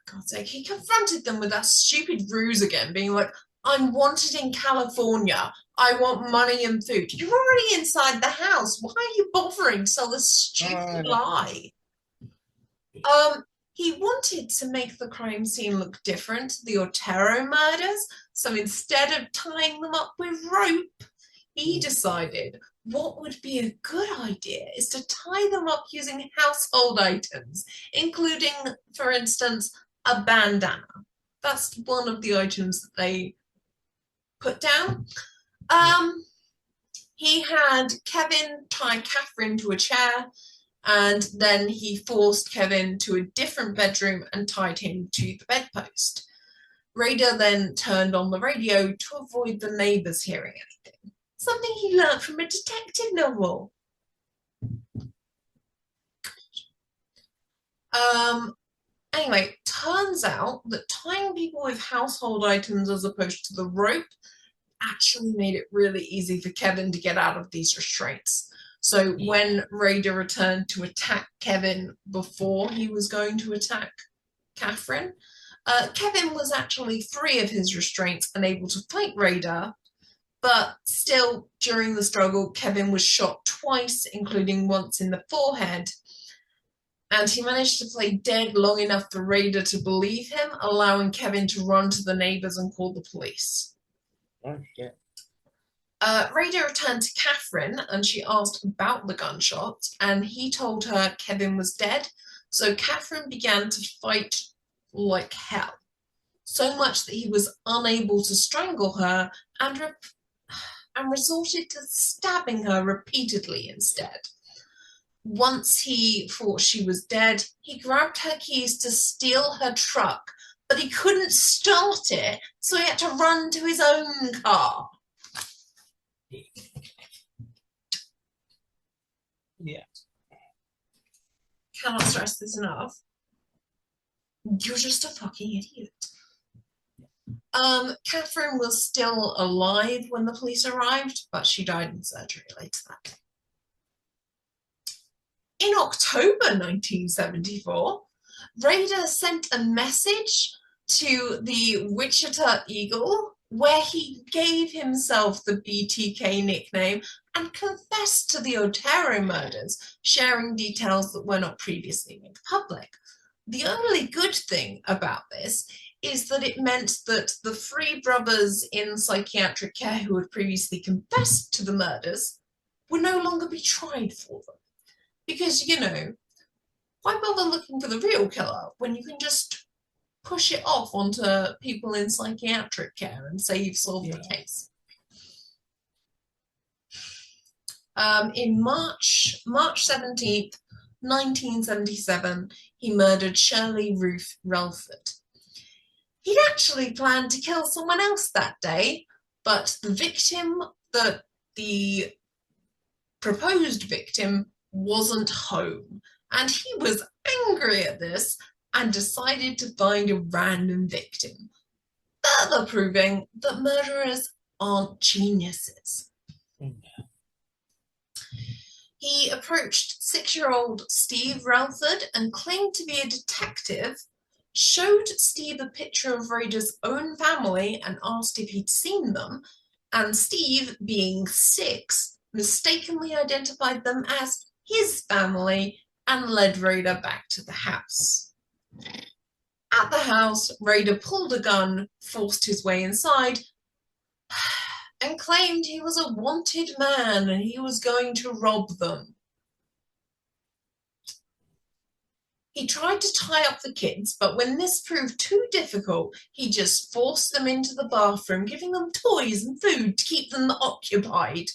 God's sake, he confronted them with that stupid ruse again, being like, I'm wanted in California. I want money and food. You're already inside the house. Why are you bothering to tell this stupid lie? He wanted to make the crime scene look different to the Otero murders, so instead of tying them up with rope, he decided what would be a good idea is to tie them up using household items, including, for instance, a bandana. That's one of the items that they put down. He had Kevin tie Catherine to a chair, and then he forced Kevin to a different bedroom and tied him to the bedpost. Rader then turned on the radio to avoid the neighbors hearing anything, something he learned from a detective novel. Anyway, turns out that tying people with household items as opposed to the rope actually made it really easy for Kevin to get out of these restraints. So when Rader returned to attack Kevin before he was going to attack Catherine, Kevin was actually free of his restraints and able to fight Rader, but still, during the struggle, Kevin was shot twice, including once in the forehead, and he managed to play dead long enough for Rader to believe him, allowing Kevin to run to the neighbors and call the police. Okay. Rader returned to Catherine and she asked about the gunshots, and he told her Kevin was dead, so Catherine began to fight like hell, so much that he was unable to strangle her and resorted to stabbing her repeatedly instead. Once he thought she was dead, he grabbed her keys to steal her truck, but he couldn't start it, so he had to run to his own car. Yeah. Cannot stress this enough. You're just a fucking idiot. Catherine was still alive when the police arrived, but she died in surgery later that day. In October 1974, Rader sent a message to the Wichita Eagle where he gave himself the BTK nickname and confessed to the Otero murders, sharing details that were not previously made public. The only good thing about this is that it meant that the three brothers in psychiatric care who had previously confessed to the murders would no longer be tried for them. Because, you know, why bother looking for the real killer when you can just push it off onto people in psychiatric care and say you've solved the case? In March 17th, 1977, he murdered Shirley Ruth Relford. He'd actually planned to kill someone else that day, but the proposed victim wasn't home, and he was angry at this and decided to find a random victim, further proving that murderers aren't geniuses. He approached 6-year-old Steve Relford and claimed to be a detective, showed Steve a picture of Rader's own family and asked if he'd seen them, and Steve, being 6, mistakenly identified them as his family and led Rader back to the house. At the house, Rader pulled a gun, forced his way inside, and claimed he was a wanted man and he was going to rob them. He tried to tie up the kids, but when this proved too difficult, he just forced them into the bathroom, giving them toys and food to keep them occupied.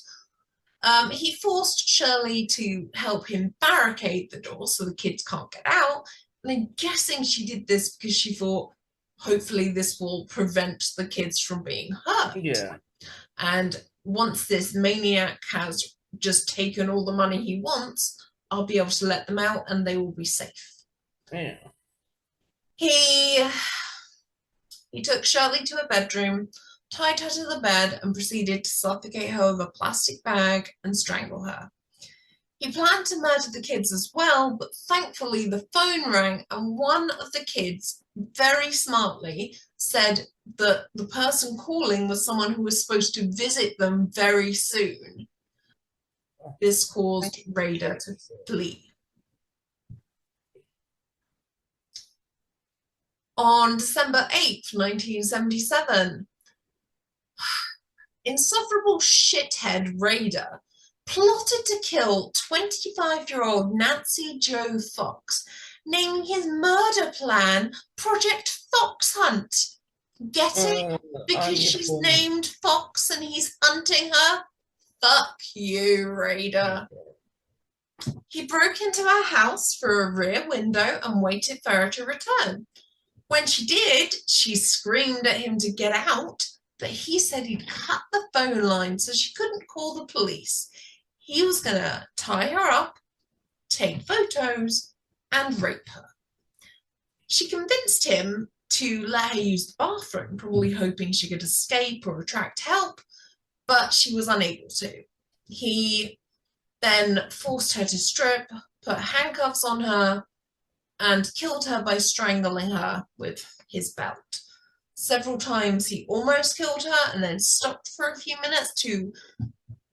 He forced Shirley to help him barricade the door so the kids can't get out. And I'm guessing she did this because she thought, hopefully this will prevent the kids from being hurt. Yeah. And once this maniac has just taken all the money he wants, I'll be able to let them out and they will be safe. Yeah. He took Shirley to a bedroom, tied her to the bed, and proceeded to suffocate her with a plastic bag and strangle her. He planned to murder the kids as well, but thankfully the phone rang and one of the kids very smartly said that the person calling was someone who was supposed to visit them very soon. This caused Rader to flee. On December 8th, 1977, insufferable shithead Rader plotted to kill 25-year-old Nancy Jo Fox, naming his murder plan Project Fox Hunt. Get it? Because she's named Fox and he's hunting her? Fuck you, Rader. He broke into her house through a rear window and waited for her to return. When she did, she screamed at him to get out, but he said he'd cut the phone line so she couldn't call the police. He was going to tie her up, take photos, and rape her. She convinced him to let her use the bathroom, probably hoping she could escape or attract help, but she was unable to. He then forced her to strip, put handcuffs on her, and killed her by strangling her with his belt. Several times he almost killed her and then stopped for a few minutes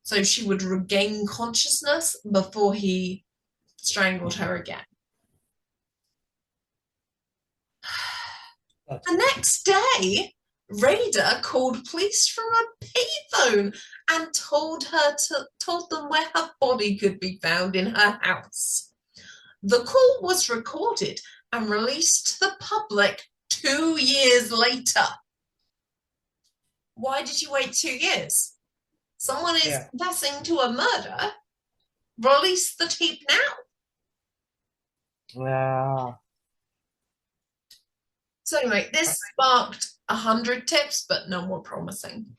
so she would regain consciousness before he strangled her again. The next day, Rader called police from a payphone and told them where her body could be found in her house. The call was recorded and released to the public 2 years later. Why did you wait 2 years? Someone is confessing to a murder. Release the tape now. Wow. So anyway, this sparked 100 tips, but none were promising.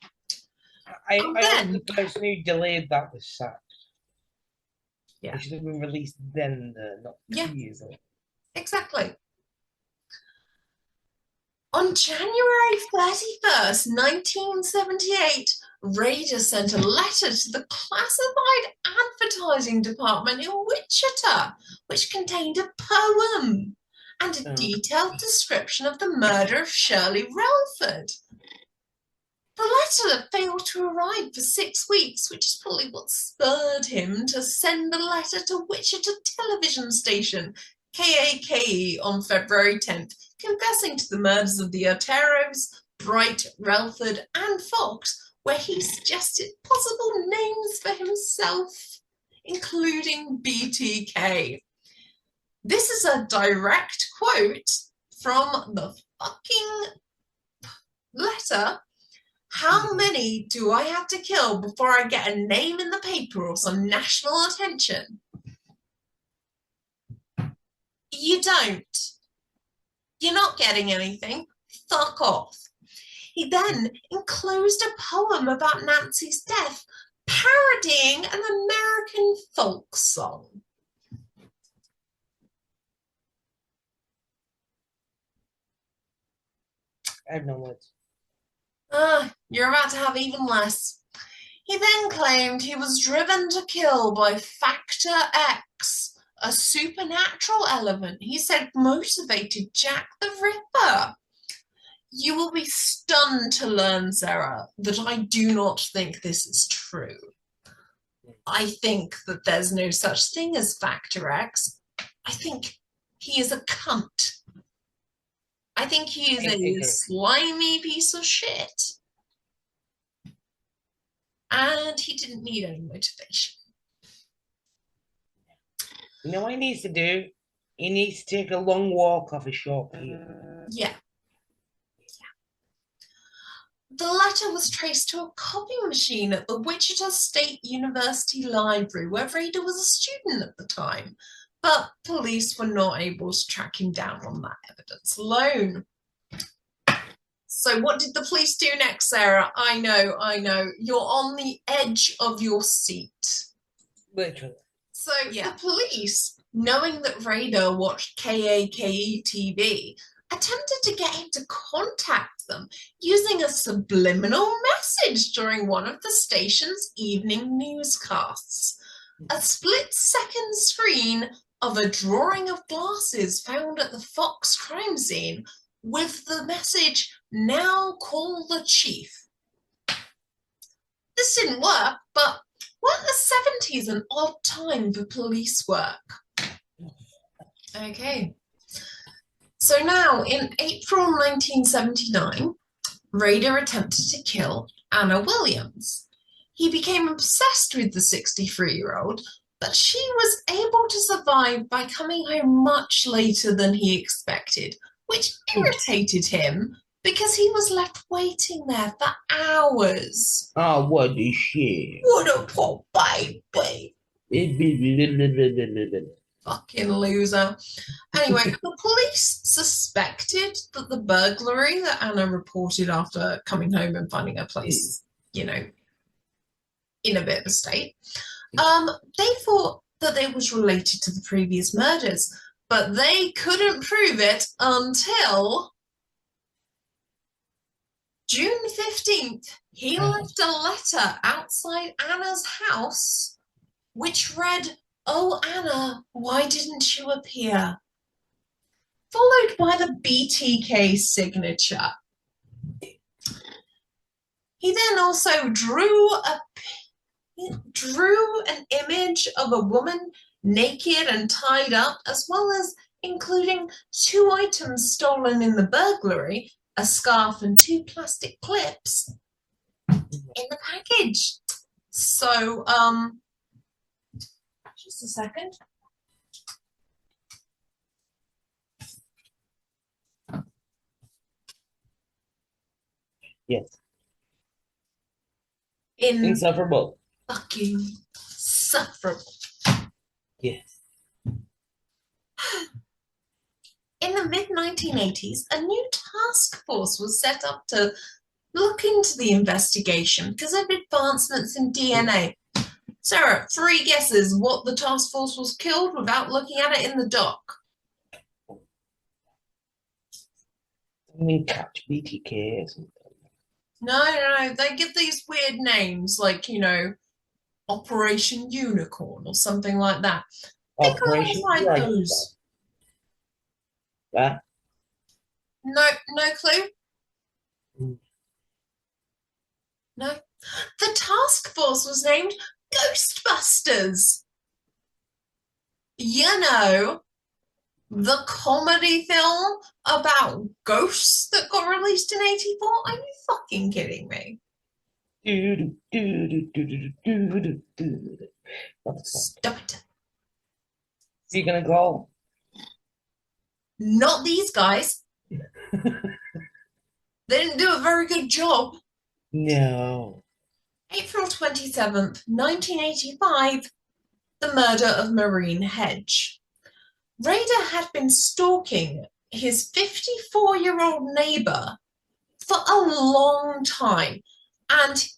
I hope the person who delayed that was sacked. Yeah. It should have been released then, not 2 years later. Exactly. On January 31st, 1978, Rader sent a letter to the classified advertising department in Wichita, which contained a poem and a detailed description of the murder of Shirley Relford. The letter failed to arrive for 6 weeks, which is probably what spurred him to send the letter to Wichita television station, KAKE, on February 10th, confessing to the murders of the Oteros, Bright, Relford, and Fox, where he suggested possible names for himself, including BTK. This is a direct quote from the fucking letter. How many do I have to kill before I get a name in the paper or some national attention? You don't. You're not getting anything. Fuck off. He then enclosed a poem about Nancy's death, parodying an American folk song. I have no words. You're about to have even less. He then claimed he was driven to kill by Factor X, a supernatural element he said motivated Jack the Ripper. You will be stunned to learn, Sarah, that I do not think this is true. I think that there's no such thing as Factor X. I think he is a cunt. I think he is a slimy piece of shit. And he didn't need any motivation. You know what he needs to do? He needs to take a long walk off a short pier. Yeah. The letter was traced to a copying machine at the Wichita State University Library, where Rader was a student at the time, but police were not able to track him down on that evidence alone. So what did the police do next, Sarah? I know. You're on the edge of your seat. Literally. So the police, knowing that Rader watched KAKE TV, attempted to get him to contact them using a subliminal message during one of the station's evening newscasts. A split-second screen of a drawing of glasses found at the Fox crime scene with the message, "Now call the chief." This didn't work, but weren't the 70s an odd time for police work? Okay. So now, in April 1979, Rader attempted to kill Anna Williams. He became obsessed with the 63-year-old, but she was able to survive by coming home much later than he expected, which irritated him because he was left waiting there for hours. Oh, what a shit. What a poor baby. Fucking loser. Anyway, the police suspected that the burglary that Anna reported after coming home and finding her place, in a bit of a state, they thought that it was related to the previous murders, but they couldn't prove it until June 15th. He left a letter outside Anna's house, which read, "Oh, Anna, why didn't you appear?" Followed by the BTK signature. He then also drew an image of a woman naked and tied up, as well as including 2 items stolen in the burglary, a scarf and 2 plastic clips in the package. So, just a second. Yes. Insufferable. Fucking sufferable. Yes. In the mid-1980s, a new task force was set up to look into the investigation because of advancements in DNA. Sarah, 3 guesses what the task force was killed without looking at it in the doc. I mean, catch BTK or something. No. They give these weird names like, Operation Unicorn or something like that. Operation those. That? No clue? No. The task force was named Ghostbusters. The comedy film about ghosts that got released in 84? Are you fucking kidding me? Stop it. Are you gonna go? Not these guys. They didn't do a very good job. No. April 27th, 1985, the murder of Maureen Hedge. Rader had been stalking his 54-year-old neighbor for a long time, and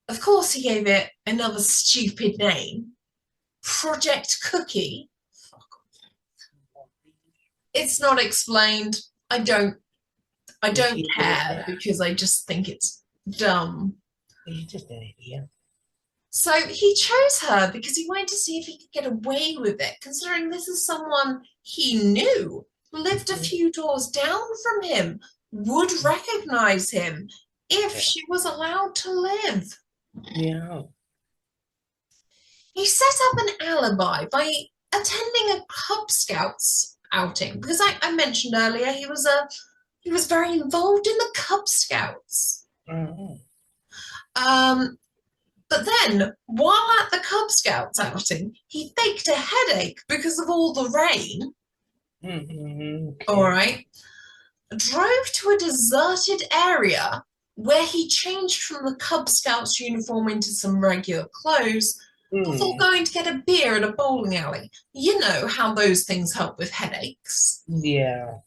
of course he gave it another stupid name, Project Cookie. It's not explained. I don't I don't She's care because I just think it's dumb. just an idiot. So he chose her because he wanted to see if he could get away with it, considering this is someone he knew, lived a few doors down from him, would recognize him if she was allowed to live. Yeah. He set up an alibi by attending a Cub Scouts outing because I mentioned earlier he was very involved in the Cub Scouts. Mm-hmm. But then, while at the Cub Scouts outing, he faked a headache because of all the rain. Mm-hmm. All right. Drove to a deserted area where he changed from the Cub Scouts uniform into some regular clothes before going to get a beer at a bowling alley. You know how those things help with headaches. Yeah.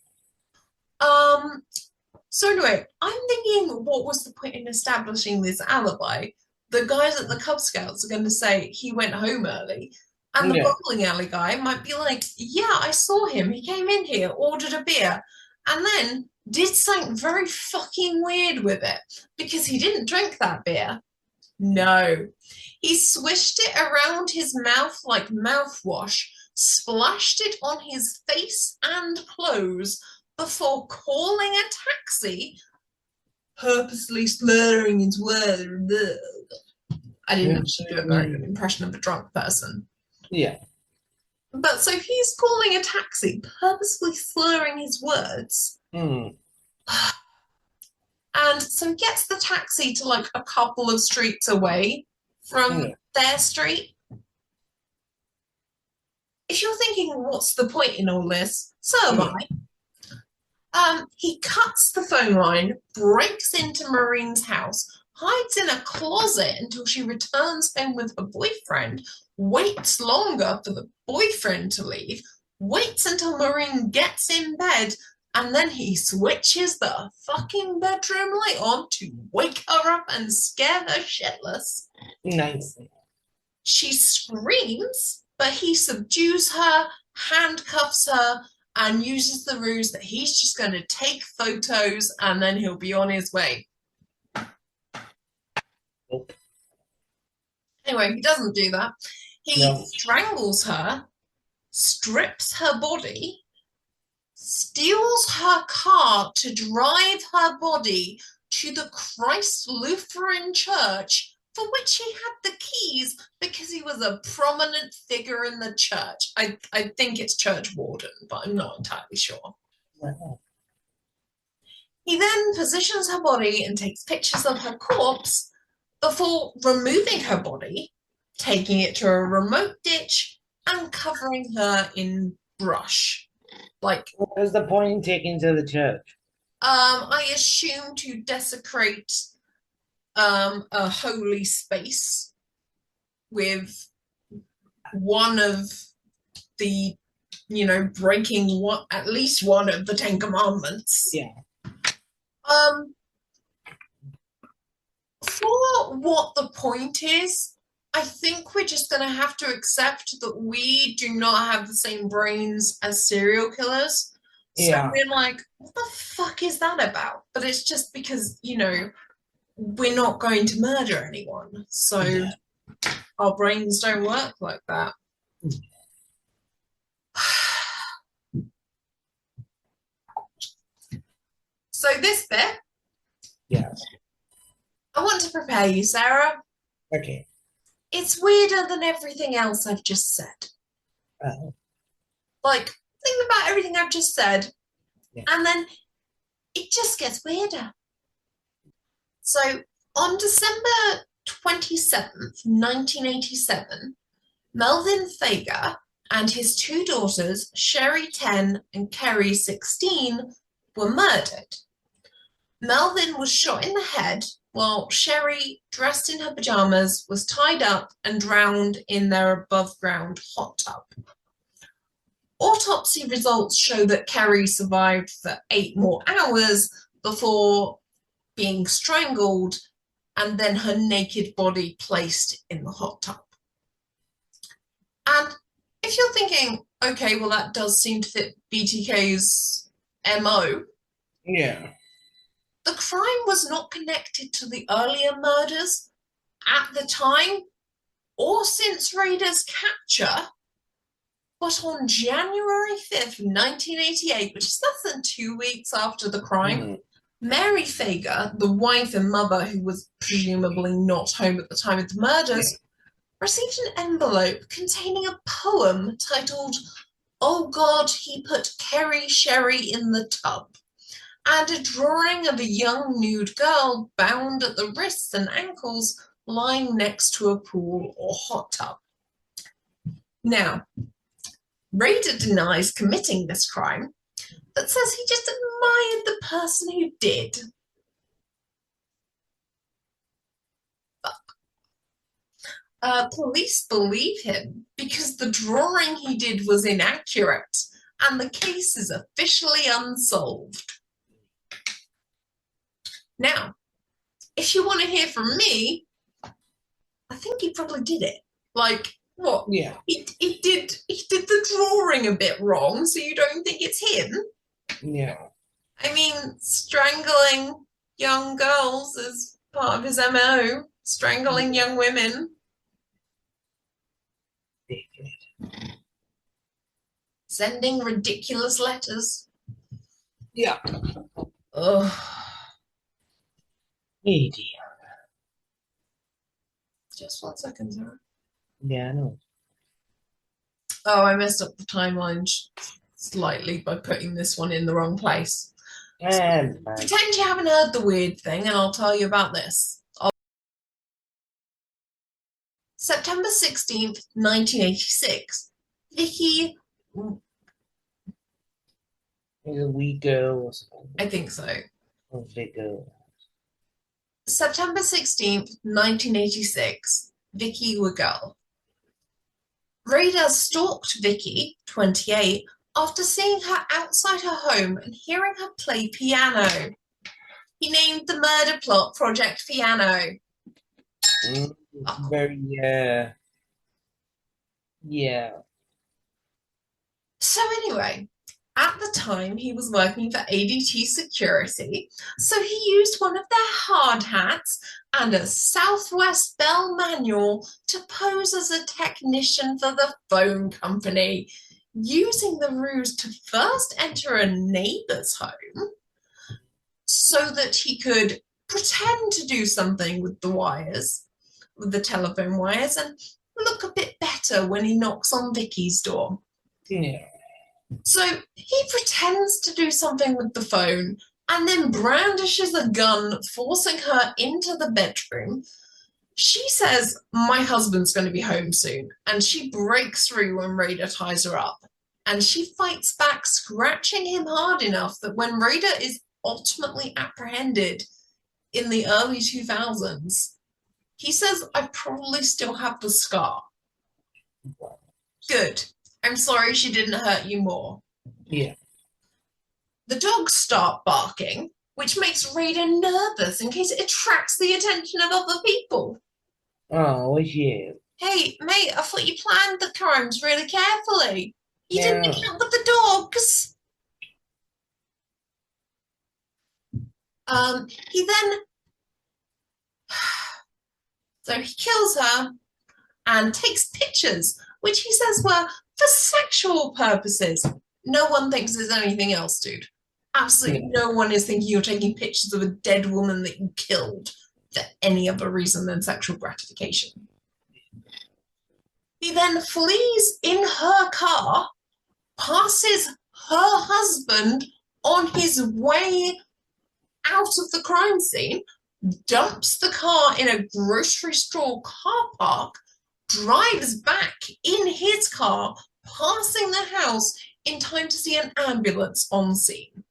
So anyway, I'm thinking, what was the point in establishing this alibi? The guys at the Cub Scouts are going to say he went home early, and the bowling alley guy might be like, yeah, I saw him. He came in here, ordered a beer, and then did something very fucking weird with it because he didn't drink that beer. No. He swished it around his mouth like mouthwash, splashed it on his face and clothes before calling a taxi, purposely slurring his words. I didn't actually do a very good impression of a drunk person. Yeah. But so he's calling a taxi, purposely slurring his words. Mm. And so he gets the taxi to like a couple of streets away from their street. If you're thinking, what's the point in all this? So am I. He cuts the phone line, breaks into Marine's house, hides in a closet until she returns home with her boyfriend, waits longer for the boyfriend to leave, waits until Marine gets in bed, and then he switches the fucking bedroom light on to wake her up and scare her shitless. Nice. She screams, but he subdues her, handcuffs her, and uses the ruse that he's just going to take photos and then he'll be on his way. Nope. Anyway, he doesn't do that. He strangles her, strips her body, steals her car to drive her body to the Christ Lutheran Church, for which he had the keys because he was a prominent figure in the church. I think it's church warden, but I'm not entirely sure. Wow. He then positions her body and takes pictures of her corpse before removing her body, taking it to a remote ditch and covering her in brush. Like, what was the point in taking to the church? I assume to desecrate a holy space with one of the, breaking at least one of the 10 Commandments. Yeah. For what the point is, I think we're just going to have to accept that we do not have the same brains as serial killers. So we're like, what the fuck is that about? But it's just because, we're not going to murder anyone. So our brains don't work like that. So this bit, Yes. I want to prepare you, Sarah. Okay. It's weirder than everything else I've just said. Like, think about everything I've just said, and then it just gets weirder. So, on December 27th, 1987, Melvin Fager and his two daughters, Sherry 10 and Kerry 16, were murdered. Melvin was shot in the head, while Sherry, dressed in her pajamas, was tied up and drowned in their above-ground hot tub. Autopsy results show that Kerry survived for 8 more hours before being strangled and then her naked body placed in the hot tub. And if you're thinking, okay, well, that does seem to fit BTK's MO. Yeah. the crime was not connected to the earlier murders at the time or since Rader's capture, but on January 5th, 1988, which is less than 2 weeks after the crime, Mary Fager, the wife and mother who was presumably not home at the time of the murders, received an envelope containing a poem titled "Oh God, He Put Kerry Sherry in the Tub," and a drawing of a young nude girl bound at the wrists and ankles lying next to a pool or hot tub. Now, Rader denies committing this crime, but says he just admired the person who did. Police believe him because the drawing he did was inaccurate and the case is officially unsolved. Now, if you want to hear from me, I think he probably did it. Like, what? Yeah. He did the drawing a bit wrong, so you don't think it's him? Yeah. I mean, strangling young girls is part of his MO. Strangling young women. Sending ridiculous letters. Yeah. Ugh. Hey, dear. Just 1 second, Sara. Yeah, I know. Oh, I messed up the timeline slightly by putting this one in the wrong place. Pretend you haven't heard the weird thing, and I'll tell you about this. September 16th, 1986. Vicky. Is a wee girl or something. I think so. A big girl. September 16th, 1986. Vicky Wiggle. Rader stalked Vicky, 28, after seeing her outside her home and hearing her play piano. He named the murder plot Project Piano. Very, yeah. So anyway, at the time he was working for ADT Security, so he used one of their hard hats and a Southwest Bell manual to pose as a technician for the phone company, using the ruse to first enter a neighbor's home so that he could pretend to do something with the wires, with the telephone wires, and look a bit better when he knocks on Vicky's door. Yeah. So he pretends to do something with the phone and then brandishes a gun, forcing her into the bedroom. She says, "My husband's going to be home soon," and she breaks through when Rader ties her up. And she fights back, scratching him hard enough that when Rader is ultimately apprehended in the early 2000s, he says, "I probably still have the scar." Good. I'm sorry she didn't hurt you more. Yeah. The dogs start barking, which makes Rader nervous in case it attracts the attention of other people. Oh, yeah. Hey, mate, I thought you planned the crimes really carefully. You Yeah. didn't account for the dogs. He then... So he kills her and takes pictures, which he says were for sexual purposes. No one thinks there's anything else, dude. Absolutely no one is thinking you're taking pictures of a dead woman that you killed for any other reason than sexual gratification. He then flees in her car, passes her husband on his way out of the crime scene, dumps the car in a grocery store car park, drives back in his car, passing the house in time to see an ambulance on scene.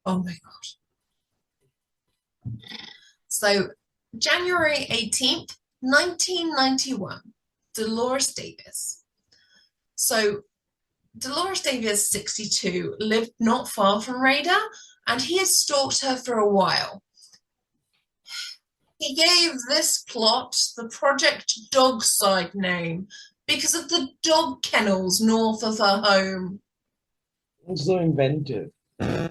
Oh my God. So, January 18th, 1991, Dolores Davis. So, Dolores Davis, 62, lived not far from Rader, and he had stalked her for a while. He gave this plot the Project Dogside name because of the dog kennels north of her home. It's so inventive. You're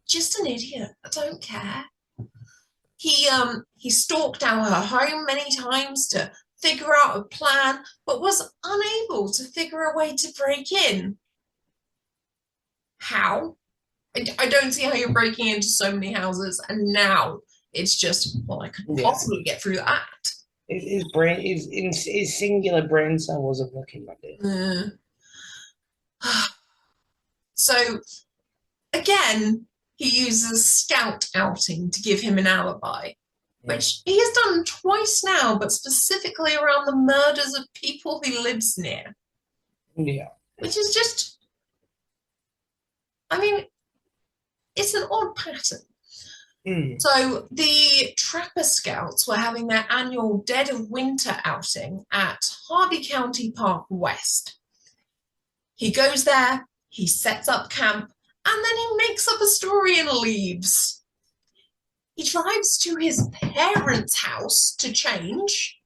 just an idiot. I don't care. He stalked out her home many times to figure out a plan, but was unable to figure a way to break in. How? I don't see how you're breaking into so many houses, and now it's just, well, I couldn't possibly get through that. His brain, his singular brain cell wasn't looking like it. So again, he uses scout outing to give him an alibi, which he has done twice now, but specifically around the murders of people he lives near. Yeah. Which is just, I mean, it's an odd pattern. So the Trapper Scouts were having their annual Dead of Winter outing at Harvey County Park West. He goes there, he sets up camp, and then he makes up a story and leaves. He drives to his parents' house to change,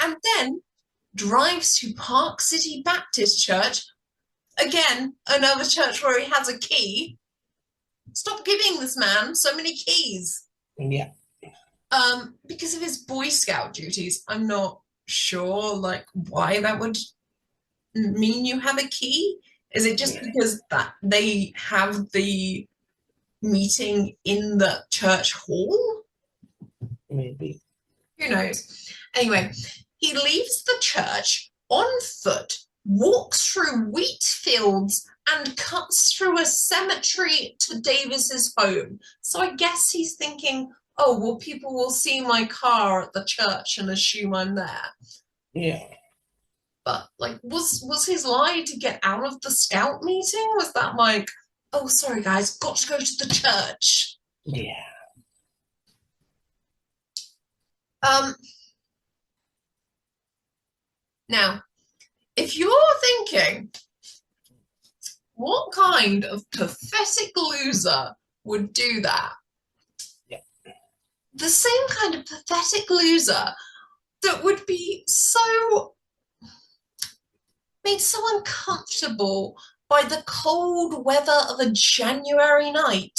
and then drives to Park City Baptist Church, again, another church where he has a key. Stop giving this man so many keys. Yeah. Because of his Boy Scout duties. I'm not sure, like, why that would mean you have a key. Is it just because that they have the meeting in the church hall? Maybe. Who knows? Anyway, he leaves the church on foot, walks through wheat fields, and cuts through a cemetery to Davis's home. So I guess he's thinking, oh, well, people will see my car at the church and assume I'm there. Yeah. But, like, was his lie to get out of the scout meeting? Was that like, oh, sorry, guys, got to go to the church? Yeah. Now, if you're thinking, what kind of pathetic loser would do that? Yeah. The same kind of pathetic loser that would be made so uncomfortable by the cold weather of a January night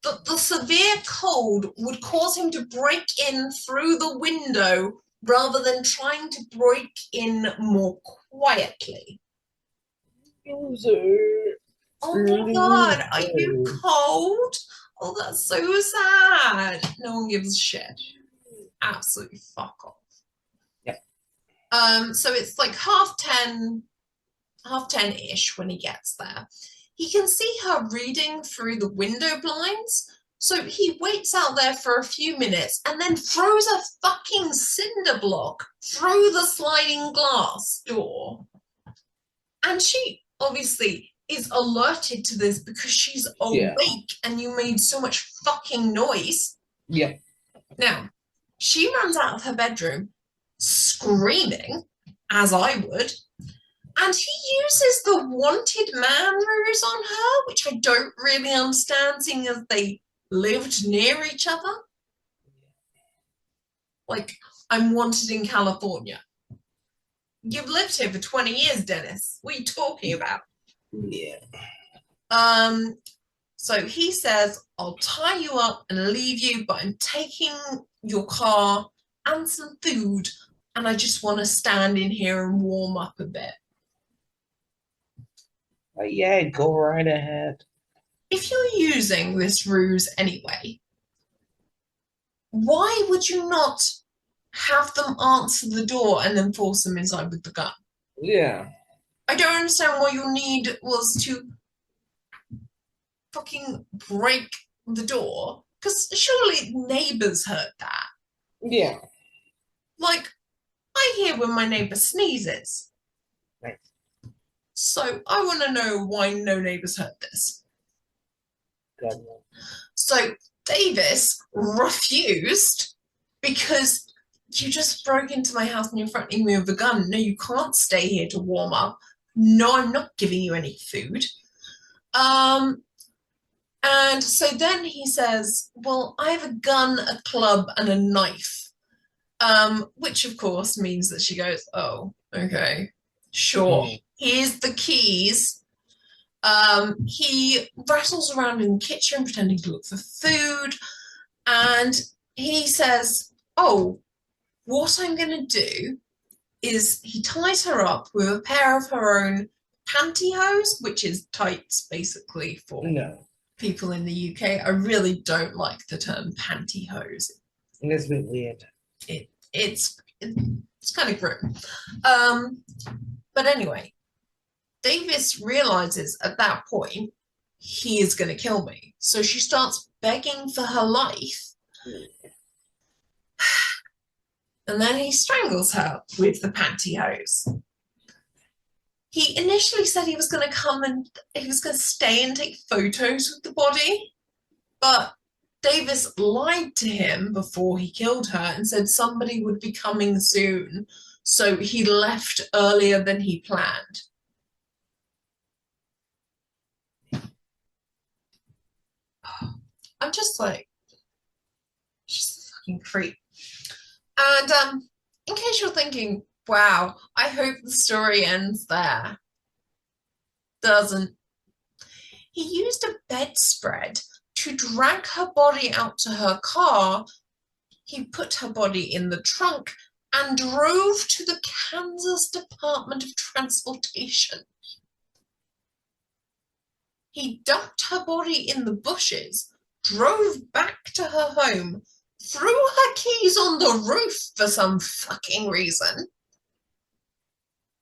that the severe cold would cause him to break in through the window rather than trying to break in more quietly. Loser. Oh my God, are you cold? Oh, that's so sad. No one gives a shit. Absolutely fuck off. Yep. So it's like 10:30-ish when he gets there. He can see her reading through the window blinds, so he waits out there for a few minutes and then throws a fucking cinder block through the sliding glass door. And she obviously is alerted to this because she's awake and you made so much fucking noise. Yeah. Now, she runs out of her bedroom screaming, as I would, and he uses the wanted man ruse on her, which I don't really understand, seeing as they lived near each other. Like, I'm wanted in California. You've lived here for 20 years, Dennis. What are you talking about? Yeah. So he says, I'll tie you up and leave you, but I'm taking your car and some food, and I just want to stand in here and warm up a bit. Yeah, go right ahead. If you're using this ruse anyway, why would you not have them answer the door and then force them inside with the gun? Yeah. I don't understand why your need was to fucking break the door, because surely neighbors heard that. Yeah. Like, I hear when my neighbor sneezes. Right. So I want to know why no neighbors heard this. God. So Davis refused because you just broke into my house and you're threatening me with a gun. No, you can't stay here to warm up. No, I'm not giving you any food. And so then he says, well, I have a gun, a club, and a knife. Which of course means that she goes, oh, okay, sure. here's the keys. He rattles around in the kitchen pretending to look for food, and he says, oh, what I'm going to do is he ties her up with a pair of her own pantyhose, which is tights basically for people in the UK. I really don't like the term pantyhose. It's a bit weird. It's kind of grim. But anyway, Davis realizes at that point he is going to kill me. So she starts begging for her life. And then he strangles her with the pantyhose. He initially said he was going to come and he was going to stay and take photos with the body, but Davis lied to him before he killed her and said somebody would be coming soon, so he left earlier than he planned. I'm just like, she's a fucking creep. And in case you're thinking, wow, I hope the story ends there. Doesn't. He used a bedspread to drag her body out to her car. He put her body in the trunk and drove to the Kansas Department of Transportation. He dumped her body in the bushes, drove back to her home, threw her keys on the roof for some fucking reason.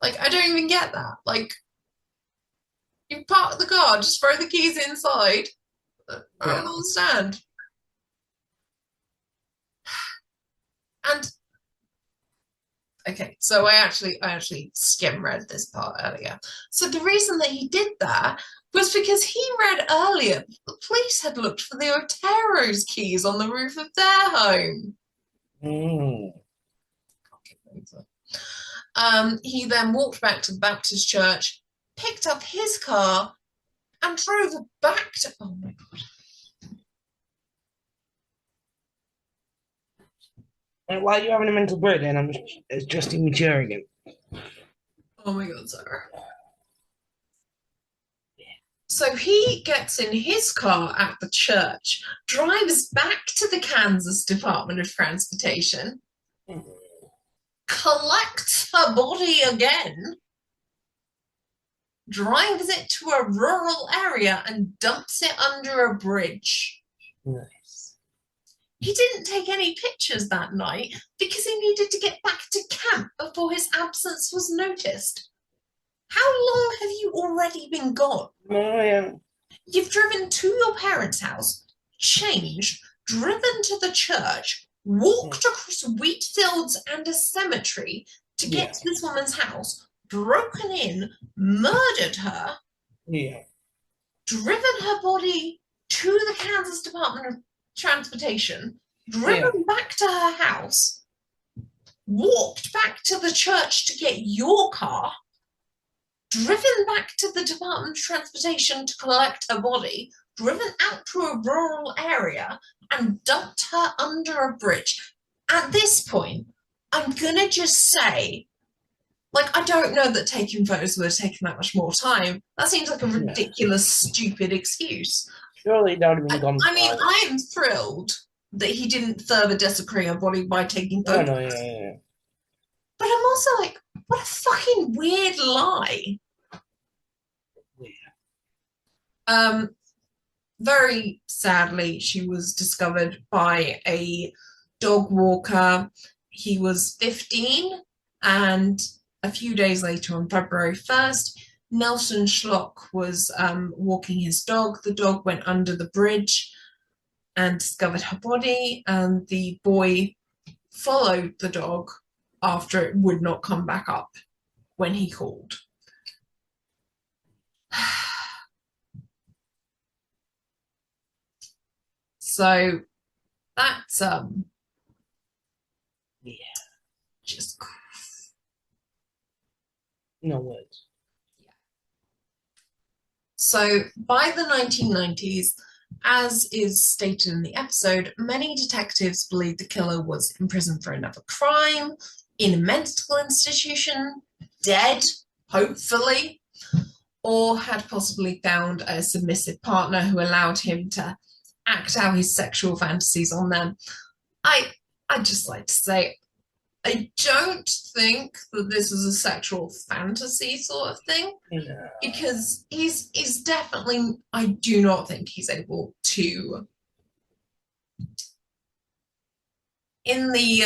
Like, I don't even get that. Like, you park the car, just throw the keys inside. I don't understand. And okay, so I actually skim read this part earlier. So the reason that he did that was because he read earlier the police had looked for the Otero's keys on the roof of their home. He then walked back to the Baptist church, picked up his car, and drove back to... Oh my God. While you're having a mental breakdown, I'm just immature again. Oh my God, Sarah. So he gets in his car at the church, drives back to the Kansas Department of Transportation, collects her body again, drives it to a rural area, and dumps it under a bridge. Nice. He didn't take any pictures that night because he needed to get back to camp before his absence was noticed. How long have you already been gone? Oh, yeah. You've driven to your parents' house, changed, driven to the church, walked across wheat fields and a cemetery to get to this woman's house, broken in, murdered her, driven her body to the Kansas Department of Transportation, driven back to her house, walked back to the church to get your car, driven back to the Department of Transportation to collect her body, driven out to a rural area, and dumped her under a bridge. At this point, I'm gonna just say, like, I don't know that taking photos would have taken that much more time. That seems like a ridiculous, stupid excuse. Surely that would have been gone. I mean, I am thrilled that he didn't further desecrate her body by taking photos. Oh, no, yeah. But I'm also like, what a fucking weird lie. Very sadly, she was discovered by a dog walker. He was 15, and a few days later, on February 1st, Nelson Schlock was walking his dog. The dog went under the bridge and discovered her body, and the boy followed the dog after it would not come back up when he called. So that's just no words. So by the 1990s, as is stated in the episode, many detectives believed the killer was in prison for another crime, in a mental institution, dead, hopefully, or had possibly found a submissive partner who allowed him to act out his sexual fantasies on them. I'd just like to say, I don't think that this is a sexual fantasy sort of thing, because he's definitely, I do not think he's able to, in the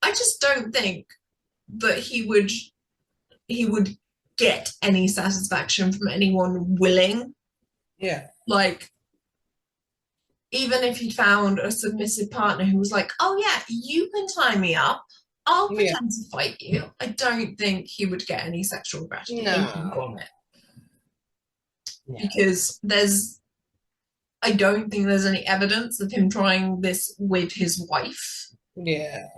I just don't think that he would get any satisfaction from anyone willing. Yeah. Like, even if he found a submissive partner who was like, oh yeah, you can tie me up, I'll pretend to fight you, I don't think he would get any sexual gratification from it. Because I don't think there's any evidence of him trying this with his wife. Yeah.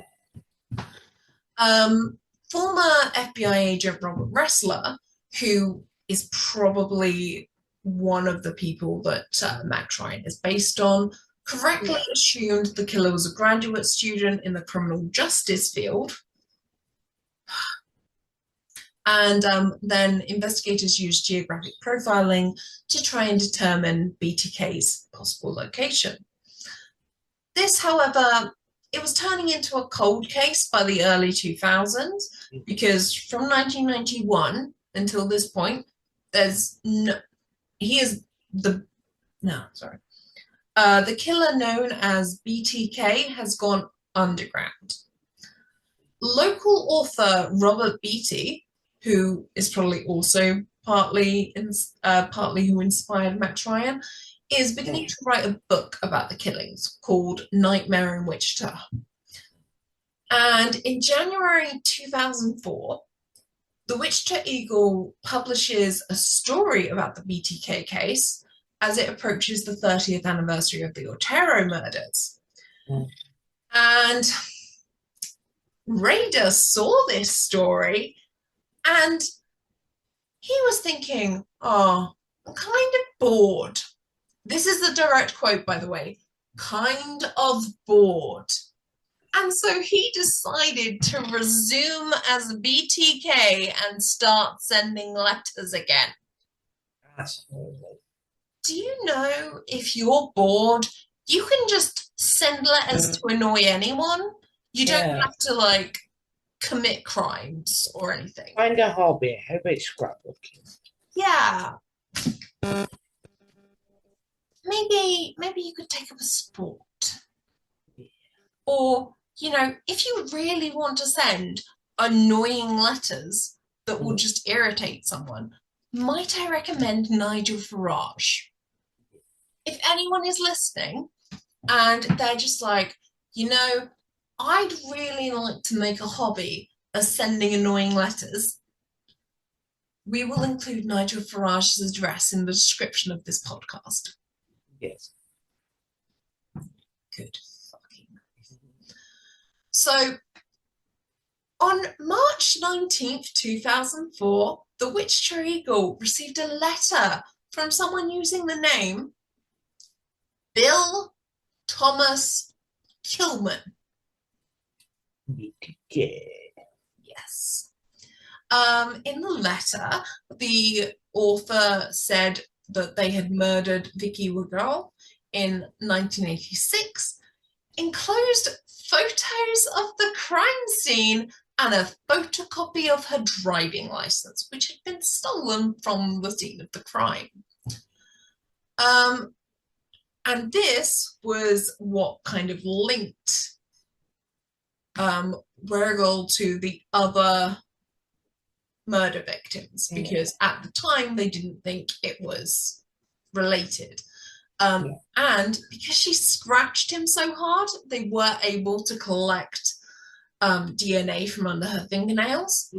Former FBI agent Robert Ressler, who is probably one of the people that Max Ryan is based on, correctly assumed the killer was a graduate student in the criminal justice field. And then investigators used geographic profiling to try and determine BTK's possible location. This, however, it was turning into a cold case by the early 2000s, because from 1991 until this point, the killer known as BTK has gone underground. Local author Robert Beatty, who is probably also partly who inspired Max Ryan, is beginning to write a book about the killings called Nightmare in Wichita. And in January 2004, the Wichita Eagle publishes a story about the BTK case as it approaches the 30th anniversary of the Otero murders. And Rader saw this story and he was thinking, oh, I'm kind of bored. This is the direct quote, by the way, kind of bored. And so he decided to resume as BTK and start sending letters again. That's horrible. Do you know, if you're bored, you can just send letters to annoy anyone? You don't have to, like, commit crimes or anything. Find a hobby. How about scrapbooking? Yeah. Maybe you could take up a sport. Or, you know, if you really want to send annoying letters that will just irritate someone, might I recommend Nigel Farage? If anyone is listening and they're just like, you know, I'd really like to make a hobby of sending annoying letters, we will include Nigel Farage's address in the description of this podcast. Yes. Good fucking. So, on March 19th, 2004, the Wichita Eagle received a letter from someone using the name Bill Thomas Kilman. BTK. Yes. In the letter, the author said that they had murdered Vicky Woodall in 1986, enclosed photos of the crime scene and a photocopy of her driving license, which had been stolen from the scene of the crime. And this was what kind of linked Weigel to the other murder victims, because at the time they didn't think it was related. And because she scratched him so hard, they were able to collect DNA from under her fingernails.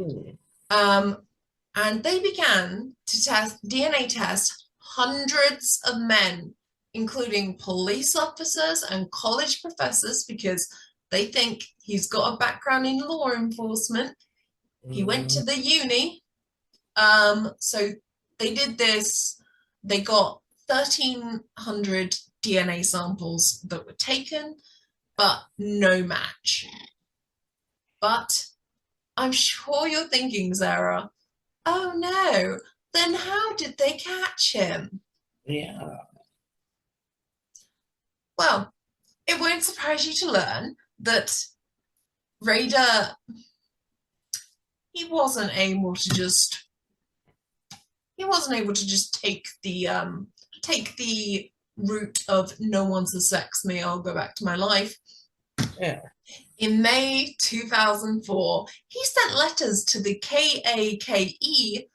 And they began to DNA test hundreds of men, including police officers and college professors, because they think he's got a background in law enforcement. He went to the uni. So they did this. They got 1,300 DNA samples that were taken, but no match. But I'm sure you're thinking, Sarah, oh no, then how did they catch him? Yeah. Well, it won't surprise you to learn that Rader, he wasn't able to just take the route of no one suspects me, I'll go back to my life. Yeah. In May 2004, he sent letters to the KAKE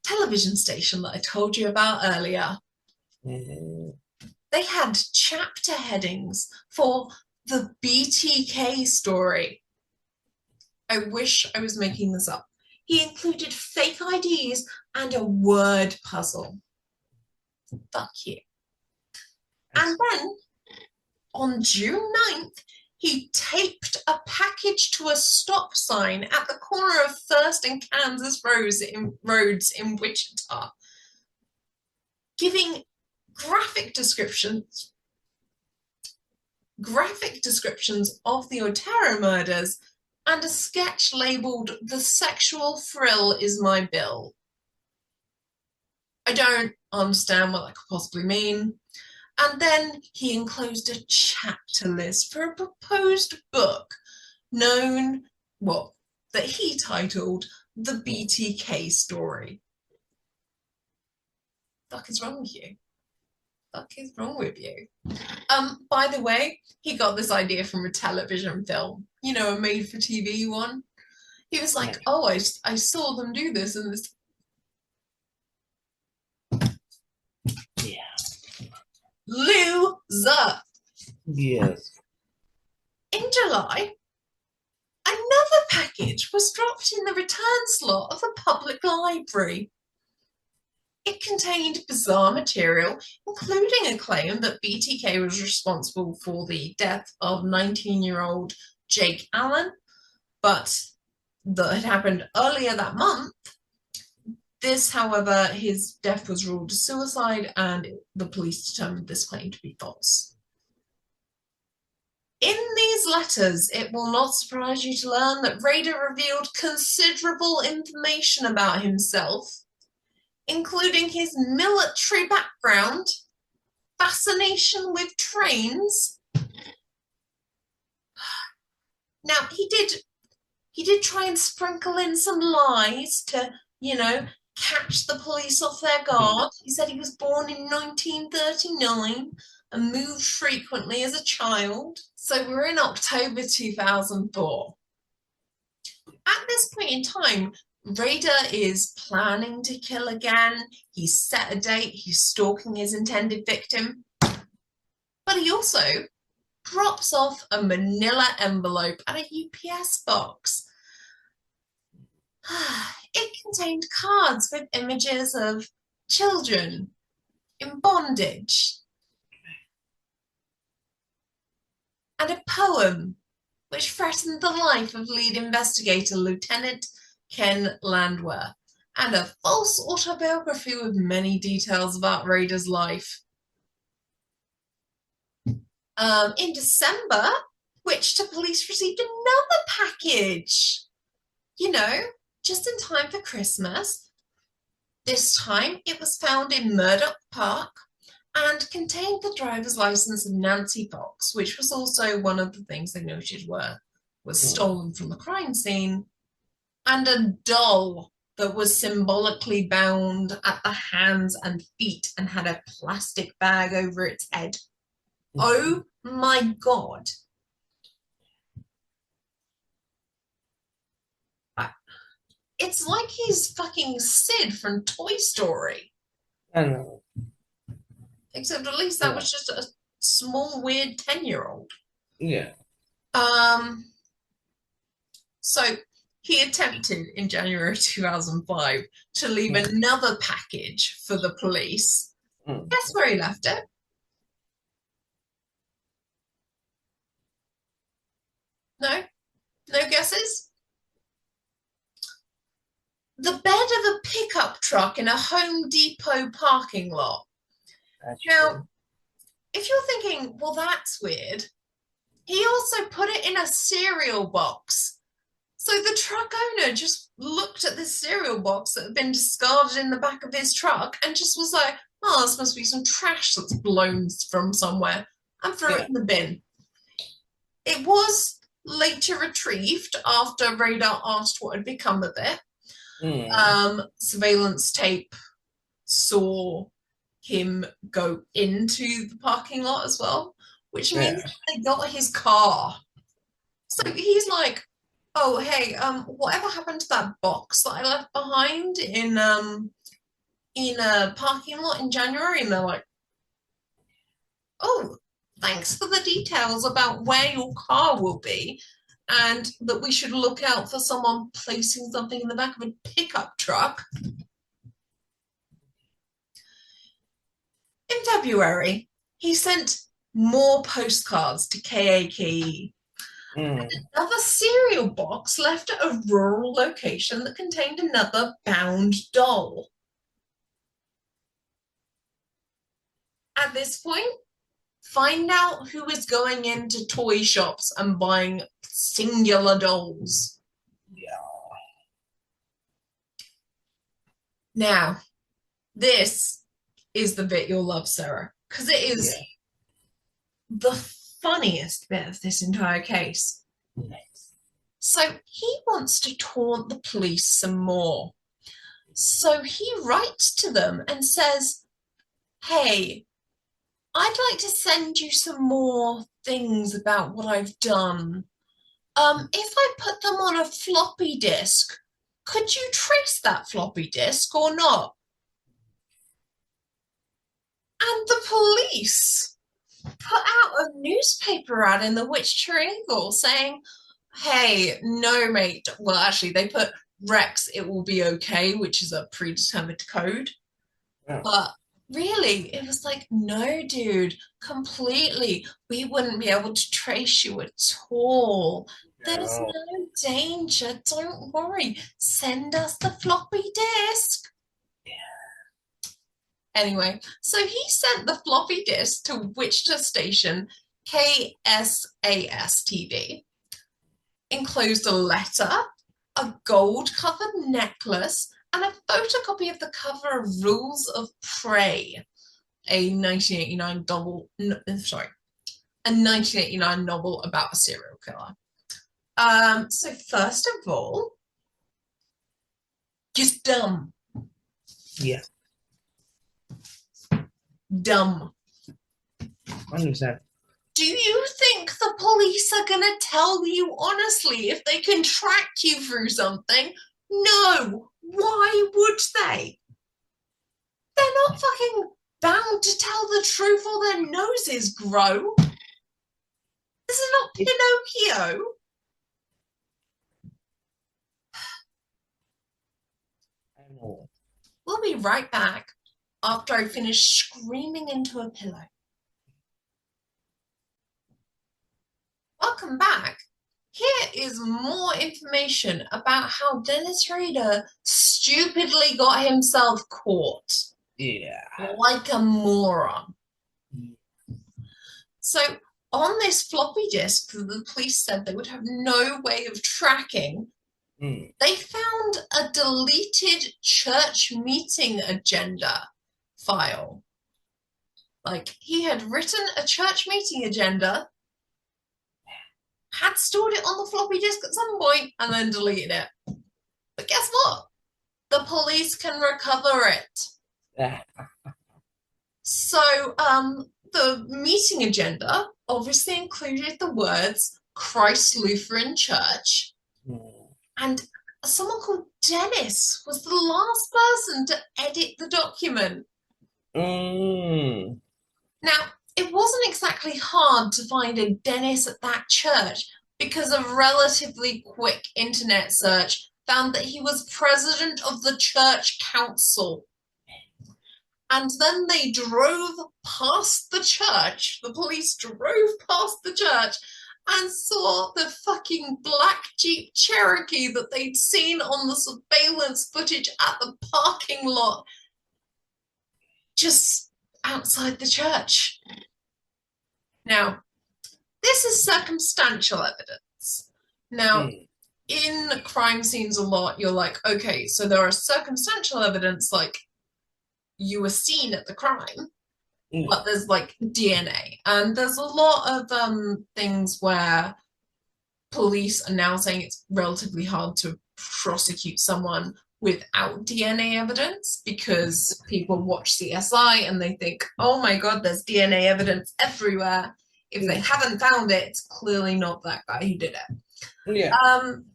television station that I told you about earlier. Mm-hmm. They had chapter headings for the BTK story. I wish I was making this up. He included fake IDs and a word puzzle. Fuck you. And then on June 9th, he taped a package to a stop sign at the corner of First and Kansas roads in Wichita, giving graphic descriptions of the Otero murders and a sketch labeled "The Sexual Thrill Is My Bill." I don't understand what that could possibly mean. And then he enclosed a chapter list for a proposed book that he titled The BTK Story. Fuck is wrong with you? Fuck is wrong with you? By the way, he got this idea from a television film, a made-for-TV one. He was like, oh, I saw them do this and this. Yeah. Loser. Yes. In July, another package was dropped in the return slot of the public library. It contained bizarre material, including a claim that BTK was responsible for the death of 19-year-old Jake Allen, but that had happened earlier that month. This, however, his death was ruled a suicide, and the police determined this claim to be false. In these letters, it will not surprise you to learn that Rader revealed considerable information about himself, including his military background, fascination with trains. Now, he did try and sprinkle in some lies to, catch the police off their guard. He said he was born in 1939 and moved frequently as a child. So we're in October 2004. At this point in time, Rader is planning to kill again. He's set a date. He's stalking his intended victim. But he also drops off a manila envelope at a UPS box. It contained cards with images of children in bondage and a poem which threatened the life of lead investigator Lieutenant Ken Landwehr, and a false autobiography with many details about Rader's life. In December, Wichita police received another package, just in time for Christmas. This time it was found in Murdoch Park and contained the driver's license of Nancy Fox, which was also one of the things they noted was stolen from the crime scene, and a doll that was symbolically bound at the hands and feet and had a plastic bag over its head. Oh my God. It's like he's fucking Sid from Toy Story. I know. Except at least that was just a small, weird 10-year-old. Yeah. So he attempted in January 2005 to leave another package for the police. Guess where he left it? No? No guesses? The bed of a pickup truck in a Home Depot parking lot. Now, if you're thinking, well, that's weird, he also put it in a cereal box So the truck owner just looked at this cereal box that had been discarded in the back of his truck and just was like, oh, this must be some trash that's blown from somewhere, and threw it in the bin. It was later retrieved after Rader asked what had become of it. Surveillance tape saw him go into the parking lot as well, which means they got his car. So he's like, oh, hey, whatever happened to that box that I left behind in a parking lot in January? And they're like, oh, thanks for the details about where your car will be, and that we should look out for someone placing something in the back of a pickup truck. In February, he sent more postcards to KAKE. Another cereal box left at a rural location that contained another bound doll. At this point, find out who is going into toy shops and buying singular dolls. Yeah. Now, this is the bit you'll love, Sarah, because it is the funniest bit of this entire case. So he wants to taunt the police some more. So he writes to them and says, hey, I'd like to send you some more things about what I've done. If I put them on a floppy disk, could you trace that floppy disk or not? And the police put out a newspaper ad in the Wichita Eagle saying, hey, no, mate. Well, actually, they put Rex, it will be okay, which is a predetermined code. Yeah. But really, it was like, no, dude, completely. We wouldn't be able to trace you at all. There's no danger. Don't worry. Send us the floppy disk. Anyway, so he sent the floppy disk to Wichita station KSAS TV, enclosed a letter, a gold-covered necklace, and a photocopy of the cover of Rules of Prey, a 1989 novel about a serial killer. So first of all, just dumb. Yeah. Dumb. 100%. Do you think the police are going to tell you honestly if they can track you through something? No. Why would they? They're not fucking bound to tell the truth or their noses grow. This is not Pinocchio. I know. We'll be right back after I finish screaming into a pillow. Welcome back. Here is more information about how Dennis Rader stupidly got himself caught. Yeah. Like a moron. So on this floppy disk that the police said they would have no way of tracking, they found a deleted church meeting agenda file. Like, he had written a church meeting agenda, had stored it on the floppy disk at some point, and then deleted it. But guess what? The police can recover it. Yeah. So, the meeting agenda obviously included the words Christ Lutheran Church, and someone called Dennis was the last person to edit the document. Now, it wasn't exactly hard to find a Dennis at that church because a relatively quick internet search found that he was president of the church council. And then they drove past the church, the police drove past the church and saw the fucking black Jeep Cherokee that they'd seen on the surveillance footage at the parking lot just outside the church. Now, this is circumstantial evidence. Now, in crime scenes a lot, you're like, okay, so there are circumstantial evidence, like you were seen at the crime, but there's like DNA. And there's a lot of things where police are now saying it's relatively hard to prosecute someone without DNA evidence because people watch CSI and they think, oh my God, there's DNA evidence everywhere. If they haven't found it, it's clearly not that guy who did it. Yeah.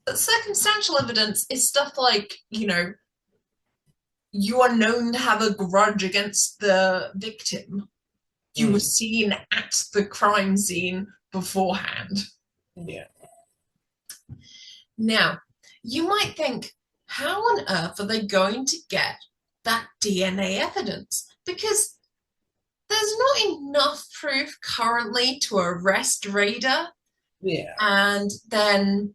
But circumstantial evidence is stuff like, you know, you are known to have a grudge against the victim. You were seen at the crime scene beforehand. Yeah. Now, you might think, how on earth are they going to get that DNA evidence? Because there's not enough proof currently to arrest Rader and then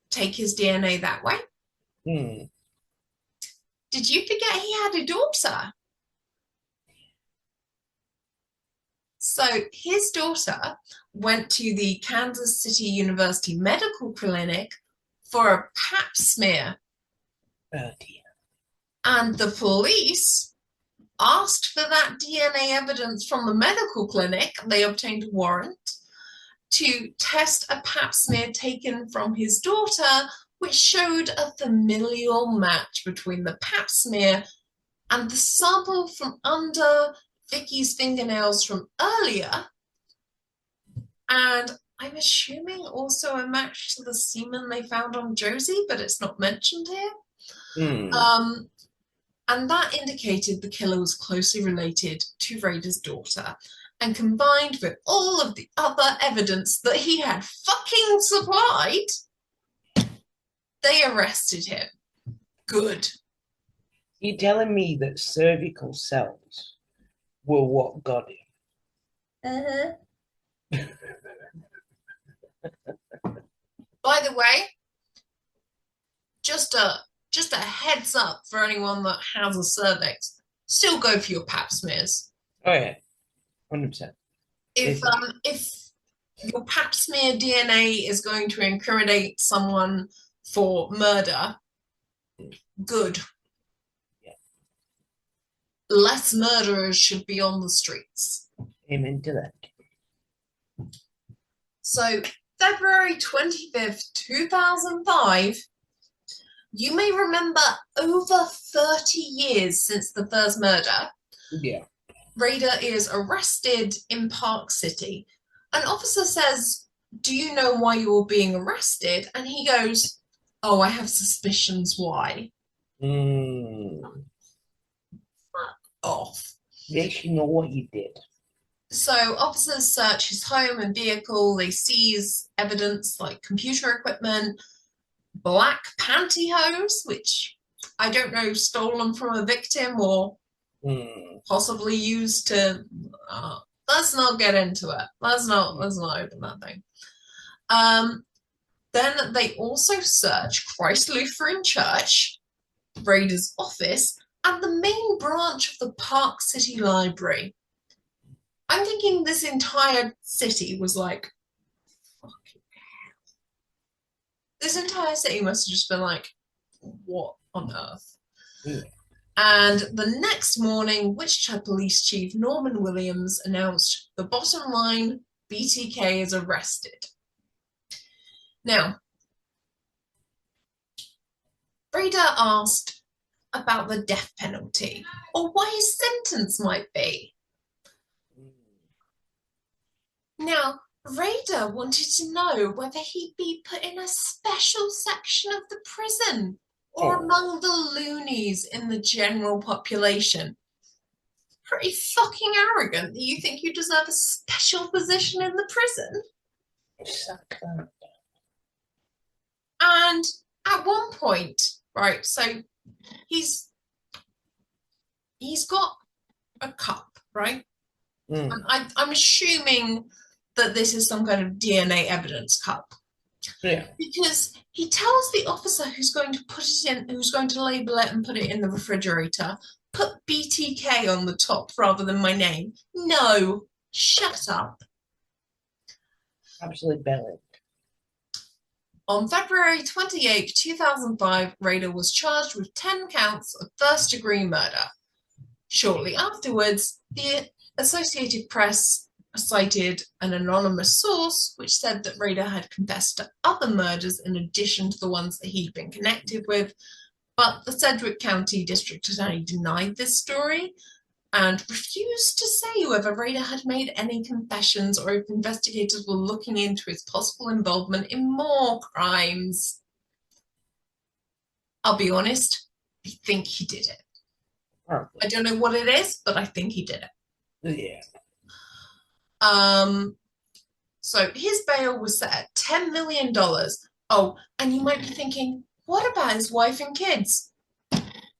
take his DNA that way. Did you forget he had a daughter? So his daughter went to the Kansas City University Medical Clinic for a pap smear. Oh dear. And the police asked for that DNA evidence from the medical clinic. They obtained a warrant to test a pap smear taken from his daughter, which showed a familial match between the pap smear and the sample from under Vicky's fingernails from earlier. And I'm assuming also a match to the semen they found on Josie, but it's not mentioned here. And that indicated the killer was closely related to Rader's daughter. And combined with all of the other evidence that he had fucking supplied, they arrested him. Good. You're telling me that cervical cells were what got him? By the way, just a heads up for anyone that has a cervix, still go for your pap smears. Oh yeah, 100%. If your pap smear DNA is going to incriminate someone for murder, good. Yeah. Less murderers should be on the streets. Amen to that. So February 25th, 2005, you may remember over 30 years since the first murder. Yeah. Rader is arrested in Park City. An officer says, do you know why you're being arrested? And he goes, oh, I have suspicions why. Fuck off. Yes, you know what you did. So officers search his home and vehicle. They seize evidence like computer equipment, black pantyhose, which I don't know, stolen from a victim or possibly used to. Let's not get into it. Let's not open that thing. Then they also search Christ Lutheran Church, Rader's office, and the main branch of the Park City Library. I'm thinking this entire city was like, fucking hell. This entire city must have just been like, what on earth? And the next morning, Wichita Police Chief Norman Williams announced the bottom line, BTK is arrested. Now, Rader asked about the death penalty or what his sentence might be. Now, Rader wanted to know whether he'd be put in a special section of the prison or among the loonies in the general population. Pretty fucking arrogant that you think you deserve a special position in the prison. And at one point, right, so he's got a cup, right? And I'm assuming that this is some kind of DNA evidence cup. Yeah. Because he tells the officer who's going to put it in, who's going to label it and put it in the refrigerator, put BTK on the top rather than my name. No, shut up. Absolutely belly. On February 28, 2005, Rader was charged with 10 counts of first-degree murder. Shortly afterwards, the Associated Press cited an anonymous source which said that Rader had confessed to other murders in addition to the ones that he'd been connected with, but the Sedgwick County District Attorney denied this story and refused to say whether Rader had made any confessions or if investigators were looking into his possible involvement in more crimes. I'll be honest, I think he did it. I don't know what it is, but I think he did Yeah. it. So his bail was set at $10 million. Oh, and you might be thinking, what about his wife and kids?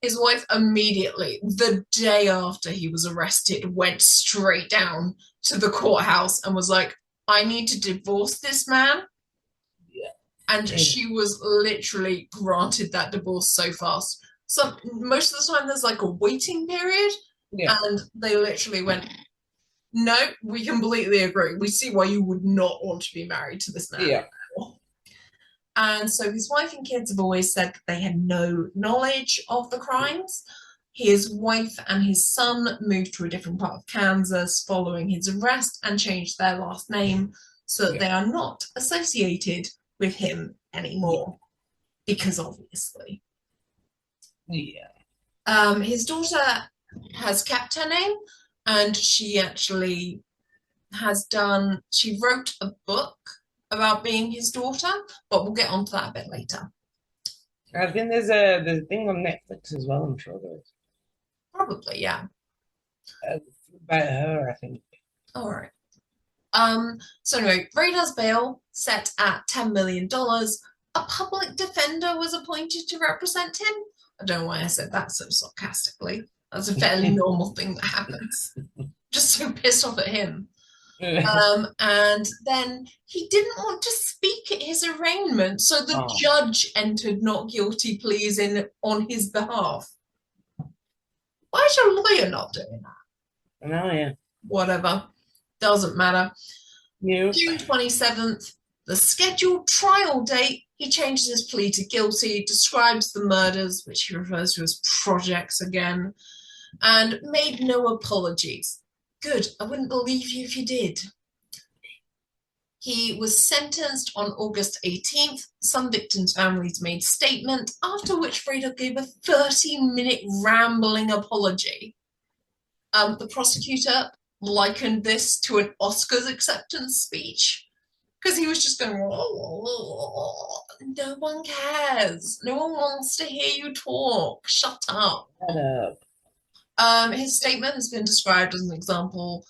His wife immediately, the day after he was arrested, went straight down to the courthouse and was like, I need to divorce this man. Yeah. And she was literally granted that divorce so fast. So most of the time there's like a waiting period. Yeah. And they literally went, no, we completely agree. We see why you would not want to be married to this man. Yeah. And so his wife and kids have always said that they had no knowledge of the crimes. His wife and his son moved to a different part of Kansas following his arrest and changed their last name so that they are not associated with him anymore. Because obviously. Yeah. His daughter has kept her name, and she actually she wrote a book about being his daughter, but we'll get onto that a bit later. I think there's a thing on Netflix as well, I'm sure there is. Probably, yeah. About her, I think. All right. So anyway, Radar's bail set at $10 million. A public defender was appointed to represent him. I don't know why I said that so sarcastically. That's a fairly normal thing that happens. Just so pissed off at him. And then he didn't want to speak at his arraignment, so the judge entered not guilty pleas in on his behalf. Why is your lawyer not doing that? No, yeah. Whatever. Doesn't matter. No. June 27th, the scheduled trial date, he changes his plea to guilty, describes the murders, which he refers to as projects again, and made no apologies. Good. I wouldn't believe you if you did. He was sentenced on August 18th. Some victims' families made statement, after which Rader gave a 30-minute rambling apology. The prosecutor likened this to an Oscars acceptance speech because he was just going, no one cares. No one wants to hear you talk. Shut up. Shut up. His statement has been described as an example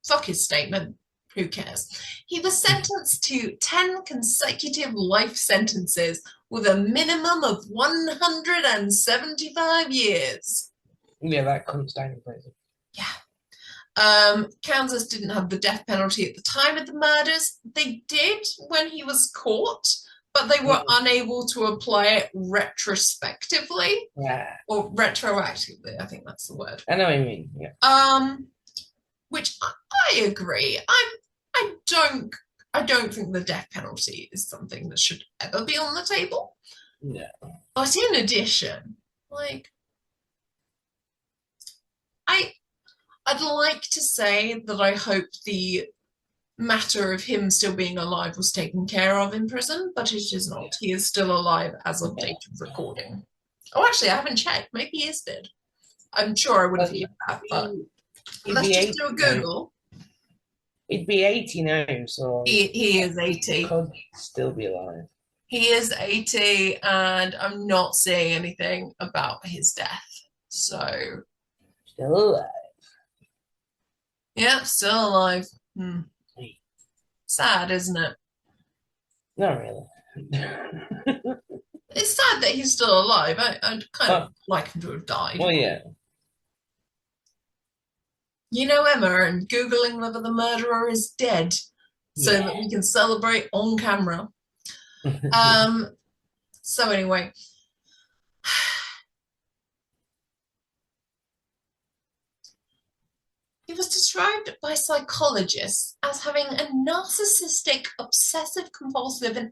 fuck his statement. Who cares? He was sentenced to 10 consecutive life sentences with a minimum of 175 years. Yeah, that comes down in prison. Yeah. Kansas didn't have the death penalty at the time of the murders. They did when he was caught, but they were unable to apply it retrospectively. Yeah. Or retroactively, I think that's the word. I know what you mean, yeah. Which I agree. I don't think the death penalty is something that should ever be on the table. Yeah. But in addition, like, I'd like to say that I hope the matter of him still being alive was taken care of in prison, but it is not. He is still alive as of date of recording. Oh, actually, I haven't checked. Maybe he is dead. I'm sure I would have heard that, but let's just do a Google. He'd be 80 now, so he is 80. Could still be alive. He is 80, and I'm not seeing anything about his death. So still alive. Yeah, still alive. Sad, isn't it? Not really. It's sad that he's still alive. I'd kind of like him to have died. Well, yeah. You know, Emma, and Googling whether the murderer is dead so that we can celebrate on camera. So anyway. He He was described by psychologists as having a narcissistic, obsessive compulsive and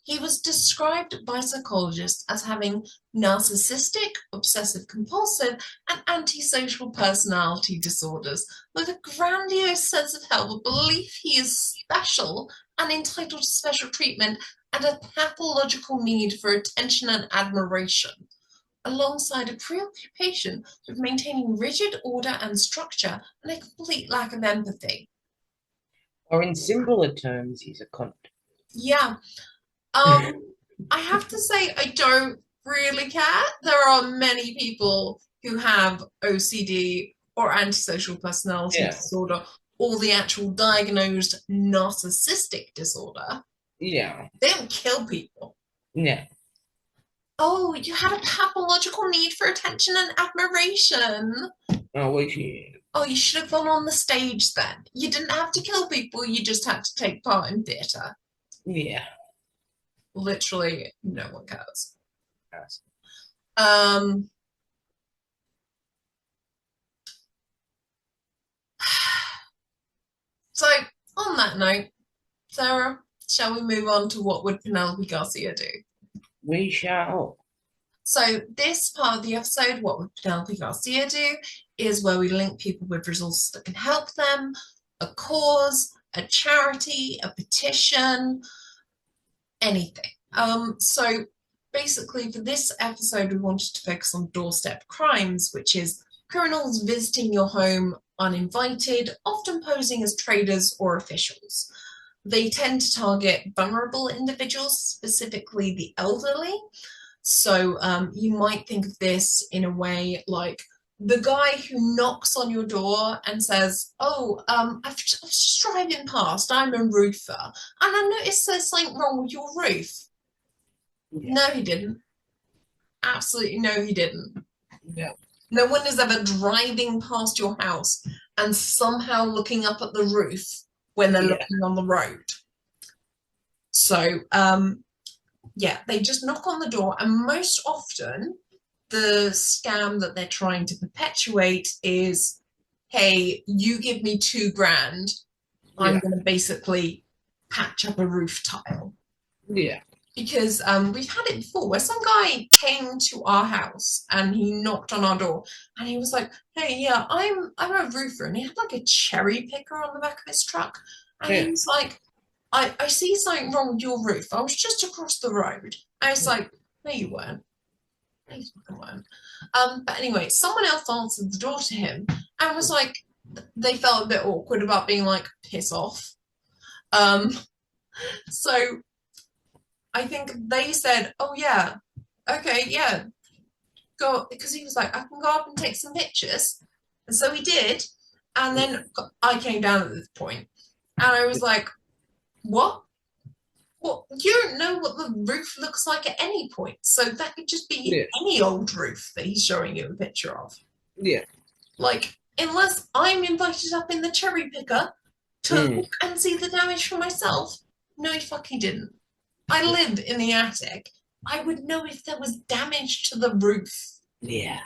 he was described by psychologists as having narcissistic, obsessive compulsive, and antisocial personality disorders, with a grandiose sense of self, a belief he is special and entitled to special treatment, and a pathological need for attention and admiration, alongside a preoccupation with maintaining rigid order and structure and a complete lack of empathy. Or in simpler terms, he's a cunt. Yeah. I have to say, I don't really care. There are many people who have OCD or antisocial personality disorder, or the actual diagnosed narcissistic disorder. Yeah. They don't kill people. Yeah. Oh, you had a pathological need for attention and admiration. Oh, which you? Oh, you should have gone on the stage then. You didn't have to kill people, you just had to take part in theatre. Yeah. Literally, no one cares. Yes. So, on that note, Sarah, shall we move on to what would Penelope Garcia do? We shall. So, this part of the episode, what would Penelope Garcia do, is where we link people with resources that can help them, a cause, a charity, a petition, anything. So basically for this episode, we wanted to focus on doorstep crimes, which is criminals visiting your home uninvited, often posing as traders or officials. They tend to target vulnerable individuals, specifically the elderly. So you might think of this in a way like the guy who knocks on your door and says, oh, I was just driving past, I'm a roofer, and I noticed there's something wrong with your roof. Yeah. No, he didn't. Absolutely no, he didn't. Yeah. No one is ever driving past your house and somehow looking up at the roof when they're looking on the road. So, they just knock on the door, and most often the scam that they're trying to perpetuate is, hey, you give me $2,000, I'm going to basically patch up a roof tile. Yeah. Because we've had it before where some guy came to our house and he knocked on our door and he was like, hey, yeah, I'm a roofer, and he had like a cherry picker on the back of his truck, and he was like, I see something wrong with your roof. I was just across the road. I was like, no, you weren't. No, you fucking weren't. But anyway, someone else answered the door to him and was like, they felt a bit awkward about being like, piss off. So I think they said, oh yeah, okay, yeah, go, because he was like, I can go up and take some pictures. And so he did. And then I came down at this point and I was like, what? Well, you don't know what the roof looks like at any point. So that could just be any old roof that he's showing you a picture of. Yeah. Like, unless I'm invited up in the cherry picker to look and see the damage for myself. No, he fucking didn't. I live in the attic. I would know if there was damage to the roof. Yeah.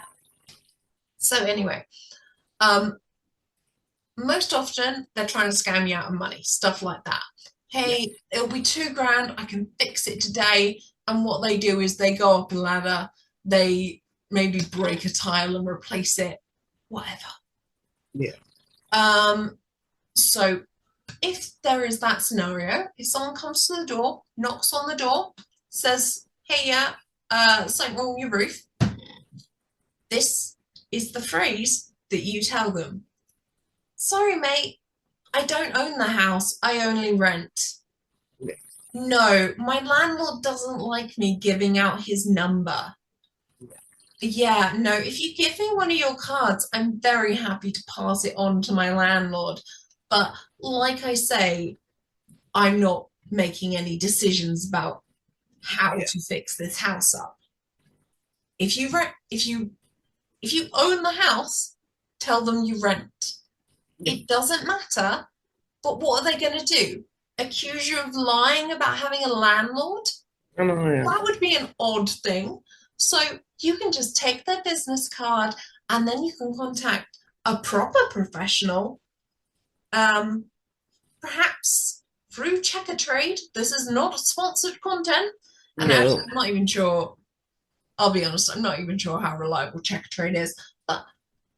So anyway, most often they're trying to scam you out of money, stuff like that. Hey, it'll be $2,000, I can fix it today. And what they do is they go up a ladder, they maybe break a tile and replace it, whatever. Yeah. So if there is that scenario, if someone comes to the door, knocks on the door, says, hey, yeah, something wrong with your roof, this is the phrase that you tell them. Sorry, mate, I don't own the house, I only rent. Yeah. No, my landlord doesn't like me giving out his number. Yeah, no, if you give me one of your cards, I'm very happy to pass it on to my landlord. But like I say, I'm not making any decisions about how to fix this house up. If you own the house, tell them you rent. It doesn't matter. But what are they going to do? Accuse you of lying about having a landlord? That would be an odd thing. So you can just take their business card and then you can contact a proper professional, perhaps through Checker Trade. This is not sponsored content, and actually, No. I'm not even sure. I'll be honest, I'm not even sure how reliable Checker Trade is, but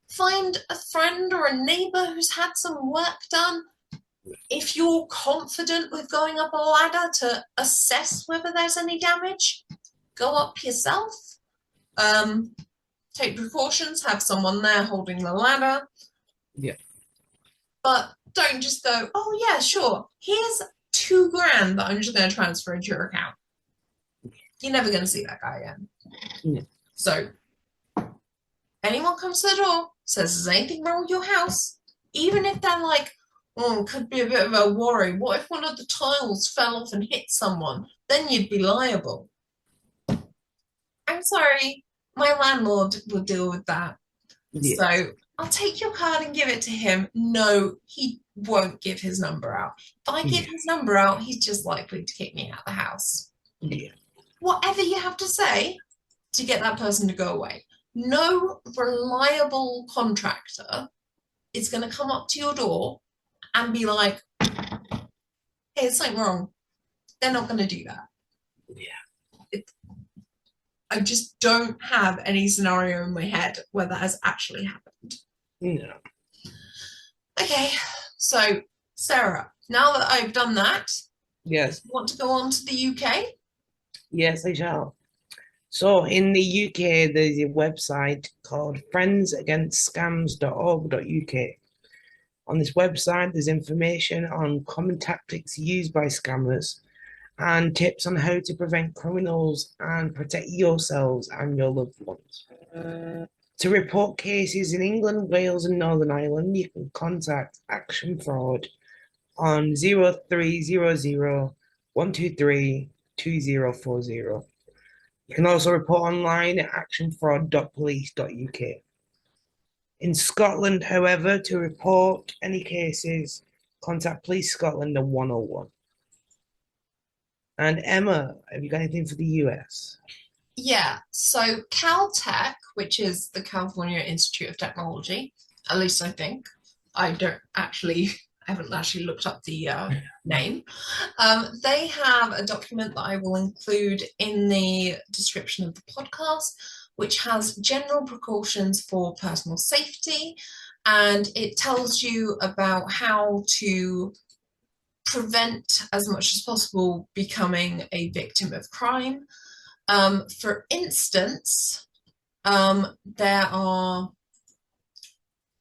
find a friend or a neighbor who's had some work done. If you're confident with going up a ladder to assess whether there's any damage, go up yourself. Take precautions, have someone there holding the ladder. Yeah. But don't just go, oh yeah, sure, here's $2,000 that I'm just going to transfer into your account. You're never going to see that guy again. Yeah. So, anyone comes to the door, says there's anything wrong with your house, even if they're like, oh, could be a bit of a worry. What if one of the tiles fell off and hit someone? Then you'd be liable. I'm sorry, my landlord will deal with that. Yeah. So I'll take your card and give it to him. No, he won't give his number out. If I give his number out, he's just likely to kick me out of the house. Yeah. Whatever you have to say to get that person to go away. No reliable contractor is going to come up to your door and be like, hey, there's something wrong. They're not going to do that. Yeah. I just don't have any scenario in my head where that has actually happened. No. Okay, so Sarah, now that I've done that, Yes. want to go on to the UK? Yes, I shall. So in the UK, there's a website called friendsagainstscams.org.uk. On this website, there's information on common tactics used by scammers and tips on how to prevent criminals and protect yourselves and your loved ones. To report cases in England, Wales, and Northern Ireland, you can contact Action Fraud on 0300 123 2040. You can also report online at actionfraud.police.uk. In Scotland, however, to report any cases, contact Police Scotland at 101. And Emma, have you got anything for the US? Yeah, so Caltech, which is the California Institute of Technology, at least I think. I haven't actually looked up the name. They have a document that I will include in the description of the podcast, which has general precautions for personal safety, and it tells you about how to prevent as much as possible becoming a victim of crime. For instance,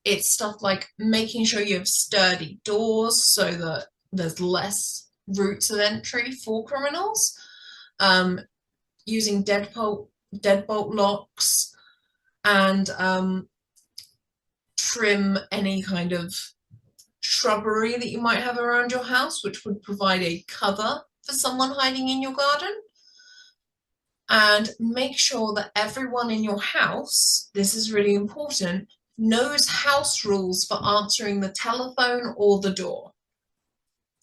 it's stuff like making sure you have sturdy doors so that there's less routes of entry for criminals, using deadbolt locks, and trim any kind of shrubbery that you might have around your house, which would provide a cover for someone hiding in your garden. And make sure that everyone in your house, this is really important, knows house rules for answering the telephone or the door.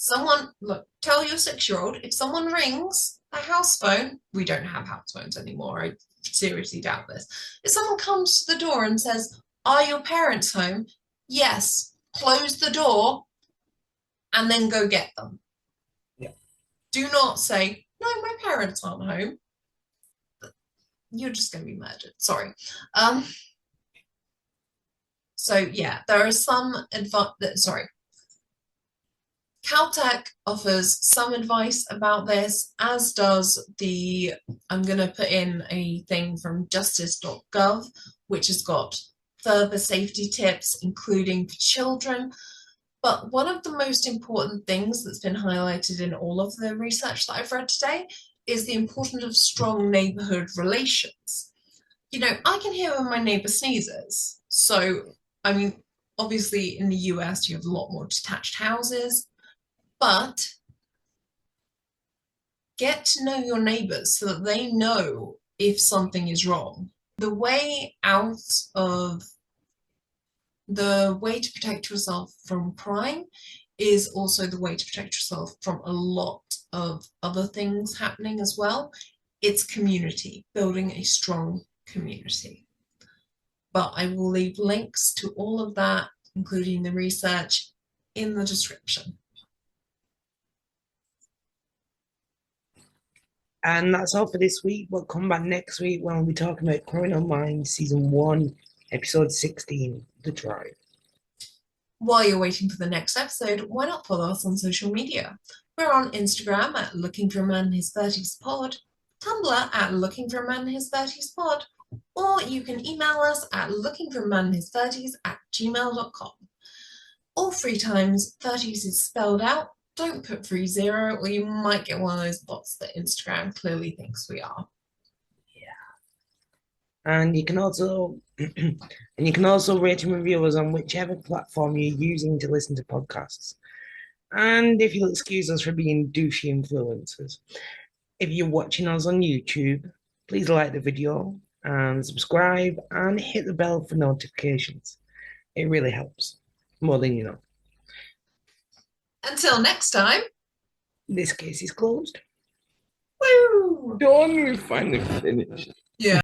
Tell your 6-year-old, if someone rings a house phone, we don't have house phones anymore, I seriously doubt this. If someone comes to the door and says, are your parents home? Yes, close the door and then go get them. Yeah. Do not say, no, my parents aren't home. You're just going to be murdered. Sorry. So yeah, there are some advice. Sorry. Caltech offers some advice about this, as does I'm going to put in a thing from justice.gov, which has got further safety tips, including for children. But one of the most important things that's been highlighted in all of the research that I've read today is the importance of strong neighborhood relations. I can hear when my neighbor sneezes. So, I mean, obviously in the US, you have a lot more detached houses, but get to know your neighbors so that they know if something is wrong. The way to protect yourself from crime is also the way to protect yourself from a lot of other things happening as well. It's community, building a strong community. but I will leave links to all of that, including the research, in the description. And that's all for this week. We'll come back next week when we'll be talking about Criminal Minds Season 1, Episode 16, The Drive. While you're waiting for the next episode, why not follow us on social media? We're on Instagram at Looking for a Man in His 30s Pod, Tumblr at Looking for a Man in His 30s Pod, or you can email us at lookingforamanhinhis30s@gmail.com. All 3 times 30s is spelled out. Don't put 30, or you might get one of those bots that Instagram clearly thinks we are. And you can also rate and review us on whichever platform you're using to listen to podcasts. And if you'll excuse us for being douchey influencers, if you're watching us on YouTube, please like the video and subscribe and hit the bell for notifications. It really helps, more than you know. Until next time. This case is closed. Woo! Done. We finally finished. Yeah.